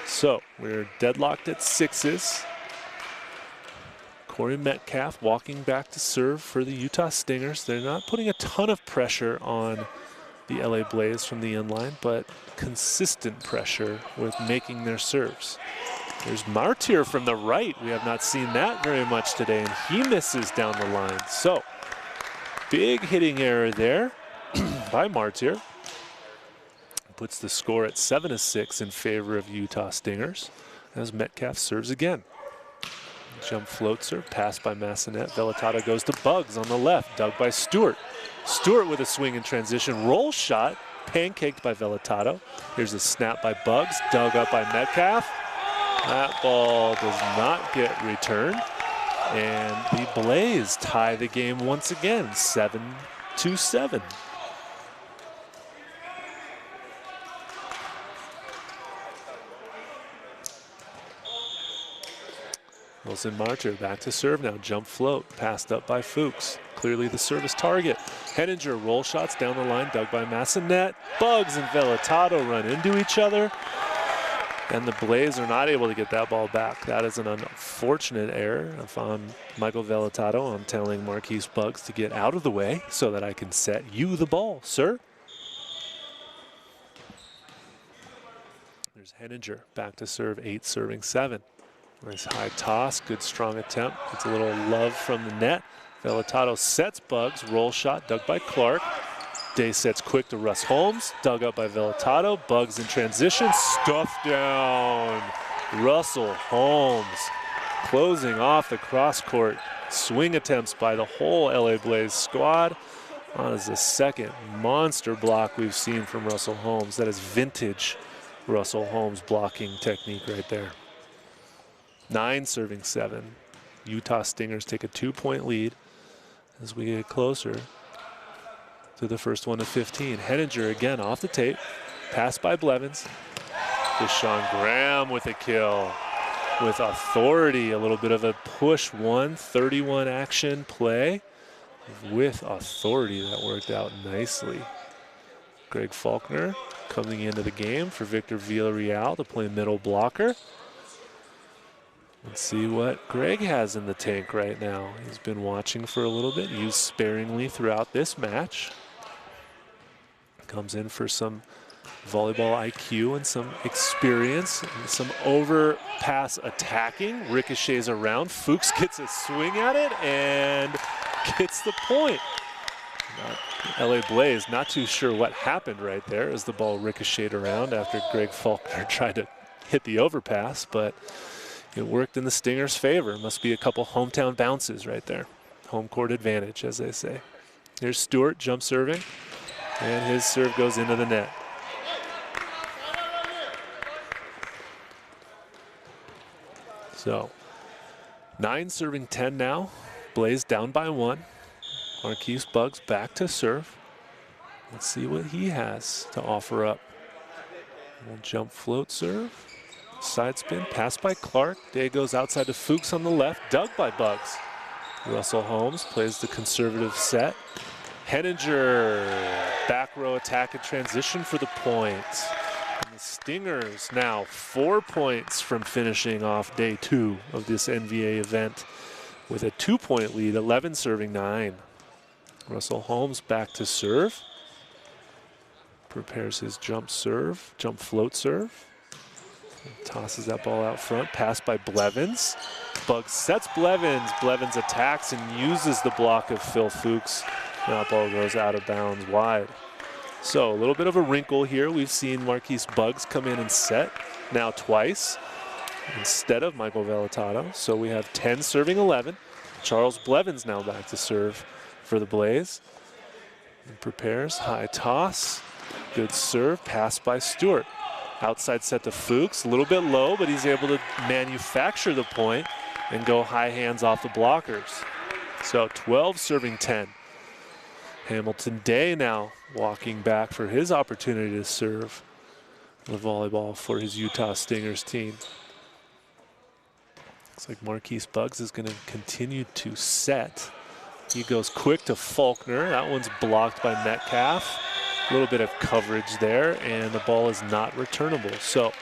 So we're deadlocked at 6s. Cory Metcalf walking back to serve for the Utah Stingers. They're not putting a ton of pressure on the LA Blaise from the inline, but consistent pressure with making their serves. There's Martyr from the right. We have not seen that very much today, and he misses down the line. So big hitting error there by Martyr. Puts the score at 7-6 in favor of Utah Stingers as Metcalf serves again. Jump float serve, passed by Massanet. Velitato goes to Bugs on the left, dug by Stewart. Stewart with a swing in transition, roll shot, pancaked by Velitato. Here's a snap by Bugs, dug up by Metcalf. That ball does not get returned. And the Blaise tie the game once again, 7-7. Wilson Martyr back to serve now. Jump float, passed up by Fuchs. Clearly the service target. Henninger roll shots down the line, dug by Massanet. Bugs and Velitato run into each other. And the Blaise are not able to get that ball back. That is an unfortunate error on Michael Velitato. I'm telling Marquise Bugs to get out of the way so that I can set you the ball, sir. There's Henninger back to serve, 8 serving 7. Nice high toss, good strong attempt. Gets a little love from the net. Velitato sets Bugs, roll shot, dug by Clark. Day sets quick to Russ Holmes, dug up by Velitato. Bugs in transition, stuffed down. Russell Holmes closing off the cross court. Swing attempts by the whole LA Blaise squad. That is the second monster block we've seen from Russell Holmes. That is vintage Russell Holmes blocking technique right there. 9 serving 7. Utah Stingers take a 2-point lead as we get closer to the first one of 15. Henninger again off the tape. Pass by Blevins. Deshaun Graham with a kill. With authority, a little bit of a push 1-31 action play. With authority, that worked out nicely. Greg Faulconer coming into the game for Victor Villarreal to play middle blocker. Let's see what Greg has in the tank right now. He's been watching for a little bit, used sparingly throughout this match. Comes in for some volleyball IQ and some experience, and some overpass attacking. Ricochets around. Fuchs gets a swing at it and gets the point. LA Blaise not too sure what happened right there as the ball ricocheted around after Greg Faulconer tried to hit the overpass, but it worked in the Stingers' favor. Must be a couple hometown bounces right there. Home court advantage, as they say. Here's Stewart jump serving, and his serve goes into the net. So 9 serving 10 now. Blaise down by 1. Marquise Bugs back to serve. Let's see what he has to offer up. Little jump float serve. Side spin, pass by Clark. Day goes outside to Fuchs on the left, dug by Bugs. Russell Holmes plays the conservative set. Henninger, back row attack and transition for the point. And the Stingers now 4 points from finishing off day 2 of this NVA event with a 2-point lead, 11 serving 9. Russell Holmes back to serve. Prepares his jump float serve. Tosses that ball out front, passed by Blevins. Bugs sets Blevins. Blevins attacks and uses the block of Phil Fuchs. That ball goes out of bounds wide. So a little bit of a wrinkle here. We've seen Marquise Bugs come in and set now twice instead of Michael Velitato. So we have 10 serving 11. Charles Blevins now back to serve for the Blaise. And prepares, high toss. Good serve, pass by Stewart. Outside set to Fuchs, a little bit low, but he's able to manufacture the point and go high hands off the blockers. So 12 serving 10. Hamilton Day now walking back for his opportunity to serve the volleyball for his Utah Stingers team. Looks like Marquise Bugs is going to continue to set. He goes quick to Faulconer. That one's blocked by Metcalf. A little bit of coverage there, and the ball is not returnable. So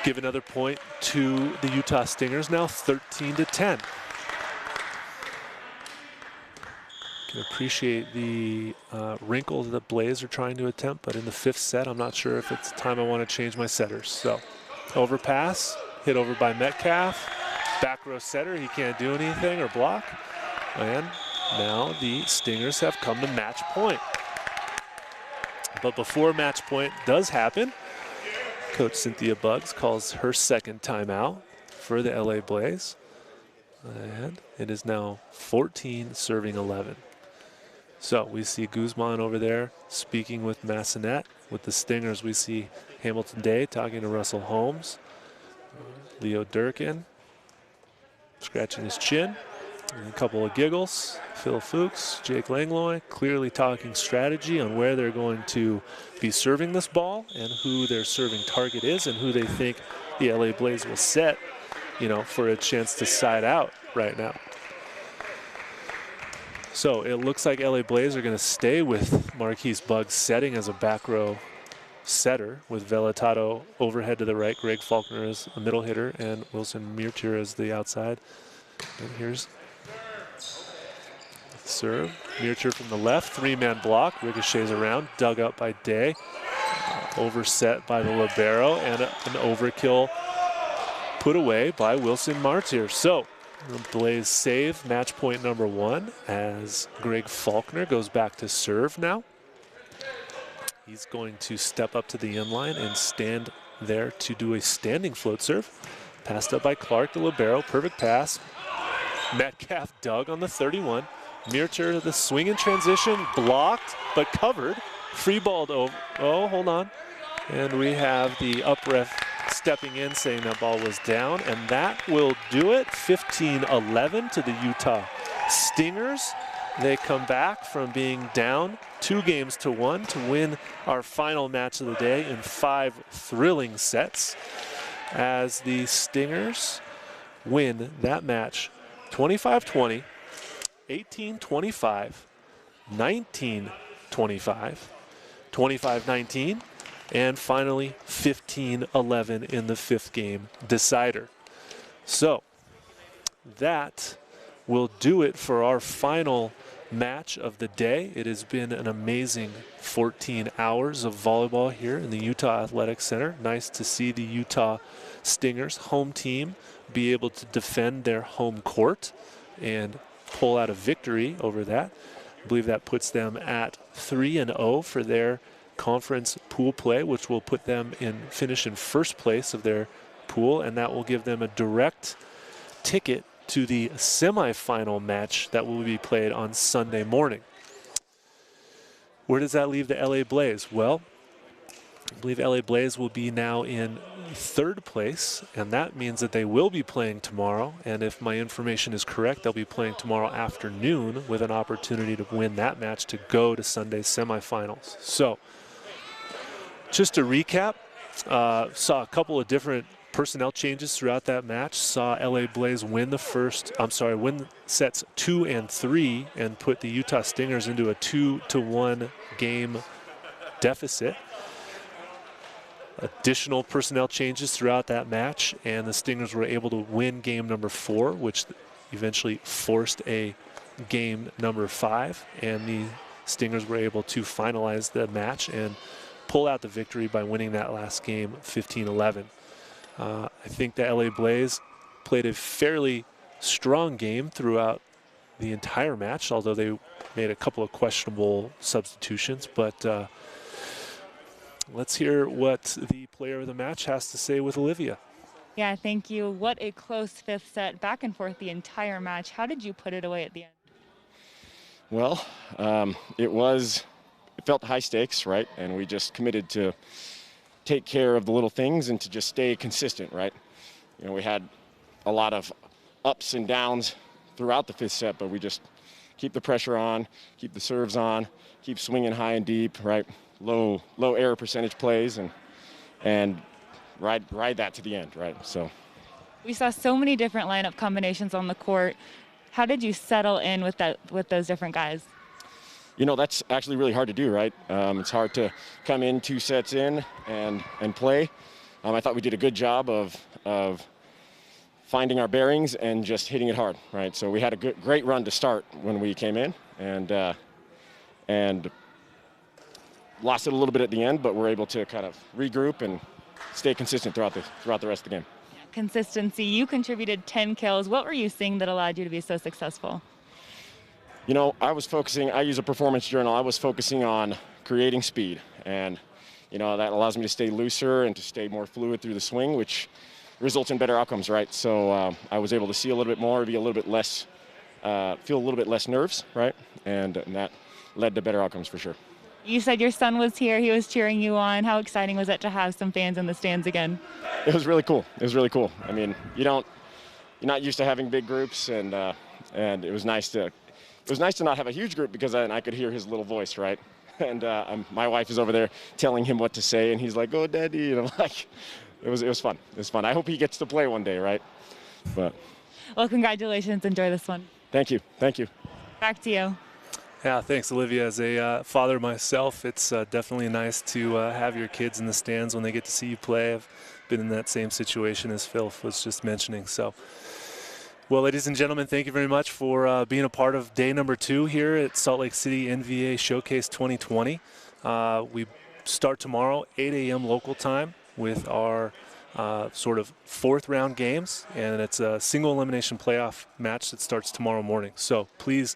give another point to the Utah Stingers now, 13-10. Can appreciate the wrinkle that Blaise are trying to attempt, but in the 5th set, I'm not sure if it's time I want to change my setters. So overpass, hit over by Metcalf. Back row setter, he can't do anything or block. And now the Stingers have come to match point. But before match point does happen, Coach Cynthia Bugs calls her second timeout for the LA Blaise. And it is now 14 serving 11. So we see Guzman over there speaking with Massenet. With the Stingers, we see Hamilton Day talking to Russell Holmes. Leo Durkin scratching his chin. And a couple of giggles. Phil Fuchs, Jake Langlois, clearly talking strategy on where they're going to be serving this ball and who their serving target is and who they think the LA Blaise will set, you know, for a chance to side out right now. So it looks like LA Blaise are going to stay with Marquise Bugs setting as a back row setter with Velitato overhead to the right, Greg Faulconer as a middle hitter, and Wilson Murtier as the outside. And here's serve. Murtier from the left, 3-man block, ricochets around, dug up by Day. Overset by the libero, and an overkill put away by Wilson Martyr. So Blaise save, match point number 1, as Greg Faulconer goes back to serve now. He's going to step up to the inline and stand there to do a standing float serve. Passed up by Clark, the libero, perfect pass. Metcalf dug on the 31. Murtier to the swing in transition, blocked, but covered. Free balled over, oh, hold on. And we have the up ref stepping in saying that ball was down, and that will do it. 15-11 to the Utah Stingers. They come back from being down 2-1 to win our final match of the day in 5 thrilling sets, as the Stingers win that match 25-20, 18-25, 19-25, 25-19, and finally 15-11 in the 5th game decider. So that will do it for our final match of the day. It has been an amazing 14 hours of volleyball here in the Utah Athletic Center. Nice to see the Utah Stingers home team be able to defend their home court and pull out a victory over that. I believe that puts them at 3-0 for their conference pool play, which will put them finish in first place of their pool, and that will give them a direct ticket to the semifinal match that will be played on Sunday morning. Where does that leave the LA Blaise? Well, I believe LA Blaise will be now in 3rd place, and that means that they will be playing tomorrow, and if my information is correct, they'll be playing tomorrow afternoon with an opportunity to win that match to go to Sunday's semifinals. So just to recap, saw a couple of different personnel changes throughout that match. Saw LA Blaise win win sets 2 and 3 and put the Utah Stingers into a 2-1 game deficit. additional personnel changes throughout that match, and the Stingers were able to win game number 4, which eventually forced a game number 5, and the Stingers were able to finalize the match and pull out the victory by winning that last game 15-11. I think the LA Blaise played a fairly strong game throughout the entire match, although they made a couple of questionable substitutions. But let's hear what the player of the match has to say with Olivia. Yeah, thank you. What a close fifth set, back and forth the entire match. How did you put it away at the end? Well, it felt high stakes, right? And we just committed to take care of the little things and to just stay consistent, right? You know, we had a lot of ups and downs throughout the fifth set, but we just keep the pressure on, keep the serves on, keep swinging high and deep, right? Low error percentage plays, and ride that to the end, right? So we saw so many different lineup combinations on the court. How did you settle in with those different guys? You know, that's actually really hard to do, right? It's hard to come in 2 sets in and play. I thought we did a good job of finding our bearings and just hitting it hard, right? So we had a great run to start when we came in, and lost it a little bit at the end, but we're able to kind of regroup and stay consistent throughout the rest of the game. Consistency. You contributed 10 kills. What were you seeing that allowed you to be so successful? You know, I use a performance journal. I was focusing on creating speed, and, you know, that allows me to stay looser and to stay more fluid through the swing, which results in better outcomes, right? So I was able to see a little bit more, be a little bit less, feel a little bit less nerves, right? And that led to better outcomes for sure. You said your son was here. He was cheering you on. How exciting was it to have some fans in the stands again? It was really cool. It was really cool. I mean, you're not used to having big groups, and it was nice to not have a huge group, because then I could hear his little voice, right? And my wife is over there telling him what to say, and he's like, "Oh, Daddy," you know, like it was fun. It was fun. I hope he gets to play one day, right? But well, congratulations. Enjoy this one. Thank you. Thank you. Back to you. Yeah, thanks, Olivia. As a father myself, it's definitely nice to have your kids in the stands when they get to see you play. I've been in that same situation as Phil was just mentioning. So, well, ladies and gentlemen, thank you very much for being a part of day number 2 here at Salt Lake City NVA Showcase 2020. We start tomorrow, 8 a.m. local time, with our sort of 4th round games, and it's a single elimination playoff match that starts tomorrow morning. So please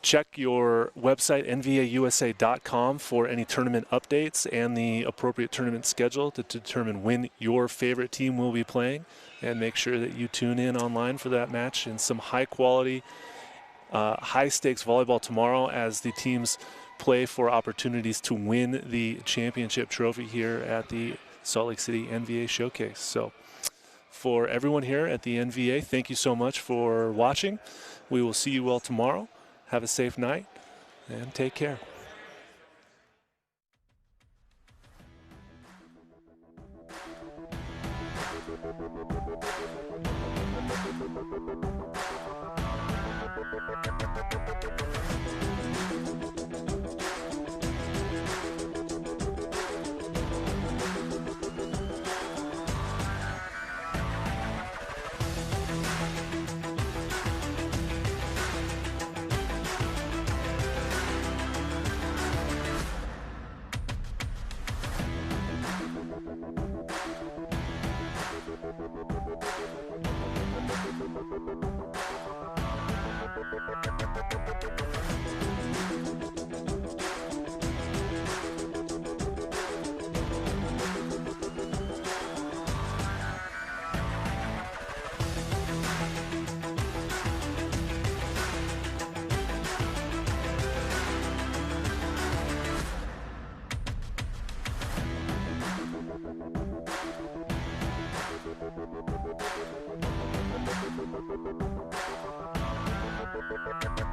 check your website, nvausa.com, for any tournament updates and the appropriate tournament schedule to determine when your favorite team will be playing, and make sure that you tune in online for that match and some high-quality, high-stakes volleyball tomorrow as the teams play for opportunities to win the championship trophy here at the Salt Lake City NVA Showcase. So for everyone here at the NVA, thank you so much for watching. We will see you all tomorrow. Have a safe night, and take care.